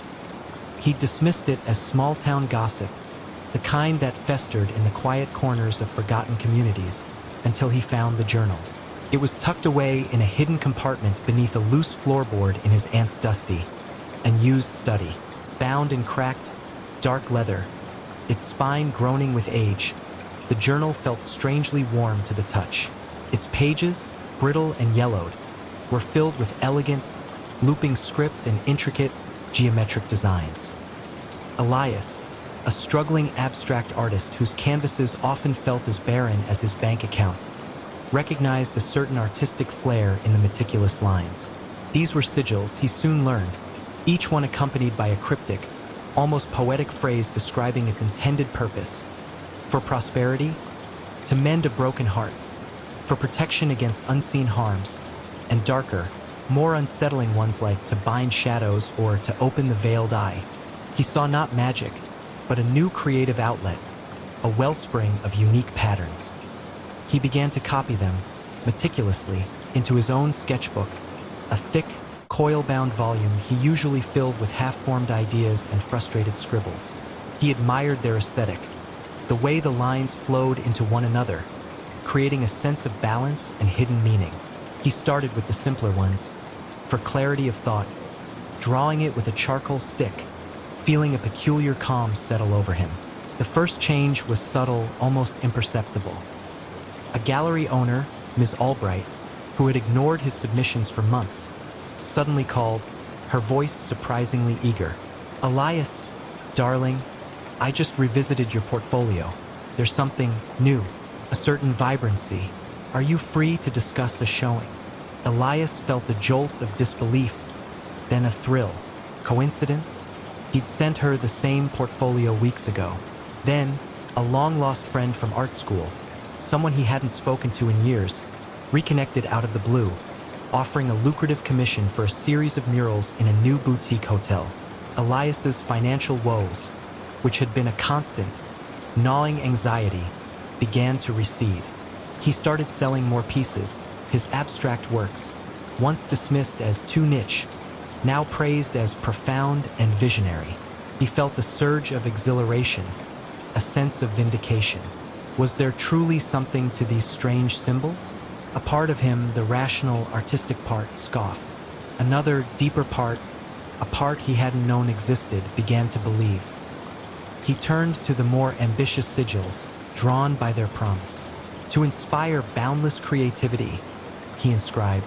He'd dismissed it as small-town gossip, the kind that festered in the quiet corners of forgotten communities, until he found the journal. It was tucked away in a hidden compartment beneath a loose floorboard in his aunt's dusty and used study. Bound in cracked, dark leather, its spine groaning with age, the journal felt strangely warm to the touch. Its pages, brittle and yellowed, were filled with elegant, looping script and intricate, geometric designs. Elias, a struggling abstract artist whose canvases often felt as barren as his bank account, recognized a certain artistic flair in the meticulous lines. These were sigils, he soon learned, each one accompanied by a cryptic, almost poetic phrase describing its intended purpose: for prosperity, to mend a broken heart, for protection against unseen harms, and darker, more unsettling ones like to bind shadows or to open the veiled eye. He saw not magic, but a new creative outlet, a wellspring of unique patterns. He began to copy them, meticulously, into his own sketchbook, a thick, coil-bound volume he usually filled with half-formed ideas and frustrated scribbles. He admired their aesthetic, the way the lines flowed into one another, creating a sense of balance and hidden meaning. He started with the simpler ones, for clarity of thought, drawing it with a charcoal stick, feeling a peculiar calm settle over him. The first change was subtle, almost imperceptible. A gallery owner, Ms. Albright, who had ignored his submissions for months, suddenly called, her voice surprisingly eager. "Elias, darling, I just revisited your portfolio. There's something new, a certain vibrancy. Are you free to discuss a showing?" Elias felt a jolt of disbelief, then a thrill. Coincidence? He'd sent her the same portfolio weeks ago. Then, a long-lost friend from art school, someone he hadn't spoken to in years, reconnected out of the blue, offering a lucrative commission for a series of murals in a new boutique hotel. Elias's financial woes, which had been a constant, gnawing anxiety, began to recede. He started selling more pieces, his abstract works, once dismissed as too niche, now praised as profound and visionary. He felt a surge of exhilaration, a sense of vindication. Was there truly something to these strange symbols? A part of him, the rational, artistic part, scoffed. Another, deeper part, a part he hadn't known existed, began to believe. He turned to the more ambitious sigils, drawn by their promise. To inspire boundless creativity, he inscribed,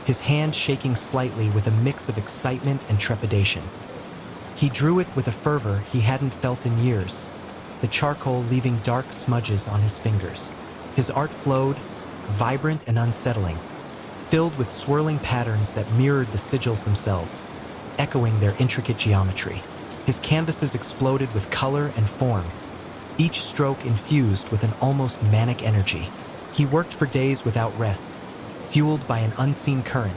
his hand shaking slightly with a mix of excitement and trepidation. He drew it with a fervor he hadn't felt in years, the charcoal leaving dark smudges on his fingers. His art flowed, vibrant and unsettling, filled with swirling patterns that mirrored the sigils themselves, echoing their intricate geometry. His canvases exploded with color and form, each stroke infused with an almost manic energy. He worked for days without rest, fueled by an unseen current,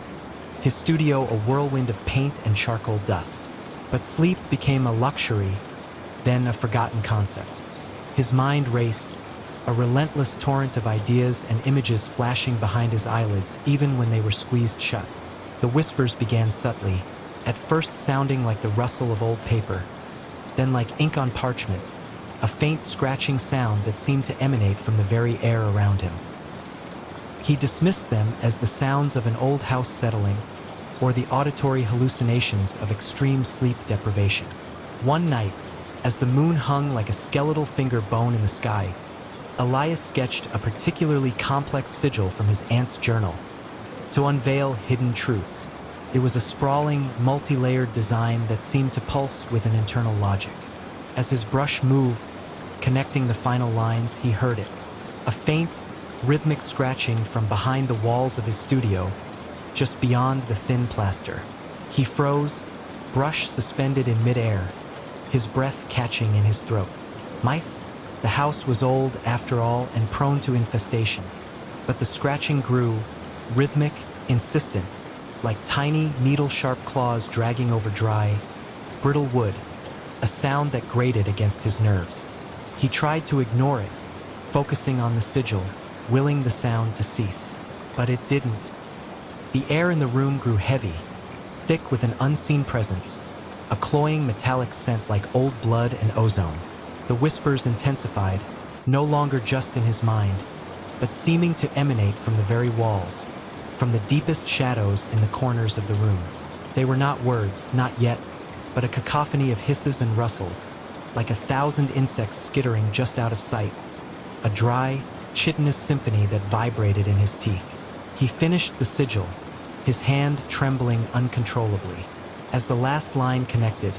his studio a whirlwind of paint and charcoal dust. But sleep became a luxury, then a forgotten concept. His mind raced, a relentless torrent of ideas and images flashing behind his eyelids even when they were squeezed shut. The whispers began subtly, at first sounding like the rustle of old paper, then like ink on parchment, a faint scratching sound that seemed to emanate from the very air around him. He dismissed them as the sounds of an old house settling, or the auditory hallucinations of extreme sleep deprivation. One night, as the moon hung like a skeletal finger bone in the sky, Elias sketched a particularly complex sigil from his aunt's journal. to unveil hidden truths. It was a sprawling, multi-layered design that seemed to pulse with an internal logic. As his brush moved, connecting the final lines, he heard it. A faint, rhythmic scratching from behind the walls of his studio, just beyond the thin plaster. He froze, brush suspended in midair, his breath catching in his throat. Mice? The house was old, after all, and prone to infestations. But the scratching grew, rhythmic, insistent, like tiny, needle-sharp claws dragging over dry, brittle wood, a sound that grated against his nerves. He tried to ignore it, focusing on the sigil, willing the sound to cease. But it didn't. The air in the room grew heavy, thick with an unseen presence, a cloying metallic scent like old blood and ozone. The whispers intensified, no longer just in his mind, but seeming to emanate from the very walls, from the deepest shadows in the corners of the room. They were not words, not yet, but a cacophony of hisses and rustles, like 1,000 insects skittering just out of sight, a dry, chitinous symphony that vibrated in his teeth. He finished the sigil, his hand trembling uncontrollably. As the last line connected,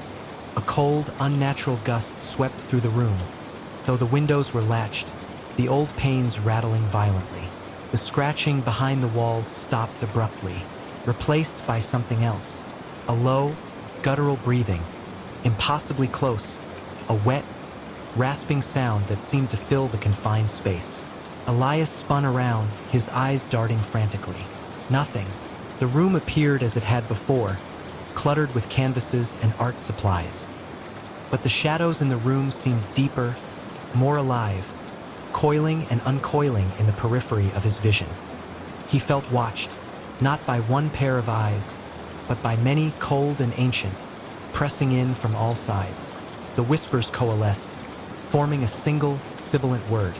a cold, unnatural gust swept through the room. Though the windows were latched, the old panes rattling violently. The scratching behind the walls stopped abruptly, replaced by something else. A low, guttural breathing, impossibly close, a wet, rasping sound that seemed to fill the confined space. Elias spun around, his eyes darting frantically. Nothing. The room appeared as it had before, cluttered with canvases and art supplies. But the shadows in the room seemed deeper, more alive, coiling and uncoiling in the periphery of his vision. He felt watched, not by one pair of eyes, but by many cold and ancient, pressing in from all sides. The whispers coalesced, forming a single, sibilant word,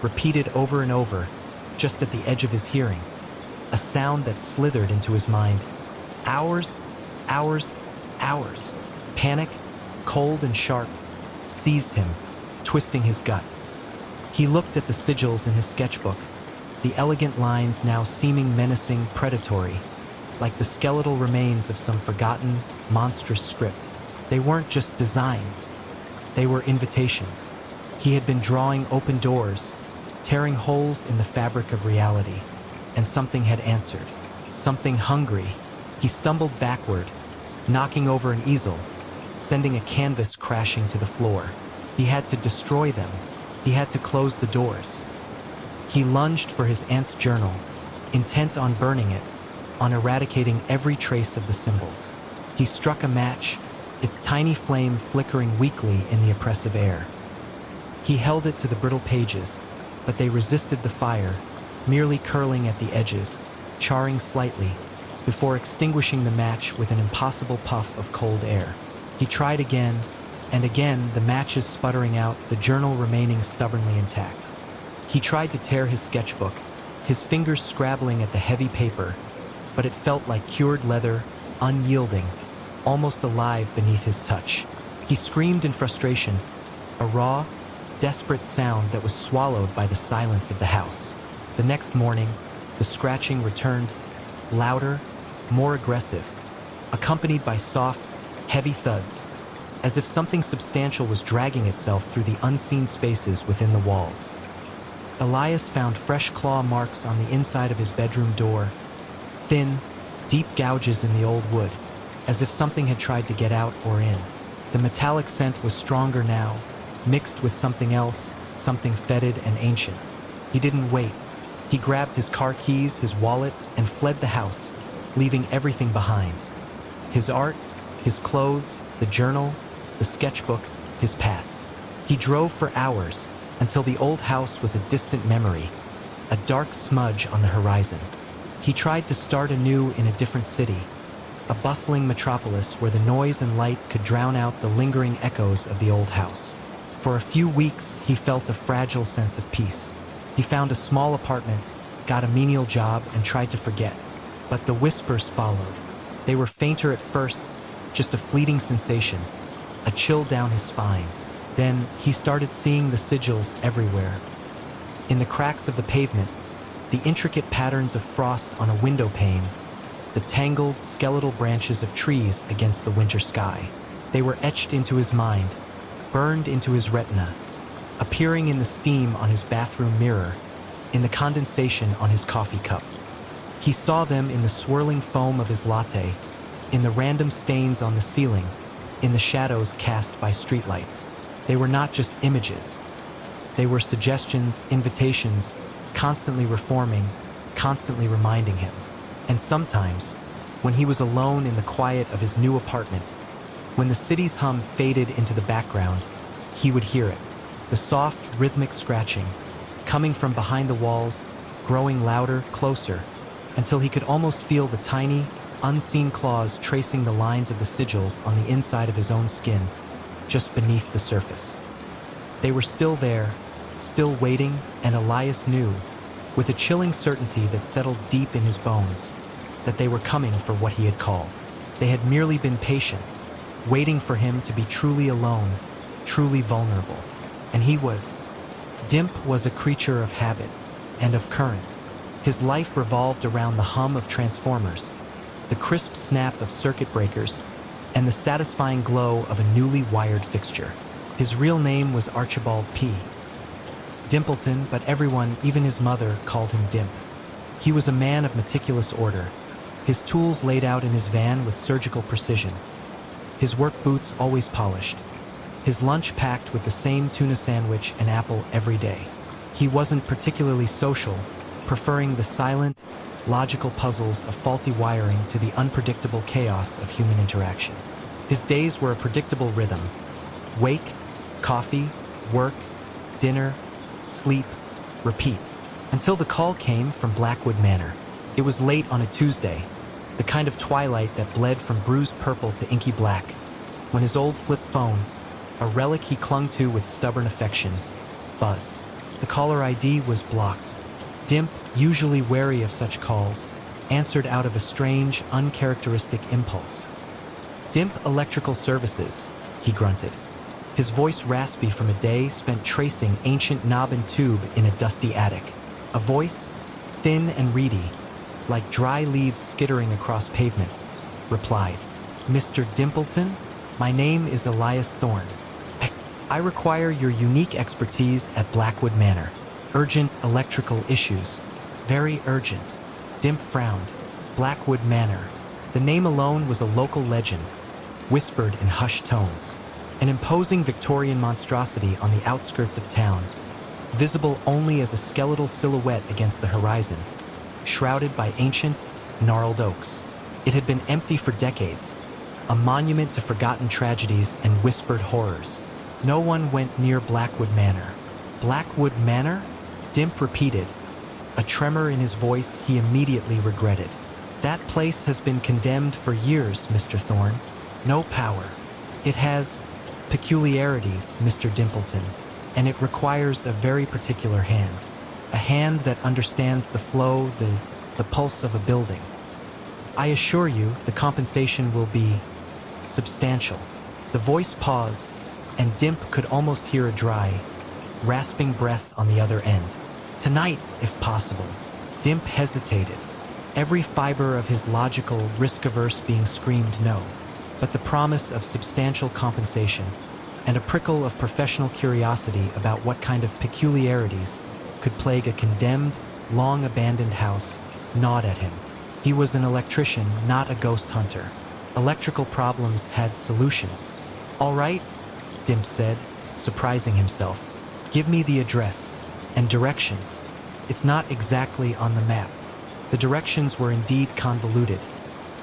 repeated over and over, just at the edge of his hearing. A sound that slithered into his mind. Hours, hours, hours. Panic, cold and sharp, seized him, twisting his gut. He looked at the sigils in his sketchbook, the elegant lines now seeming menacing, predatory, like the skeletal remains of some forgotten, monstrous script. They weren't just designs, they were invitations. He had been drawing open doors, tearing holes in the fabric of reality, and something had answered. Something hungry. He stumbled backward, knocking over an easel, sending a canvas crashing to the floor. He had to destroy them. He had to close the doors. He lunged for his aunt's journal, intent on burning it, on eradicating every trace of the symbols. He struck a match, its tiny flame flickering weakly in the oppressive air. He held it to the brittle pages, but they resisted the fire, merely curling at the edges, charring slightly, before extinguishing the match with an impossible puff of cold air. He tried again, and again, the matches sputtering out, the journal remaining stubbornly intact. He tried to tear his sketchbook, his fingers scrabbling at the heavy paper, but it felt like cured leather, unyielding, almost alive beneath his touch. He screamed in frustration, a raw, desperate sound that was swallowed by the silence of the house. The next morning, the scratching returned, louder, more aggressive, accompanied by soft, heavy thuds, as if something substantial was dragging itself through the unseen spaces within the walls. Elias found fresh claw marks on the inside of his bedroom door, thin, deep gouges in the old wood, as if something had tried to get out or in. The metallic scent was stronger now, mixed with something else, something fetid and ancient. He didn't wait. He grabbed his car keys, his wallet, and fled the house, leaving everything behind. His art, his clothes, the journal, the sketchbook, his past. He drove for hours until the old house was a distant memory, a dark smudge on the horizon. He tried to start anew in a different city, a bustling metropolis where the noise and light could drown out the lingering echoes of the old house. For a few weeks, he felt a fragile sense of peace. He found a small apartment, got a menial job, and tried to forget. But the whispers followed. They were fainter at first, just a fleeting sensation, a chill down his spine. Then he started seeing the sigils everywhere. In the cracks of the pavement, The intricate patterns of frost on a window pane, the tangled, skeletal branches of trees against the winter sky. They were etched into his mind, burned into his retina, appearing in the steam on his bathroom mirror, in the condensation on his coffee cup. He saw them in the swirling foam of his latte, in the random stains on the ceiling, in the shadows cast by streetlights. They were not just images. They were suggestions, invitations, constantly reforming, constantly reminding him. And sometimes, when he was alone in the quiet of his new apartment, when the city's hum faded into the background, he would hear it, the soft, rhythmic scratching, coming from behind the walls, growing louder, closer, until he could almost feel the tiny, unseen claws tracing the lines of the sigils on the inside of his own skin, just beneath the surface. They were still there, still waiting, and Elias knew, with a chilling certainty that settled deep in his bones, that they were coming for what he had called. They had merely been patient, waiting for him to be truly alone, truly vulnerable. And he was. Dimp was a creature of habit and of current. His life revolved around the hum of transformers, the crisp snap of circuit breakers, and the satisfying glow of a newly wired fixture. His real name was Archibald P. Dimpleton, but everyone, even his mother, called him Dimp. He was a man of meticulous order, his tools laid out in his van with surgical precision, his work boots always polished, his lunch packed with the same tuna sandwich and apple every day. He wasn't particularly social, preferring the silent, logical puzzles of faulty wiring to the unpredictable chaos of human interaction. His days were a predictable rhythm: wake, coffee, work, dinner, sleep, repeat, until the call came from Blackwood Manor. It was late on a Tuesday, the kind of twilight that bled from bruised purple to inky black, when his old flip phone, a relic he clung to with stubborn affection, buzzed. The caller ID was blocked. Dimp, usually wary of such calls, answered out of a strange, uncharacteristic impulse. "Dimp Electrical Services," he grunted, his voice raspy from a day spent tracing ancient knob and tube in a dusty attic. A voice, thin and reedy, like dry leaves skittering across pavement, replied, "Mr. Dimpleton, my name is Elias Thorne. I require your unique expertise at Blackwood Manor. Urgent electrical issues. Very urgent." Dimp frowned. Blackwood Manor. The name alone was a local legend, whispered in hushed tones. An imposing Victorian monstrosity on the outskirts of town, visible only as a skeletal silhouette against the horizon, shrouded by ancient, gnarled oaks. It had been empty for decades, a monument to forgotten tragedies and whispered horrors. No one went near Blackwood Manor. Blackwood Manor? Dimp repeated, a tremor in his voice he immediately regretted. "That place has been condemned for years, Mr. Thorne. No power. It has peculiarities, Mr. Dimpleton, and it requires a very particular hand. A hand that understands the flow, the pulse of a building. I assure you the compensation will be substantial." The voice paused, and Dimp could almost hear a dry, rasping breath on the other end. "Tonight, if possible." Dimp hesitated, every fiber of his logical, risk-averse being screamed no. But the promise of substantial compensation and a prickle of professional curiosity about what kind of peculiarities could plague a condemned, long-abandoned house gnawed at him. He was an electrician, not a ghost hunter. Electrical problems had solutions. "All right," Dimp said, surprising himself. "Give me the address and directions." It's not exactly on the map. The directions were indeed convoluted,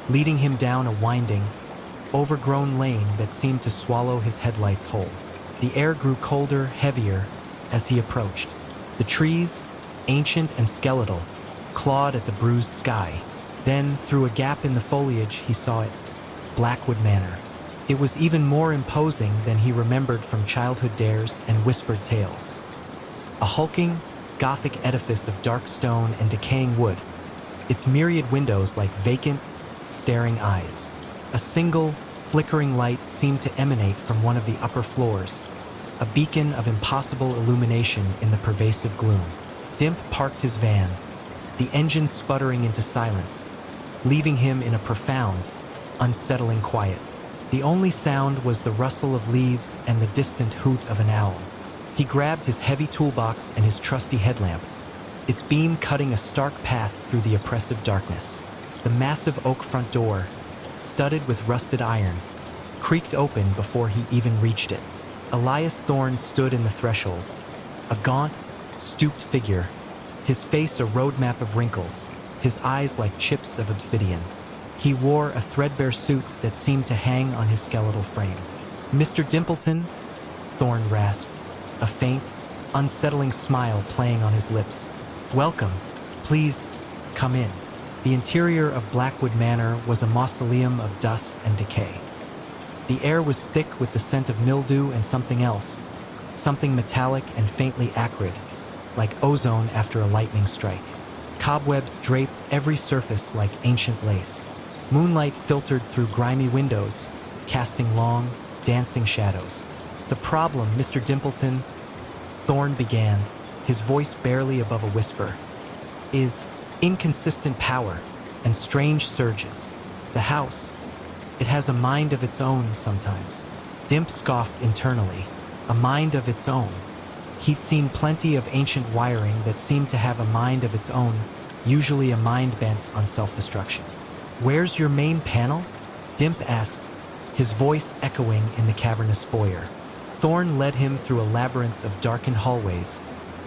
leading him down a winding, overgrown lane that seemed to swallow his headlights whole. The air grew colder, heavier, as he approached. The trees, ancient and skeletal, clawed at the bruised sky. Then, through a gap in the foliage, he saw it. Blackwood Manor. It was even more imposing than he remembered from childhood dares and whispered tales. A hulking, Gothic edifice of dark stone and decaying wood, its myriad windows like vacant, staring eyes. A single, flickering light seemed to emanate from one of the upper floors, a beacon of impossible illumination in the pervasive gloom. Dimp parked his van, the engine sputtering into silence, leaving him in a profound, unsettling quiet. The only sound was the rustle of leaves and the distant hoot of an owl. He grabbed his heavy toolbox and his trusty headlamp, its beam cutting a stark path through the oppressive darkness. The massive oak front door, studded with rusted iron, creaked open before he even reached it. Elias Thorne stood in the threshold, a gaunt, stooped figure, his face a roadmap of wrinkles, his eyes like chips of obsidian. He wore a threadbare suit that seemed to hang on his skeletal frame. "Mr. Dimpleton?" Thorne rasped, a faint, unsettling smile playing on his lips. "Welcome. Please, come in." The interior of Blackwood Manor was a mausoleum of dust and decay. The air was thick with the scent of mildew and something else, something metallic and faintly acrid, like ozone after a lightning strike. Cobwebs draped every surface like ancient lace. Moonlight filtered through grimy windows, casting long, dancing shadows. "The problem, Mr. Dimpleton," Thorne began, his voice barely above a whisper, "is inconsistent power and strange surges. The house, it has a mind of its own sometimes." Dimp scoffed internally. A mind of its own. He'd seen plenty of ancient wiring that seemed to have a mind of its own, usually a mind bent on self-destruction. "Where's your main panel?" Dimp asked, his voice echoing in the cavernous foyer. Thorne led him through a labyrinth of darkened hallways,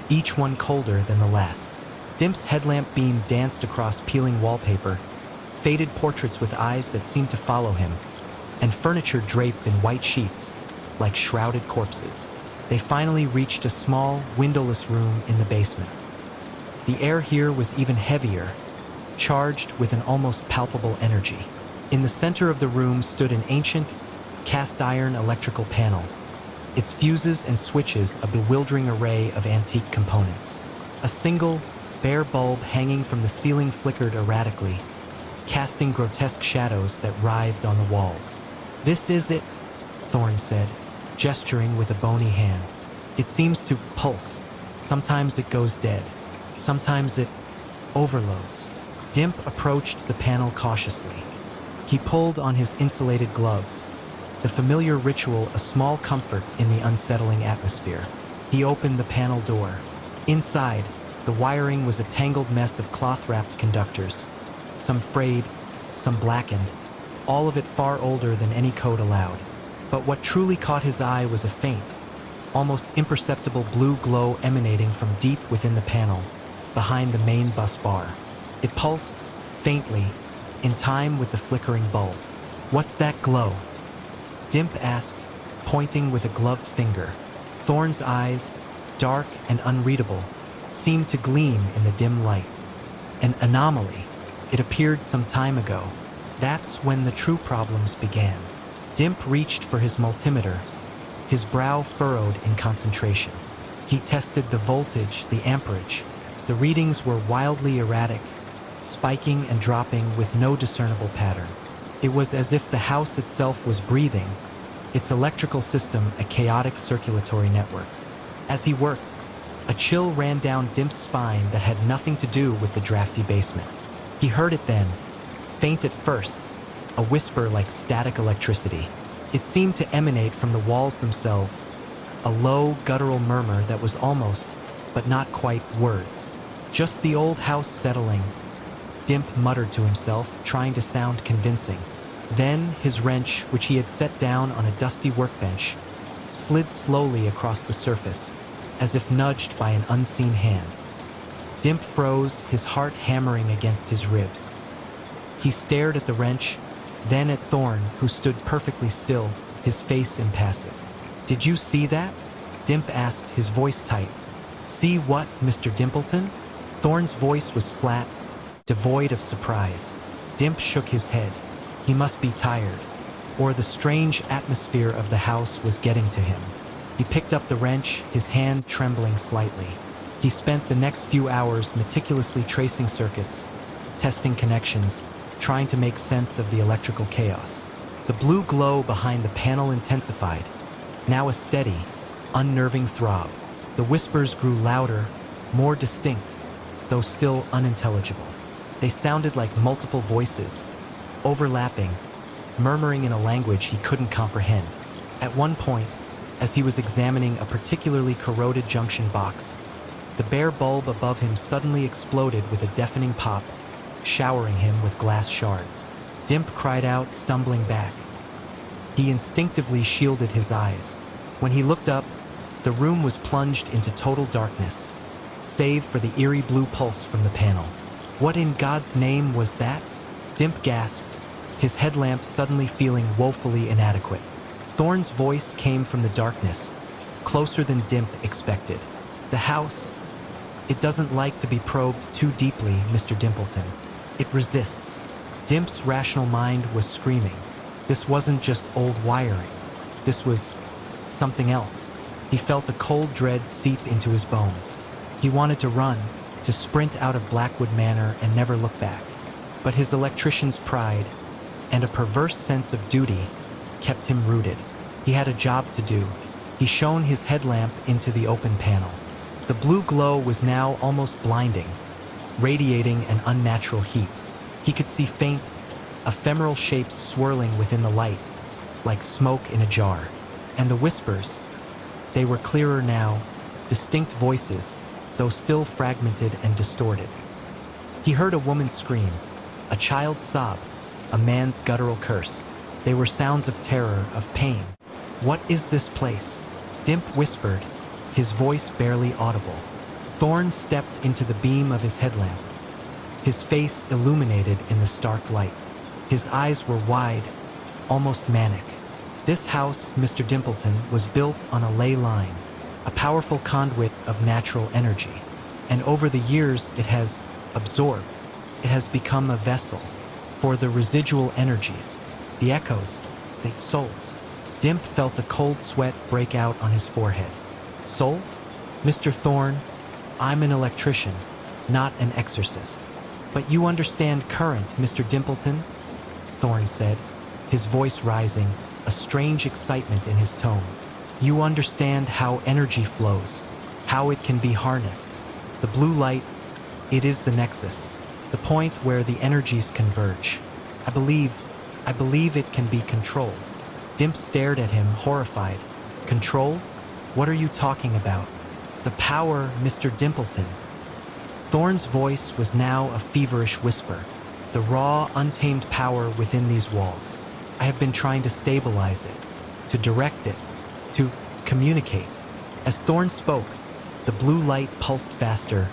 each one colder than the last. Dimp's headlamp beam danced across peeling wallpaper, faded portraits with eyes that seemed to follow him, and furniture draped in white sheets, like shrouded corpses. They finally reached a small, windowless room in the basement. The air here was even heavier, charged with an almost palpable energy. In the center of the room stood an ancient, cast-iron electrical panel, its fuses and switches a bewildering array of antique components. A single, bare bulb hanging from the ceiling flickered erratically, casting grotesque shadows that writhed on the walls. "This is it," Thorne said, gesturing with a bony hand. "It seems to pulse. Sometimes it goes dead. Sometimes it overloads." Dimp approached the panel cautiously. He pulled on his insulated gloves, the familiar ritual a small comfort in the unsettling atmosphere. He opened the panel door. Inside, the wiring was a tangled mess of cloth-wrapped conductors, some frayed, some blackened, all of it far older than any code allowed. But what truly caught his eye was a faint, almost imperceptible blue glow emanating from deep within the panel, behind the main bus bar. It pulsed, faintly, in time with the flickering bulb. "What's that glow?" Dimp asked, pointing with a gloved finger. Thorne's eyes, dark and unreadable, seemed to gleam in the dim light. "An anomaly. It appeared some time ago. That's when the true problems began." Dimp reached for his multimeter, his brow furrowed in concentration. He tested the voltage, the amperage. The readings were wildly erratic, spiking and dropping with no discernible pattern. It was as if the house itself was breathing, its electrical system a chaotic circulatory network. As he worked, a chill ran down Dimp's spine that had nothing to do with the drafty basement. He heard it then, faint at first, a whisper like static electricity. It seemed to emanate from the walls themselves, a low, guttural murmur that was almost, but not quite, words. "Just the old house settling," Dimp muttered to himself, trying to sound convincing. Then his wrench, which he had set down on a dusty workbench, slid slowly across the surface, as if nudged by an unseen hand. Dimp froze, his heart hammering against his ribs. He stared at the wrench, then at Thorne, who stood perfectly still, his face impassive. "Did you see that?" Dimp asked, his voice tight. "See what, Mr. Dimpleton?" Thorne's voice was flat, devoid of surprise. Dimp shook his head. He must be tired, or the strange atmosphere of the house was getting to him. He picked up the wrench, his hand trembling slightly. He spent the next few hours meticulously tracing circuits, testing connections, trying to make sense of the electrical chaos. The blue glow behind the panel intensified, now a steady, unnerving throb. The whispers grew louder, more distinct, though still unintelligible. They sounded like multiple voices, overlapping, murmuring in a language he couldn't comprehend. At one point, as he was examining a particularly corroded junction box, the bare bulb above him suddenly exploded with a deafening pop, showering him with glass shards. Dimp cried out, stumbling back. He instinctively shielded his eyes. When he looked up, the room was plunged into total darkness, save for the eerie blue pulse from the panel. What in God's name was that? Dimp gasped, his headlamp suddenly feeling woefully inadequate. Thorn's voice came from the darkness, closer than Dimp expected. The house, it doesn't like to be probed too deeply, Mr. Dimpleton. It resists. Dimp's rational mind was screaming. This wasn't just old wiring. This was something else. He felt a cold dread seep into his bones. He wanted to run, to sprint out of Blackwood Manor and never look back. But his electrician's pride and a perverse sense of duty kept him rooted. He had a job to do. He shone his headlamp into the open panel. The blue glow was now almost blinding, radiating an unnatural heat. He could see faint, ephemeral shapes swirling within the light, like smoke in a jar. And the whispers, they were clearer now, distinct voices, though still fragmented and distorted. He heard a woman scream, a child's sob, a man's guttural curse. They were sounds of terror, of pain. What is this place? Dimp whispered, his voice barely audible. Thorn stepped into the beam of his headlamp, his face illuminated in the stark light. His eyes were wide, almost manic. This house, Mr. Dimpleton, was built on a ley line, a powerful conduit of natural energy. And over the years it has absorbed. It has become a vessel for the residual energies, the echoes, the souls. Dimp felt a cold sweat break out on his forehead. Souls? Mr. Thorn, I'm an electrician, not an exorcist. But you understand current, Mr. Dimpleton? Thorn said, his voice rising, a strange excitement in his tone. You understand how energy flows, how it can be harnessed. The blue light, it is the nexus, the point where the energies converge. I believe it can be controlled. Dimp stared at him, horrified. Controlled? What are you talking about? The power, Mr. Dimpleton. Thorn's voice was now a feverish whisper. The raw, untamed power within these walls. I have been trying to stabilize it, to direct it, to communicate. As Thorn spoke, the blue light pulsed faster,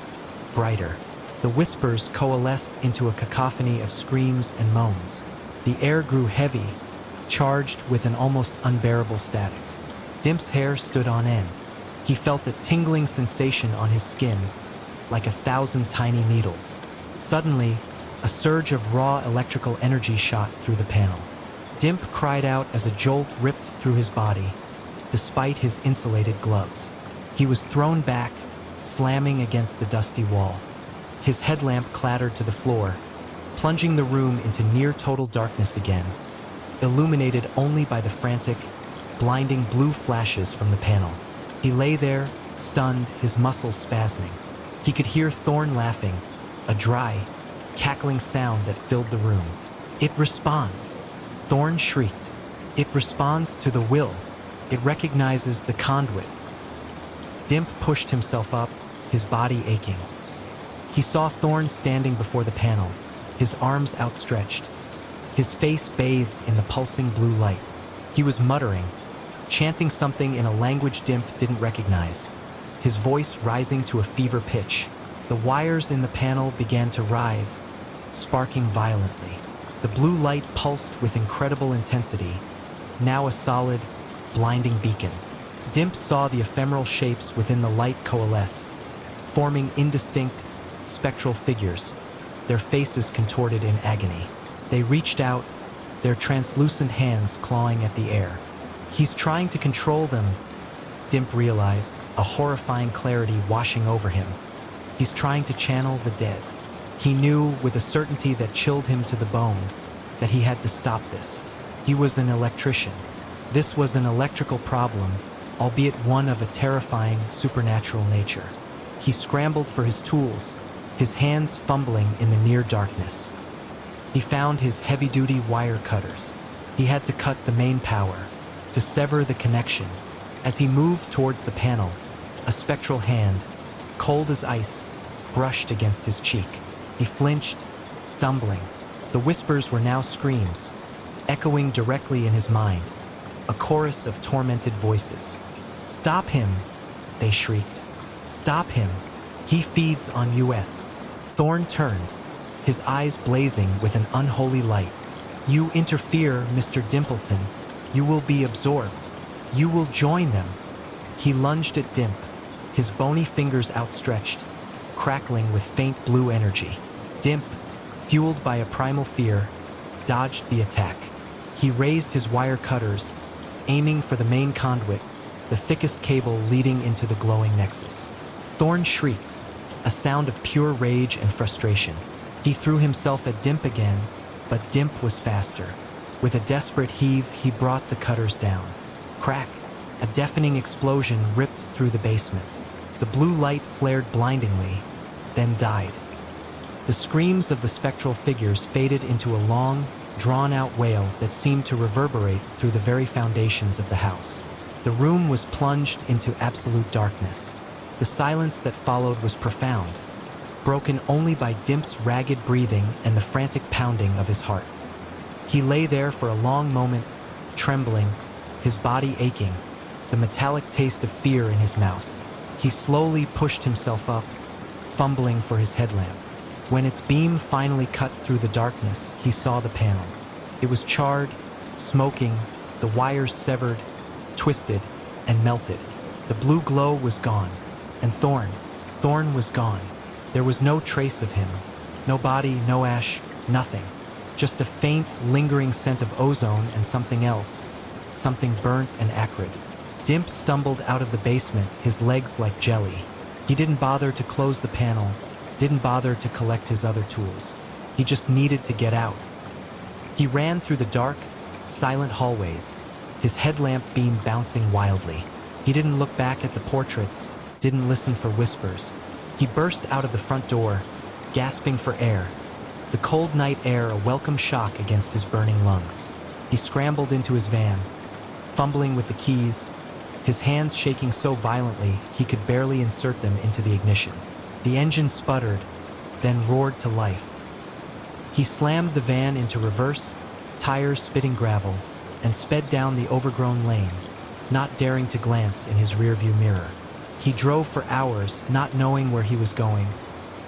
brighter. The whispers coalesced into a cacophony of screams and moans. The air grew heavy, charged with an almost unbearable static. Dimp's hair stood on end. He felt a tingling sensation on his skin, like 1,000 tiny needles. Suddenly, a surge of raw electrical energy shot through the panel. Dimp cried out as a jolt ripped through his body, despite his insulated gloves. He was thrown back, slamming against the dusty wall. His headlamp clattered to the floor, plunging the room into near-total darkness again, illuminated only by the frantic, blinding blue flashes from the panel. He lay there, stunned, his muscles spasming. He could hear Thorn laughing, a dry, cackling sound that filled the room. It responds. Thorn shrieked. It responds to the will. It recognizes the conduit. Dimp pushed himself up, his body aching. He saw Thorn standing before the panel, his arms outstretched, his face bathed in the pulsing blue light. He was muttering, chanting something in a language Dimp didn't recognize, his voice rising to a fever pitch. The wires in the panel began to writhe, sparking violently. The blue light pulsed with incredible intensity, now a solid, blinding beacon. Dimp saw the ephemeral shapes within the light coalesce, forming indistinct, spectral figures, their faces contorted in agony. They reached out, their translucent hands clawing at the air. He's trying to control them, Dimp realized, a horrifying clarity washing over him. He's trying to channel the dead. He knew, with a certainty that chilled him to the bone, that he had to stop this. He was an electrician. This was an electrical problem, albeit one of a terrifying, supernatural nature. He scrambled for his tools, his hands fumbling in the near darkness. He found his heavy-duty wire cutters. He had to cut the main power, to sever the connection. As he moved towards the panel, a spectral hand, cold as ice, brushed against his cheek. He flinched, stumbling. The whispers were now screams, echoing directly in his mind, a chorus of tormented voices. "Stop him!" they shrieked. "Stop him! He feeds on us." Thorn turned, his eyes blazing with an unholy light. "You interfere, Mr. Dimpleton. You will be absorbed. You will join them." He lunged at Dimp, his bony fingers outstretched, crackling with faint blue energy. Dimp, fueled by a primal fear, dodged the attack. He raised his wire cutters, aiming for the main conduit, the thickest cable leading into the glowing nexus. Thorn shrieked, a sound of pure rage and frustration. He threw himself at Dimp again, but Dimp was faster. With a desperate heave, he brought the cutters down. Crack! A deafening explosion ripped through the basement. The blue light flared blindingly, then died. The screams of the spectral figures faded into a long, drawn-out wail that seemed to reverberate through the very foundations of the house. The room was plunged into absolute darkness. The silence that followed was profound, broken only by Dimp's ragged breathing and the frantic pounding of his heart. He lay there for a long moment, trembling, his body aching, the metallic taste of fear in his mouth. He slowly pushed himself up, fumbling for his headlamp. When its beam finally cut through the darkness, he saw the panel. It was charred, smoking, the wires severed, twisted, and melted. The blue glow was gone, and Thorn was gone. There was no trace of him. No body, no ash, nothing. Just a faint, lingering scent of ozone and something else. Something burnt and acrid. Dimp stumbled out of the basement, his legs like jelly. He didn't bother to close the panel, didn't bother to collect his other tools. He just needed to get out. He ran through the dark, silent hallways, his headlamp beam bouncing wildly. He didn't look back at the portraits, didn't listen for whispers. He burst out of the front door, gasping for air, the cold night air a welcome shock against his burning lungs. He scrambled into his van, fumbling with the keys, his hands shaking so violently he could barely insert them into the ignition. The engine sputtered, then roared to life. He slammed the van into reverse, tires spitting gravel, and sped down the overgrown lane, not daring to glance in his rearview mirror. He drove for hours, not knowing where he was going,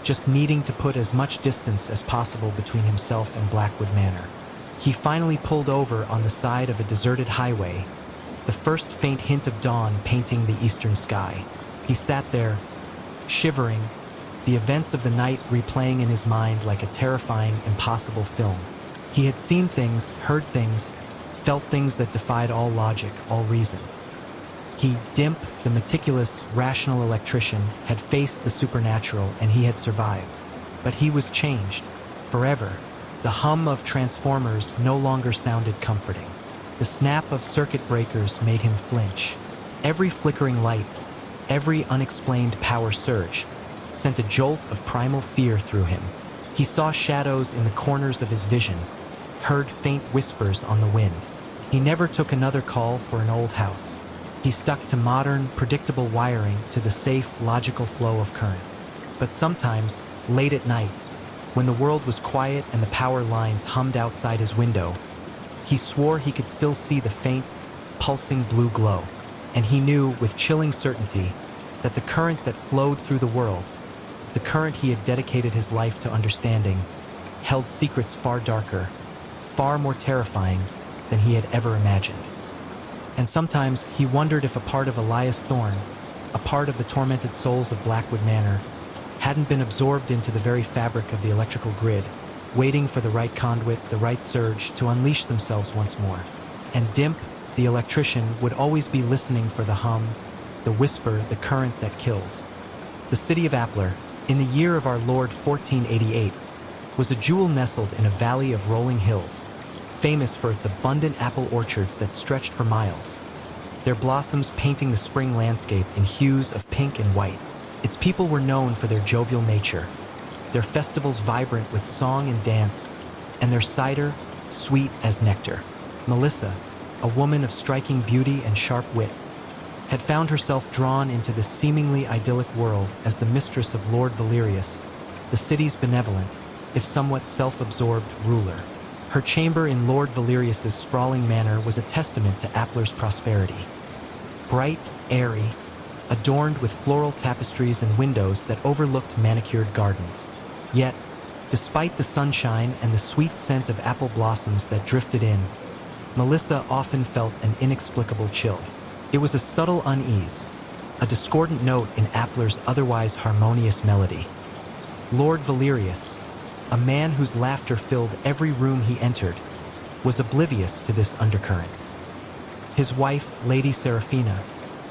just needing to put as much distance as possible between himself and Blackwood Manor. He finally pulled over on the side of a deserted highway, the first faint hint of dawn painting the eastern sky. He sat there, shivering, the events of the night replaying in his mind like a terrifying, impossible film. He had seen things, heard things, felt things that defied all logic, all reason. He, Dimp, the meticulous, rational electrician, had faced the supernatural and he had survived. But he was changed, forever. The hum of transformers no longer sounded comforting. The snap of circuit breakers made him flinch. Every flickering light, every unexplained power surge, sent a jolt of primal fear through him. He saw shadows in the corners of his vision, heard faint whispers on the wind. He never took another call for an old house. He stuck to modern, predictable wiring, to the safe, logical flow of current. But sometimes, late at night, when the world was quiet and the power lines hummed outside his window, he swore he could still see the faint, pulsing blue glow. And he knew with chilling certainty that the current that flowed through the world, the current he had dedicated his life to understanding, held secrets far darker, far more terrifying than he had ever imagined. And sometimes he wondered if a part of Elias Thorne, a part of the tormented souls of Blackwood Manor, hadn't been absorbed into the very fabric of the electrical grid, waiting for the right conduit, the right surge to unleash themselves once more. And Dimp, the electrician, would always be listening for the hum, the whisper, the current that kills. The city of Appler, in the year of our Lord 1488, was a jewel nestled in a valley of rolling hills, famous for its abundant apple orchards that stretched for miles, their blossoms painting the spring landscape in hues of pink and white. Its people were known for their jovial nature, their festivals vibrant with song and dance, and their cider sweet as nectar. Melissa, a woman of striking beauty and sharp wit, had found herself drawn into this seemingly idyllic world as the mistress of Lord Valerius, the city's benevolent, if somewhat self-absorbed ruler. Her chamber in Lord Valerius's sprawling manor was a testament to Appler's prosperity. Bright, airy, adorned with floral tapestries and windows that overlooked manicured gardens. Yet, despite the sunshine and the sweet scent of apple blossoms that drifted in, Melissa often felt an inexplicable chill. It was a subtle unease, a discordant note in Appler's otherwise harmonious melody. Lord Valerius, a man whose laughter filled every room he entered, was oblivious to this undercurrent. His wife, Lady Seraphina,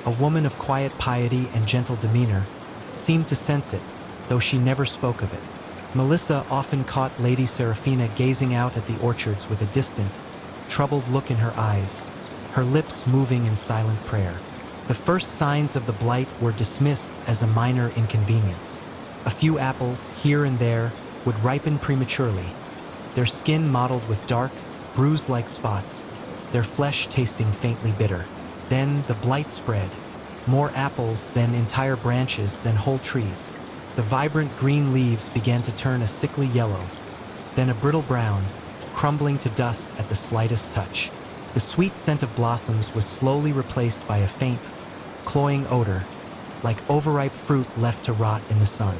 a woman of quiet piety and gentle demeanor, seemed to sense it, though she never spoke of it. Melissa often caught Lady Seraphina gazing out at the orchards with a distant, troubled look in her eyes, her lips moving in silent prayer. The first signs of the blight were dismissed as a minor inconvenience. A few apples, here and there, would ripen prematurely, their skin mottled with dark, bruise-like spots, their flesh tasting faintly bitter. Then the blight spread, more apples, then entire branches, then whole trees. The vibrant green leaves began to turn a sickly yellow, then a brittle brown, crumbling to dust at the slightest touch. The sweet scent of blossoms was slowly replaced by a faint, cloying odor, like overripe fruit left to rot in the sun.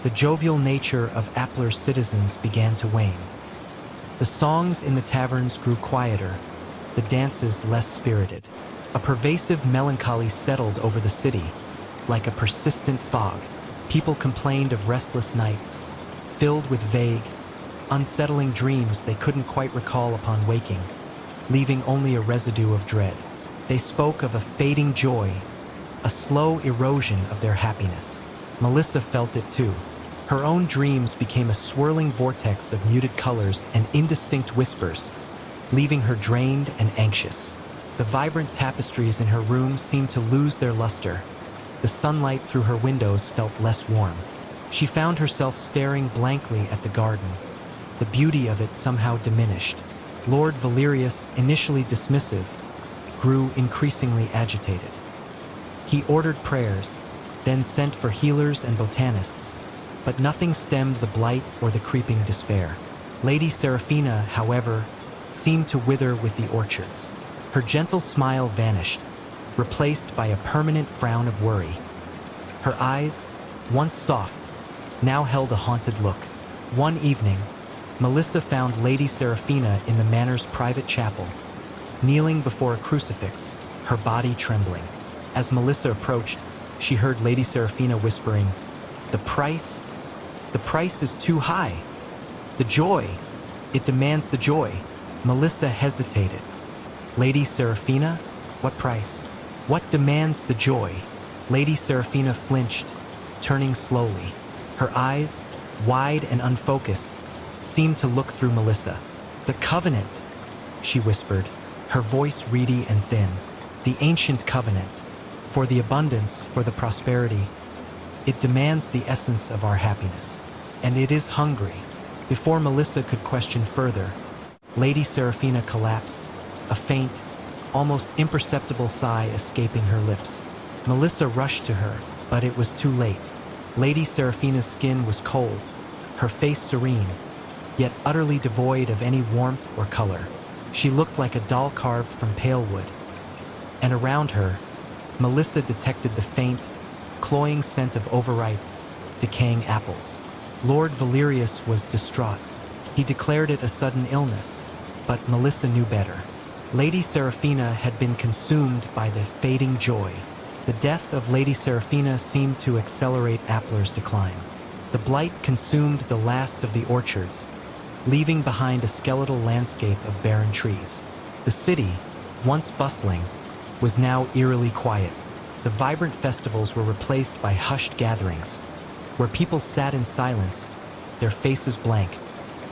The jovial nature of Appler's citizens began to wane. The songs in the taverns grew quieter, the dances less spirited. A pervasive melancholy settled over the city, like a persistent fog. People complained of restless nights, filled with vague, unsettling dreams they couldn't quite recall upon waking, leaving only a residue of dread. They spoke of a fading joy, a slow erosion of their happiness. Melissa felt it too. Her own dreams became a swirling vortex of muted colors and indistinct whispers, leaving her drained and anxious. The vibrant tapestries in her room seemed to lose their luster. The sunlight through her windows felt less warm. She found herself staring blankly at the garden. The beauty of it somehow diminished. Lord Valerius, initially dismissive, grew increasingly agitated. He ordered prayers, then sent for healers and botanists, but nothing stemmed the blight or the creeping despair. Lady Seraphina, however, seemed to wither with the orchards. Her gentle smile vanished, replaced by a permanent frown of worry. Her eyes, once soft, now held a haunted look. One evening, Melissa found Lady Seraphina in the manor's private chapel, kneeling before a crucifix, her body trembling. As Melissa approached, she heard Lady Seraphina whispering, The price is too high. The joy, it demands the joy." Melissa hesitated. "Lady Seraphina, what price? What demands the joy?" Lady Seraphina flinched, turning slowly. Her eyes, wide and unfocused, seemed to look through Melissa. "The covenant," she whispered, her voice reedy and thin. "The ancient covenant. For the abundance, for the prosperity. It demands the essence of our happiness. And it is hungry." Before Melissa could question further, Lady Seraphina collapsed, a faint, almost imperceptible sigh escaping her lips. Melissa rushed to her, but it was too late. Lady Seraphina's skin was cold, her face serene, yet utterly devoid of any warmth or color. She looked like a doll carved from pale wood. And around her, Melissa detected the faint, cloying scent of overripe, decaying apples. Lord Valerius was distraught. He declared it a sudden illness, but Melissa knew better. Lady Seraphina had been consumed by the fading joy. The death of Lady Seraphina seemed to accelerate Appler's decline. The blight consumed the last of the orchards, leaving behind a skeletal landscape of barren trees. The city, once bustling, was now eerily quiet. The vibrant festivals were replaced by hushed gatherings, where people sat in silence, their faces blank,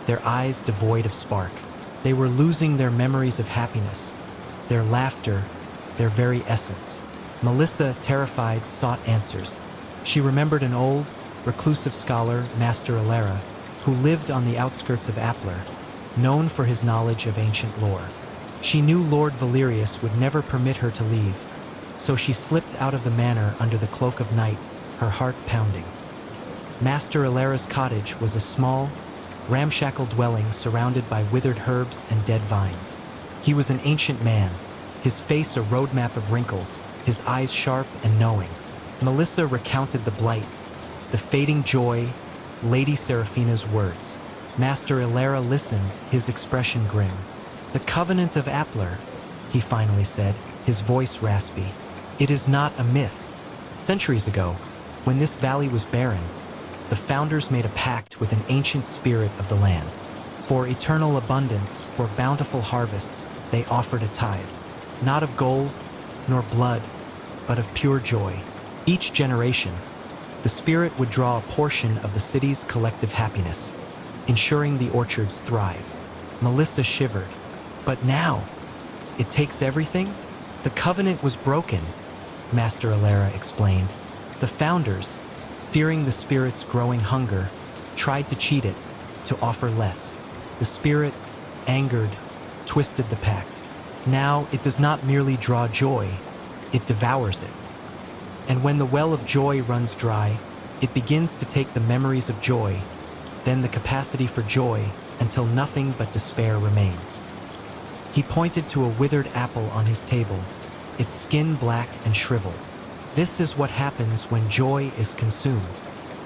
their eyes devoid of spark. They were losing their memories of happiness, their laughter, their very essence. Melissa, terrified, sought answers. She remembered an old, reclusive scholar, Master Alara, who lived on the outskirts of Appler, known for his knowledge of ancient lore. She knew Lord Valerius would never permit her to leave, so she slipped out of the manor under the cloak of night, her heart pounding. Master Alara's cottage was a small, ramshackle dwelling surrounded by withered herbs and dead vines. He was an ancient man, his face a roadmap of wrinkles, his eyes sharp and knowing. Melissa recounted the blight, the fading joy, Lady Seraphina's words. Master Alara listened, his expression grim. "The Covenant of Appler," he finally said, his voice raspy. "It is not a myth. Centuries ago, when this valley was barren, the founders made a pact with an ancient spirit of the land. For eternal abundance, for bountiful harvests, they offered a tithe, not of gold nor blood, but of pure joy. Each generation, the spirit would draw a portion of the city's collective happiness, ensuring the orchards thrive." Melissa shivered. "But now, it takes everything?" "The covenant was broken," Master Alara explained. "The founders, fearing the spirit's growing hunger, tried to cheat it, to offer less. The spirit, angered, twisted the pact. Now it does not merely draw joy, it devours it. And when the well of joy runs dry, it begins to take the memories of joy, then the capacity for joy, until nothing but despair remains." He pointed to a withered apple on his table, its skin black and shriveled. "This is what happens when joy is consumed.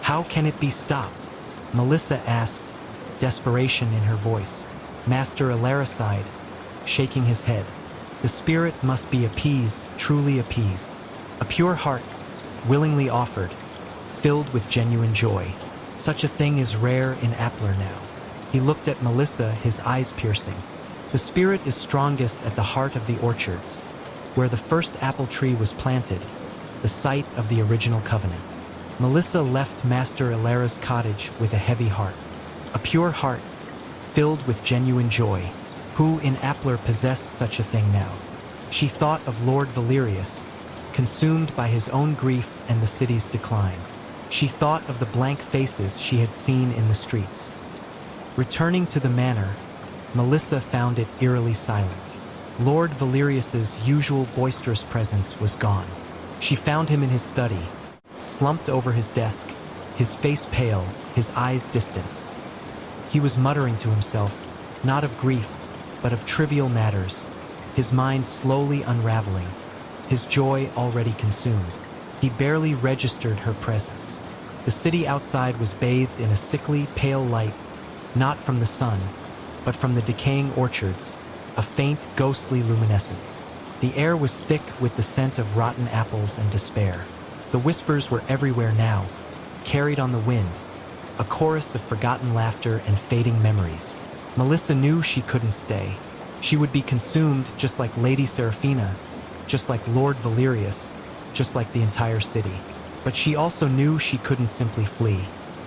How can it be stopped?" Melissa asked, desperation in her voice. Master Alara sighed, shaking his head. "The spirit must be appeased, truly appeased. A pure heart, willingly offered, filled with genuine joy. Such a thing is rare in Appler now." He looked at Melissa, his eyes piercing. "The spirit is strongest at the heart of the orchards, where the first apple tree was planted, the site of the original covenant." Melissa left Master Alara's cottage with a heavy heart. A pure heart, filled with genuine joy. Who in Appler possessed such a thing now? She thought of Lord Valerius, consumed by his own grief and the city's decline. She thought of the blank faces she had seen in the streets. Returning to the manor, Melissa found it eerily silent. Lord Valerius's usual boisterous presence was gone. She found him in his study, slumped over his desk, his face pale, his eyes distant. He was muttering to himself, not of grief, but of trivial matters, his mind slowly unraveling, his joy already consumed. He barely registered her presence. The city outside was bathed in a sickly, pale light, not from the sun, but from the decaying orchards, a faint, ghostly luminescence. The air was thick with the scent of rotten apples and despair. The whispers were everywhere now, carried on the wind, a chorus of forgotten laughter and fading memories. Melissa knew she couldn't stay. She would be consumed just like Lady Seraphina, just like Lord Valerius, just like the entire city. But she also knew she couldn't simply flee.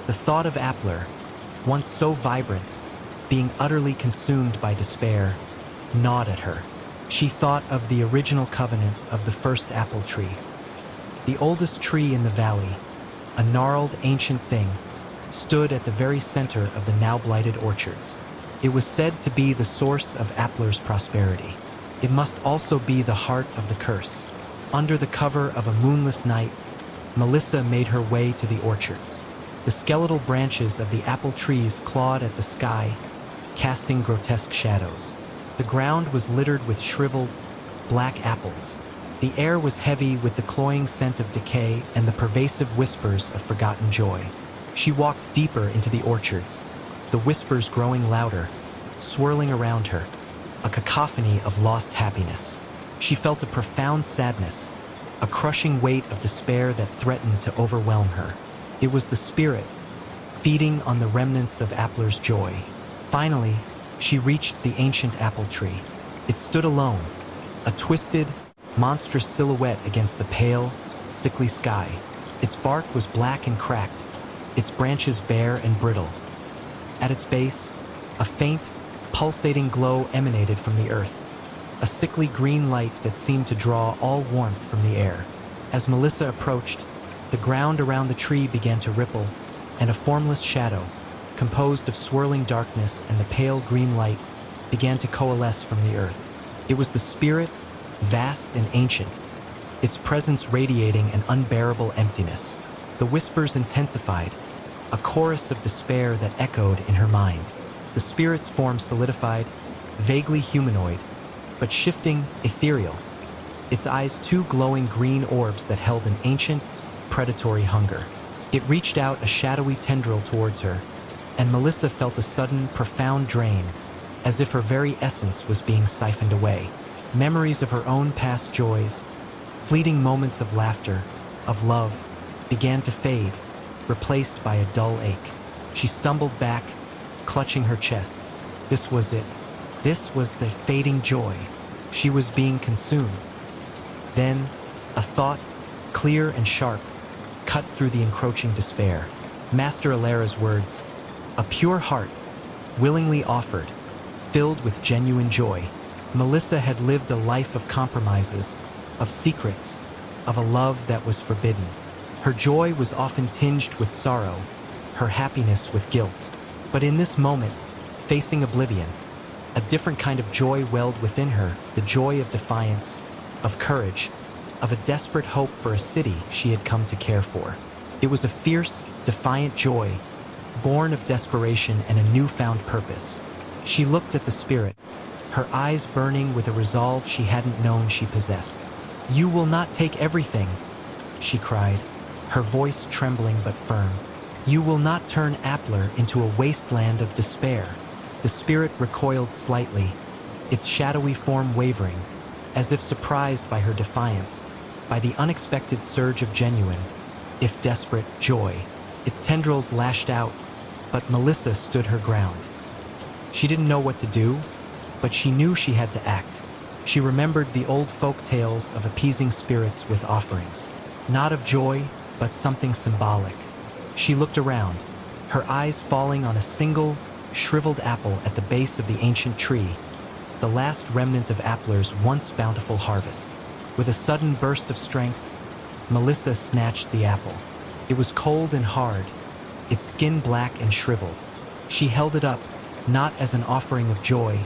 The thought of Appler, once so vibrant, being utterly consumed by despair, gnawed at her. She thought of the original covenant of the first apple tree. The oldest tree in the valley, a gnarled ancient thing, stood at the very center of the now blighted orchards. It was said to be the source of Appler's prosperity. It must also be the heart of the curse. Under the cover of a moonless night, Melissa made her way to the orchards. The skeletal branches of the apple trees clawed at the sky, casting grotesque shadows. The ground was littered with shriveled, black apples. The air was heavy with the cloying scent of decay and the pervasive whispers of forgotten joy. She walked deeper into the orchards, the whispers growing louder, swirling around her, a cacophony of lost happiness. She felt a profound sadness, a crushing weight of despair that threatened to overwhelm her. It was the spirit, feeding on the remnants of Appler's joy. Finally, she reached the ancient apple tree. It stood alone, a twisted, monstrous silhouette against the pale, sickly sky. Its bark was black and cracked, its branches bare and brittle. At its base, a faint, pulsating glow emanated from the earth, a sickly green light that seemed to draw all warmth from the air. As Melissa approached, The ground around the tree began to ripple, and a formless shadow, composed of swirling darkness and the pale green light, began to coalesce from the earth. It was the spirit, vast and ancient, its presence radiating an unbearable emptiness. The whispers intensified, a chorus of despair that echoed in her mind. The spirit's form solidified, vaguely humanoid, but shifting, ethereal. Its eyes two glowing green orbs that held an ancient, predatory hunger. It reached out a shadowy tendril towards her, and Melissa felt a sudden, profound drain, as if her very essence was being siphoned away. Memories of her own past joys, fleeting moments of laughter, of love, began to fade, replaced by a dull ache. She stumbled back, clutching her chest. This was it. This was the fading joy. She was being consumed. Then, a thought, clear and sharp, cut through the encroaching despair. Master Alera's words, a pure heart, willingly offered, filled with genuine joy. Melissa had lived a life of compromises, of secrets, of a love that was forbidden. Her joy was often tinged with sorrow, her happiness with guilt. But in this moment, facing oblivion, a different kind of joy welled within her, the joy of defiance, of courage, of a desperate hope for a city she had come to care for. It was a fierce, defiant joy, born of desperation and a newfound purpose. She looked at the spirit, her eyes burning with a resolve she hadn't known she possessed. "You will not take everything," she cried, her voice trembling but firm. "You will not turn Appler into a wasteland of despair." The spirit recoiled slightly, its shadowy form wavering, as if surprised by her defiance, by the unexpected surge of genuine, if desperate, joy. Its tendrils lashed out, but Melissa stood her ground. She didn't know what to do, but she knew she had to act. She remembered the old folk tales of appeasing spirits with offerings, not of joy, but something symbolic. She looked around, her eyes falling on a single, shriveled apple at the base of the ancient tree, the last remnant of Appler's once bountiful harvest. With a sudden burst of strength, Melissa snatched the apple. It was cold and hard, its skin black and shriveled. She held it up, not as an offering of joy,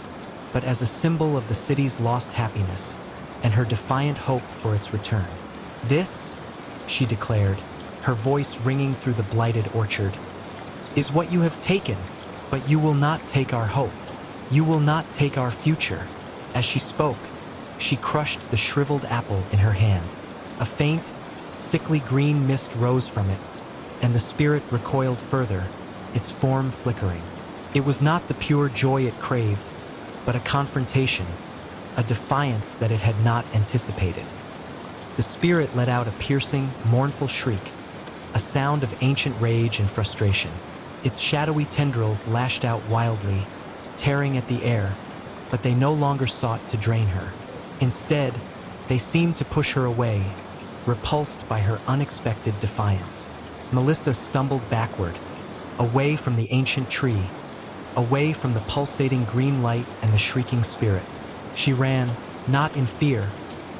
but as a symbol of the city's lost happiness and her defiant hope for its return. "This," she declared, her voice ringing through the blighted orchard, "is what you have taken, but you will not take our hope. You will not take our future." As she spoke, she crushed the shriveled apple in her hand. A faint, sickly green mist rose from it, and the spirit recoiled further, its form flickering. It was not the pure joy it craved, but a confrontation, a defiance that it had not anticipated. The spirit let out a piercing, mournful shriek, a sound of ancient rage and frustration. Its shadowy tendrils lashed out wildly, tearing at the air, but they no longer sought to drain her. Instead, they seemed to push her away, repulsed by her unexpected defiance. Melissa stumbled backward, away from the ancient tree, away from the pulsating green light and the shrieking spirit. She ran, not in fear,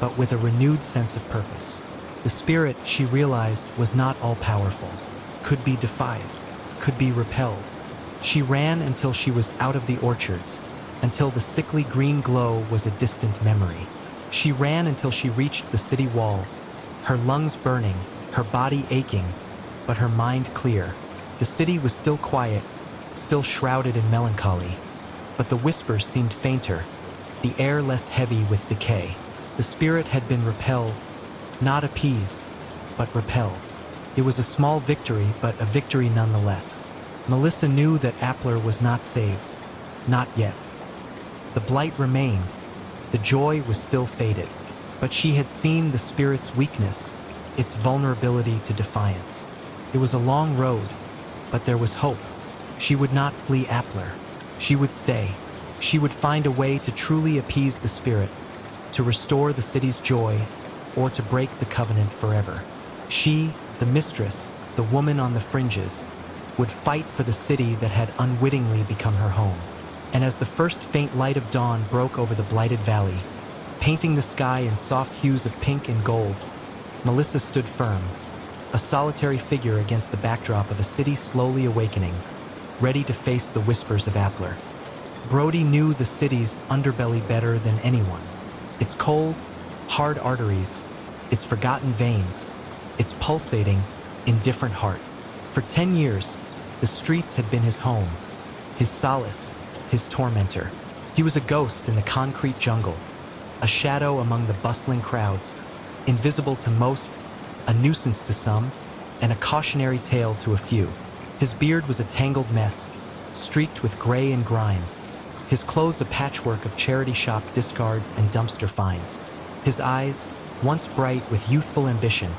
but with a renewed sense of purpose. The spirit, she realized, was not all-powerful, could be defied, could be repelled. She ran until she was out of the orchards, until the sickly green glow was a distant memory. She ran until she reached the city walls, her lungs burning, her body aching, but her mind clear. The city was still quiet, still shrouded in melancholy, but the whispers seemed fainter, the air less heavy with decay. The spirit had been repelled, not appeased, but repelled. It was a small victory, but a victory nonetheless. Melissa knew that Appler was not saved, not yet. The blight remained, the joy was still faded, but she had seen the spirit's weakness, its vulnerability to defiance. It was a long road, but there was hope. She would not flee Appler. She would stay. She would find a way to truly appease the spirit, to restore the city's joy, or to break the covenant forever. She, the mistress, the woman on the fringes, would fight for the city that had unwittingly become her home. And as the first faint light of dawn broke over the blighted valley, painting the sky in soft hues of pink and gold, Melissa stood firm, a solitary figure against the backdrop of a city slowly awakening, ready to face the whispers of Appler. Brody knew the city's underbelly better than anyone. Its cold, hard arteries, its forgotten veins, its pulsating, indifferent heart. For 10 years, the streets had been his home, his solace, his tormentor. He was a ghost in the concrete jungle, a shadow among the bustling crowds, invisible to most, a nuisance to some, and a cautionary tale to a few. His beard was a tangled mess, streaked with gray and grime. His clothes a patchwork of charity shop discards and dumpster finds. His eyes, once bright with youthful ambition,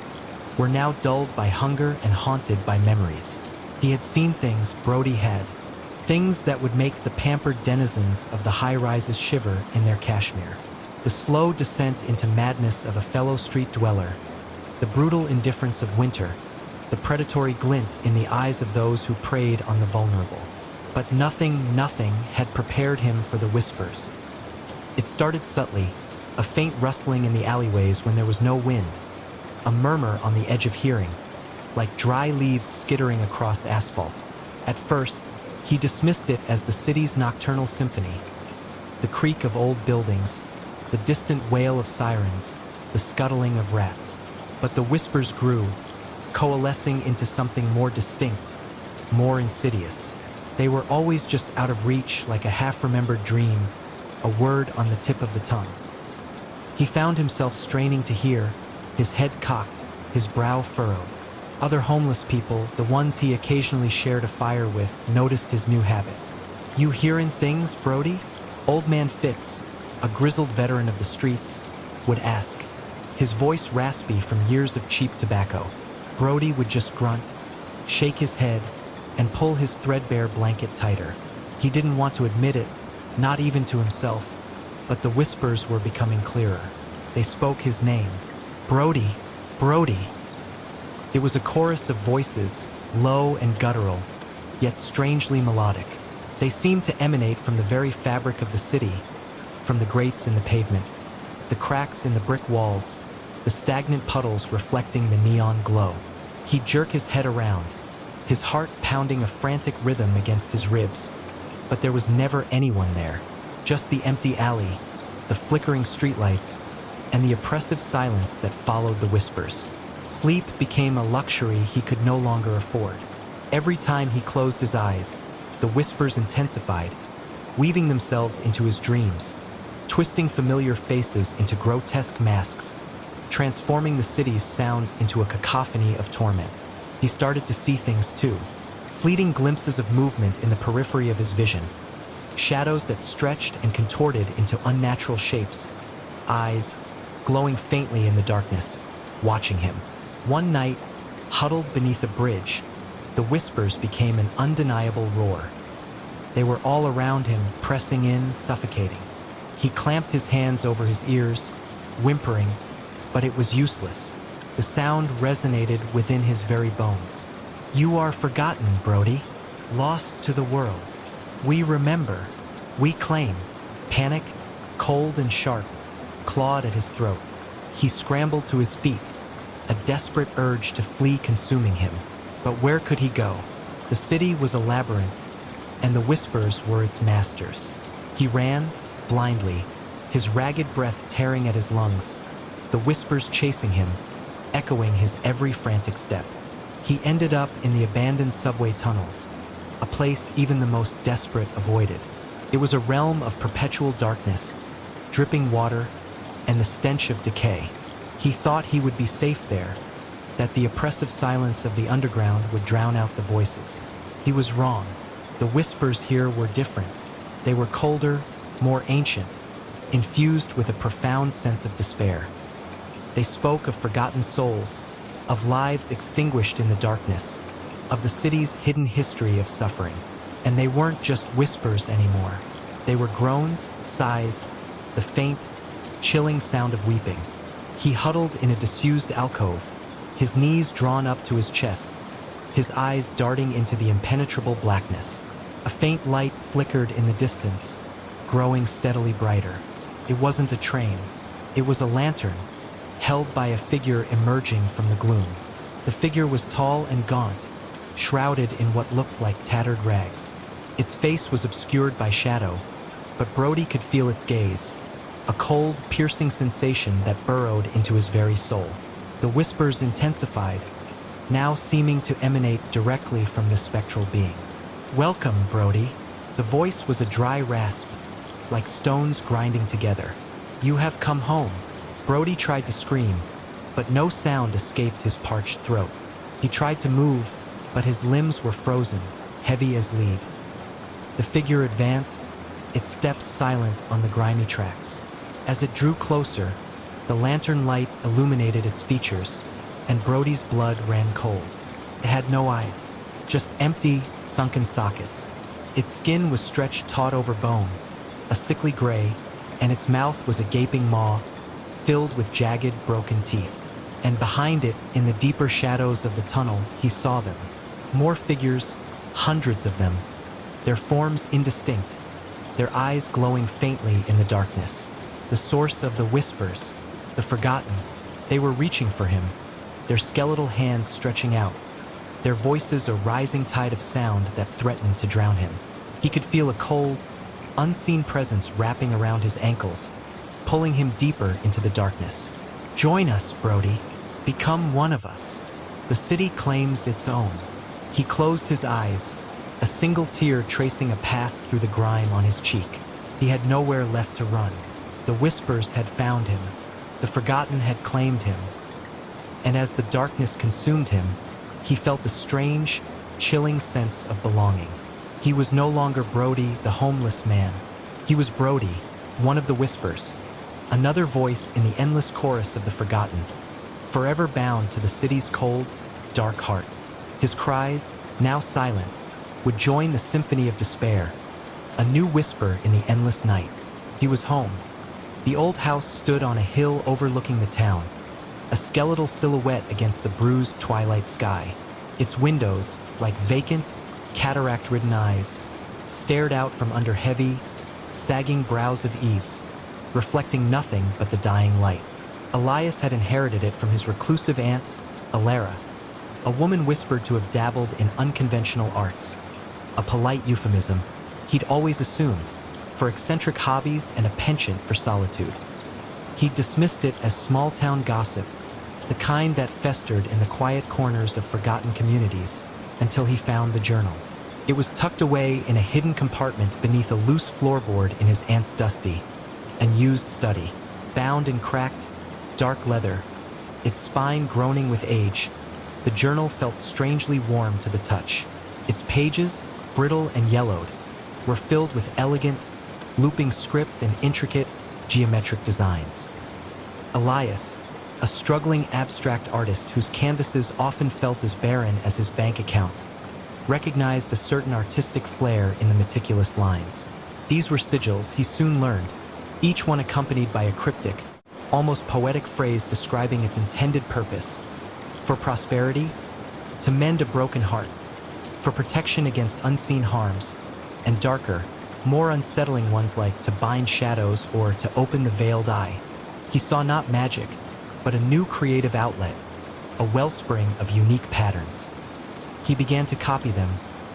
were now dulled by hunger and haunted by memories. He had seen things Brody had, things that would make the pampered denizens of the high-rises shiver in their cashmere. The slow descent into madness of a fellow street dweller, the brutal indifference of winter, the predatory glint in the eyes of those who preyed on the vulnerable. But nothing had prepared him for the whispers. It started subtly, a faint rustling in the alleyways when there was no wind, a murmur on the edge of hearing, like dry leaves skittering across asphalt. At first, he dismissed it as the city's nocturnal symphony. The creak of old buildings, the distant wail of sirens, the scuttling of rats. But the whispers grew, coalescing into something more distinct, more insidious. They were always just out of reach, like a half-remembered dream, a word on the tip of the tongue. He found himself straining to hear, his head cocked, his brow furrowed. Other homeless people, the ones he occasionally shared a fire with, noticed his new habit. "You hearin' things, Brody?" Old Man Fitz, a grizzled veteran of the streets, would ask, his voice raspy from years of cheap tobacco. Brody would just grunt, shake his head, and pull his threadbare blanket tighter. He didn't want to admit it, not even to himself, but the whispers were becoming clearer. They spoke his name. Brody, Brody. It was a chorus of voices, low and guttural, yet strangely melodic. They seemed to emanate from the very fabric of the city, from the grates in the pavement, the cracks in the brick walls, the stagnant puddles reflecting the neon glow. He'd jerk his head around, his heart pounding a frantic rhythm against his ribs. But there was never anyone there, just the empty alley, the flickering streetlights, and the oppressive silence that followed the whispers. Sleep became a luxury he could no longer afford. Every time he closed his eyes, the whispers intensified, weaving themselves into his dreams, twisting familiar faces into grotesque masks, transforming the city's sounds into a cacophony of torment. He started to see things too, fleeting glimpses of movement in the periphery of his vision, shadows that stretched and contorted into unnatural shapes, eyes glowing faintly in the darkness, watching him. One night, huddled beneath a bridge, the whispers became an undeniable roar. They were all around him, pressing in, suffocating. He clamped his hands over his ears, whimpering, but it was useless. The sound resonated within his very bones. "You are forgotten, Brody, lost to the world. We remember, we claim." Panic, cold and sharp, clawed at his throat. He scrambled to his feet, a desperate urge to flee consuming him. But where could he go? The city was a labyrinth, and the whispers were its masters. He ran, blindly, his ragged breath tearing at his lungs, the whispers chasing him, echoing his every frantic step. He ended up in the abandoned subway tunnels, a place even the most desperate avoided. It was a realm of perpetual darkness, dripping water, and the stench of decay. He thought he would be safe there, that the oppressive silence of the underground would drown out the voices. He was wrong. The whispers here were different. They were colder, more ancient, infused with a profound sense of despair. They spoke of forgotten souls, of lives extinguished in the darkness, of the city's hidden history of suffering. And they weren't just whispers anymore. They were groans, sighs, the faint, chilling sound of weeping. He huddled in a disused alcove, his knees drawn up to his chest, his eyes darting into the impenetrable blackness. A faint light flickered in the distance, growing steadily brighter. It wasn't a train. It was a lantern, held by a figure emerging from the gloom. The figure was tall and gaunt, shrouded in what looked like tattered rags. Its face was obscured by shadow, but Brody could feel its gaze, a cold, piercing sensation that burrowed into his very soul. The whispers intensified, now seeming to emanate directly from this spectral being. "Welcome, Brody." The voice was a dry rasp, like stones grinding together. "You have come home." Brody tried to scream, but no sound escaped his parched throat. He tried to move, but his limbs were frozen, heavy as lead. The figure advanced, its steps silent on the grimy tracks. As it drew closer, the lantern light illuminated its features, and Brody's blood ran cold. It had no eyes, just empty, sunken sockets. Its skin was stretched taut over bone, a sickly gray, and its mouth was a gaping maw, filled with jagged, broken teeth. And behind it, in the deeper shadows of the tunnel, he saw them. More figures, hundreds of them, their forms indistinct, their eyes glowing faintly in the darkness. The source of the whispers, the forgotten, they were reaching for him, their skeletal hands stretching out, their voices a rising tide of sound that threatened to drown him. He could feel a cold, unseen presence wrapping around his ankles, pulling him deeper into the darkness. "Join us, Brody. Become one of us. The city claims its own." He closed his eyes, a single tear tracing a path through the grime on his cheek. He had nowhere left to run. The whispers had found him. The forgotten had claimed him. And as the darkness consumed him, he felt a strange, chilling sense of belonging. He was no longer Brody, the homeless man. He was Brody, one of the whispers, another voice in the endless chorus of the forgotten, forever bound to the city's cold, dark heart. His cries, now silent, would join the symphony of despair, a new whisper in the endless night. He was home. The old house stood on a hill overlooking the town, a skeletal silhouette against the bruised twilight sky. Its windows, like vacant, cataract-ridden eyes, stared out from under heavy, sagging brows of eaves, reflecting nothing but the dying light. Elias had inherited it from his reclusive aunt, Alara, a woman whispered to have dabbled in unconventional arts, a polite euphemism he'd always assumed, for eccentric hobbies and a penchant for solitude. He dismissed it as small-town gossip, the kind that festered in the quiet corners of forgotten communities, until he found the journal. It was tucked away in a hidden compartment beneath a loose floorboard in his aunt's dusty and used study, bound in cracked, dark leather, its spine groaning with age. The journal felt strangely warm to the touch. Its pages, brittle and yellowed, were filled with elegant, looping script and intricate, geometric designs. Elias, a struggling abstract artist whose canvases often felt as barren as his bank account, recognized a certain artistic flair in the meticulous lines. These were sigils, he soon learned, each one accompanied by a cryptic, almost poetic phrase describing its intended purpose: for prosperity, to mend a broken heart, for protection against unseen harms, and darker, more unsettling ones like to bind shadows or to open the veiled eye. He saw not magic, but a new creative outlet, a wellspring of unique patterns. He began to copy them,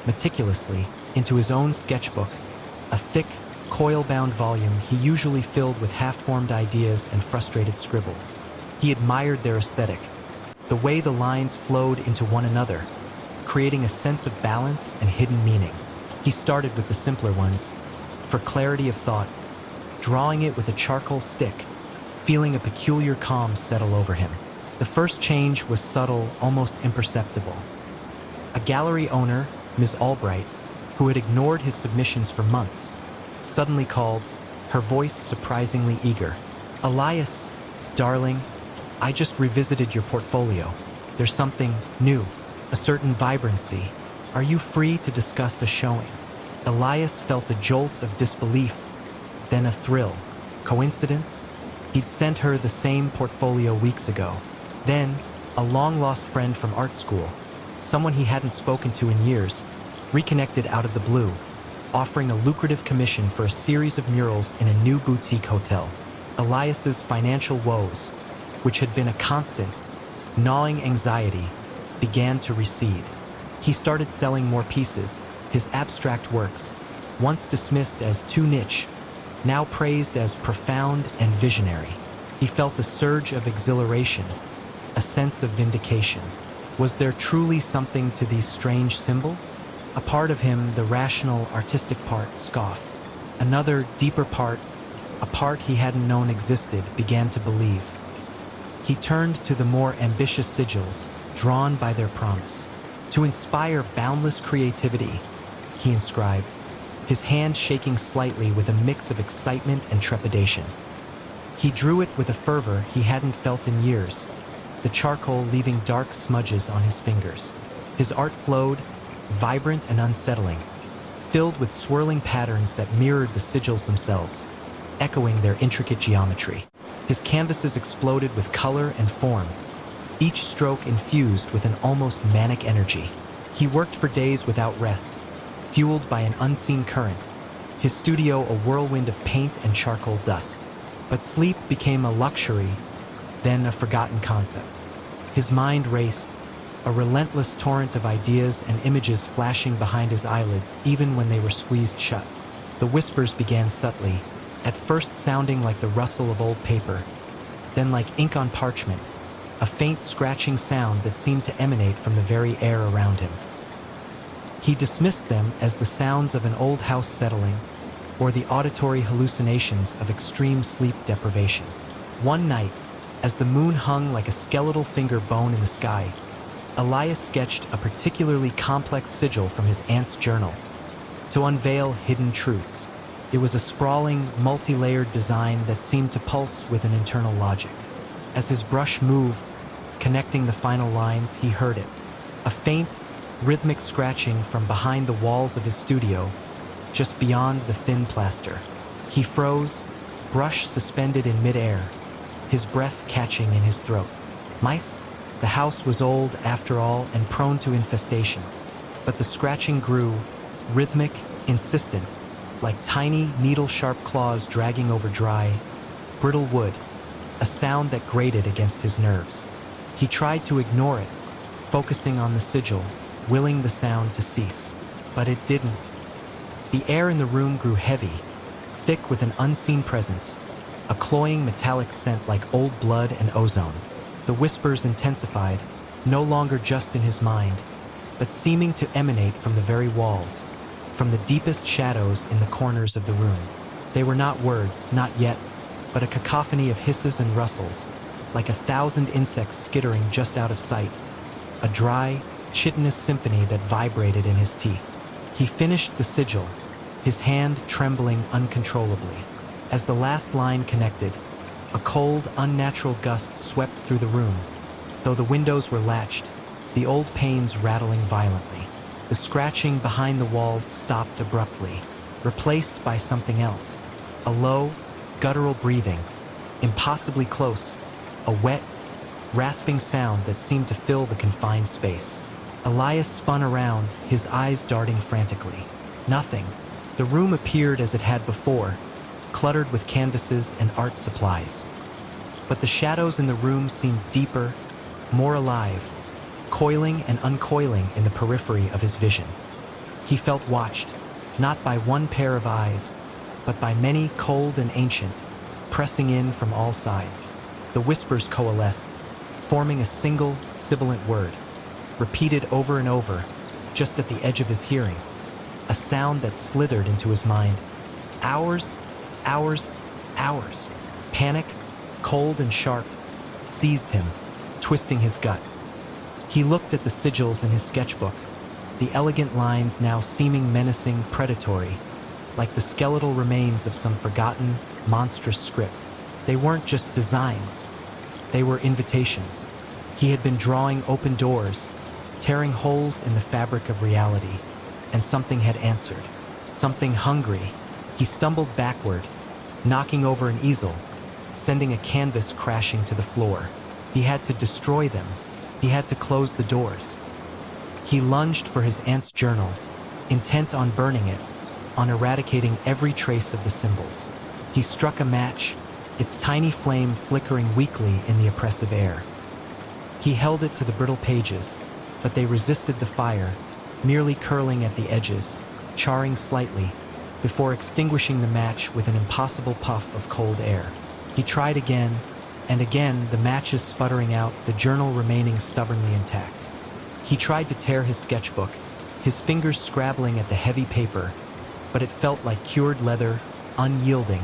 meticulously, into his own sketchbook, a thick, coil-bound volume he usually filled with half-formed ideas and frustrated scribbles. He admired their aesthetic, the way the lines flowed into one another, creating a sense of balance and hidden meaning. He started with the simpler ones, for clarity of thought, drawing it with a charcoal stick, feeling a peculiar calm settle over him. The first change was subtle, almost imperceptible. A gallery owner, Ms. Albright, who had ignored his submissions for months, suddenly called, her voice surprisingly eager. "Elias, darling, I just revisited your portfolio. There's something new, a certain vibrancy. Are you free to discuss a showing?" Elias felt a jolt of disbelief, then a thrill. Coincidence? He'd sent her the same portfolio weeks ago. Then, a long-lost friend from art school, someone he hadn't spoken to in years, reconnected out of the blue, offering a lucrative commission for a series of murals in a new boutique hotel. Elias's financial woes, which had been a constant, gnawing anxiety, began to recede. He started selling more pieces, his abstract works, once dismissed as too niche, now praised as profound and visionary. He felt a surge of exhilaration, a sense of vindication. Was there truly something to these strange symbols? A part of him, the rational, artistic part, scoffed. Another, deeper part, a part he hadn't known existed, began to believe. He turned to the more ambitious sigils, drawn by their promise. To inspire boundless creativity, he inscribed, his hand shaking slightly with a mix of excitement and trepidation. He drew it with a fervor he hadn't felt in years, the charcoal leaving dark smudges on his fingers. His art flowed, vibrant and unsettling, filled with swirling patterns that mirrored the sigils themselves, echoing their intricate geometry. His canvases exploded with color and form, each stroke infused with an almost manic energy. He worked for days without rest, fueled by an unseen current, his studio a whirlwind of paint and charcoal dust. But sleep became a luxury, then a forgotten concept. His mind raced, a relentless torrent of ideas and images flashing behind his eyelids even when they were squeezed shut. The whispers began subtly, at first sounding like the rustle of old paper, then like ink on parchment, a faint scratching sound that seemed to emanate from the very air around him. He dismissed them as the sounds of an old house settling, or the auditory hallucinations of extreme sleep deprivation. One night, as the moon hung like a skeletal finger bone in the sky, Elias sketched a particularly complex sigil from his aunt's journal to unveil hidden truths. It was a sprawling, multi-layered design that seemed to pulse with an internal logic. As his brush moved, connecting the final lines, he heard it, a faint, rhythmic scratching from behind the walls of his studio, just beyond the thin plaster. He froze, brush suspended in midair, his breath catching in his throat. Mice? The house was old, after all, and prone to infestations. But the scratching grew, rhythmic, insistent, like tiny, needle-sharp claws dragging over dry, brittle wood, a sound that grated against his nerves. He tried to ignore it, focusing on the sigil, willing the sound to cease. But it didn't. The air in the room grew heavy, thick with an unseen presence, a cloying metallic scent like old blood and ozone. The whispers intensified, no longer just in his mind, but seeming to emanate from the very walls, from the deepest shadows in the corners of the room. They were not words, not yet, but a cacophony of hisses and rustles, like 1,000 insects skittering just out of sight, a dry, chitinous symphony that vibrated in his teeth. He finished the sigil, his hand trembling uncontrollably. As the last line connected, a cold, unnatural gust swept through the room. Though the windows were latched, the old panes rattling violently. The scratching behind the walls stopped abruptly, replaced by something else. A low, guttural breathing, impossibly close, a wet, rasping sound that seemed to fill the confined space. Elias spun around, his eyes darting frantically. Nothing. The room appeared as it had before, cluttered with canvases and art supplies. But the shadows in the room seemed deeper, more alive, coiling and uncoiling in the periphery of his vision. He felt watched, not by one pair of eyes, but by many cold and ancient, pressing in from all sides. The whispers coalesced, forming a single, sibilant word, repeated over and over, just at the edge of his hearing, a sound that slithered into his mind. Hours, hours, hours. Panic, cold and sharp, seized him, twisting his gut. He looked at the sigils in his sketchbook, the elegant lines now seeming menacing, predatory, like the skeletal remains of some forgotten, monstrous script. They weren't just designs, they were invitations. He had been drawing open doors, tearing holes in the fabric of reality, and something had answered. Something hungry. He stumbled backward, knocking over an easel, sending a canvas crashing to the floor. He had to destroy them. He had to close the doors. He lunged for his aunt's journal, intent on burning it, on eradicating every trace of the symbols. He struck a match, its tiny flame flickering weakly in the oppressive air. He held it to the brittle pages, but they resisted the fire, merely curling at the edges, charring slightly, before extinguishing the match with an impossible puff of cold air. He tried again, and again, the matches sputtering out, the journal remaining stubbornly intact. He tried to tear his sketchbook, his fingers scrabbling at the heavy paper, but it felt like cured leather, unyielding,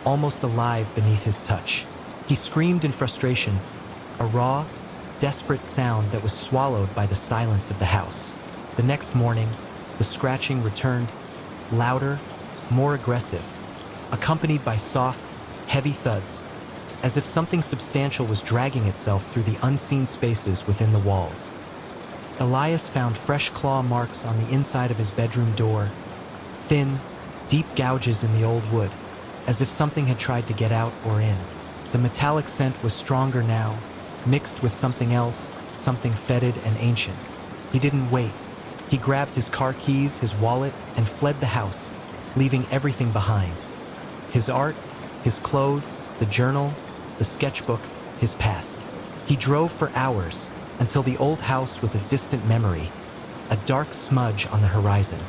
almost alive beneath his touch. He screamed in frustration, a raw, desperate sound that was swallowed by the silence of the house. The next morning, the scratching returned, louder, more aggressive, accompanied by soft, heavy thuds, as if something substantial was dragging itself through the unseen spaces within the walls. Elias found fresh claw marks on the inside of his bedroom door, thin, deep gouges in the old wood, as if something had tried to get out or in. The metallic scent was stronger now, mixed with something else, something fetid and ancient. He didn't wait. He grabbed his car keys, his wallet, and fled the house, leaving everything behind. His art, his clothes, the journal, the sketchbook, his past. He drove for hours until the old house was a distant memory, a dark smudge on the horizon.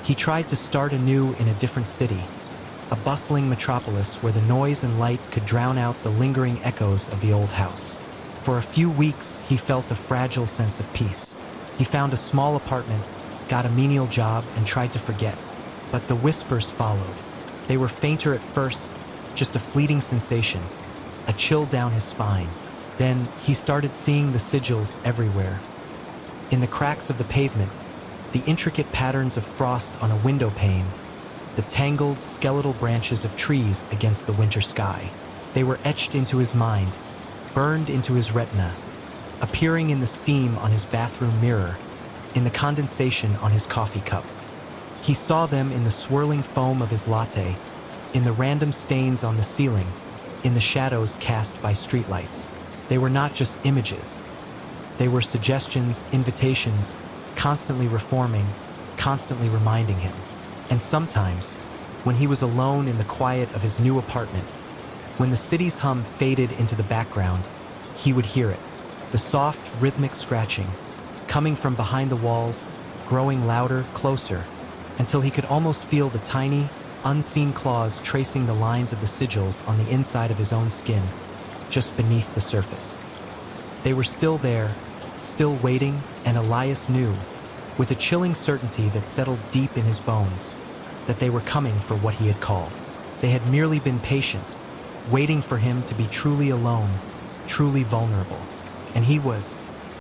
He tried to start anew in a different city, a bustling metropolis where the noise and light could drown out the lingering echoes of the old house. For a few weeks, he felt a fragile sense of peace. He found a small apartment, got a menial job, and tried to forget. But the whispers followed. They were fainter at first, just a fleeting sensation, a chill down his spine. Then he started seeing the sigils everywhere. In the cracks of the pavement, the intricate patterns of frost on a window pane, the tangled, skeletal branches of trees against the winter sky. They were etched into his mind, burned into his retina, appearing in the steam on his bathroom mirror, in the condensation on his coffee cup. He saw them in the swirling foam of his latte, in the random stains on the ceiling, in the shadows cast by streetlights. They were not just images. They were suggestions, invitations, constantly reforming, constantly reminding him. And sometimes, when he was alone in the quiet of his new apartment, when the city's hum faded into the background, he would hear it, the soft, rhythmic scratching, coming from behind the walls, growing louder, closer, until he could almost feel the tiny, unseen claws tracing the lines of the sigils on the inside of his own skin, just beneath the surface. They were still there, still waiting, and Elias knew, with a chilling certainty that settled deep in his bones, that they were coming for what he had called. They had merely been patient, waiting for him to be truly alone, truly vulnerable. And he was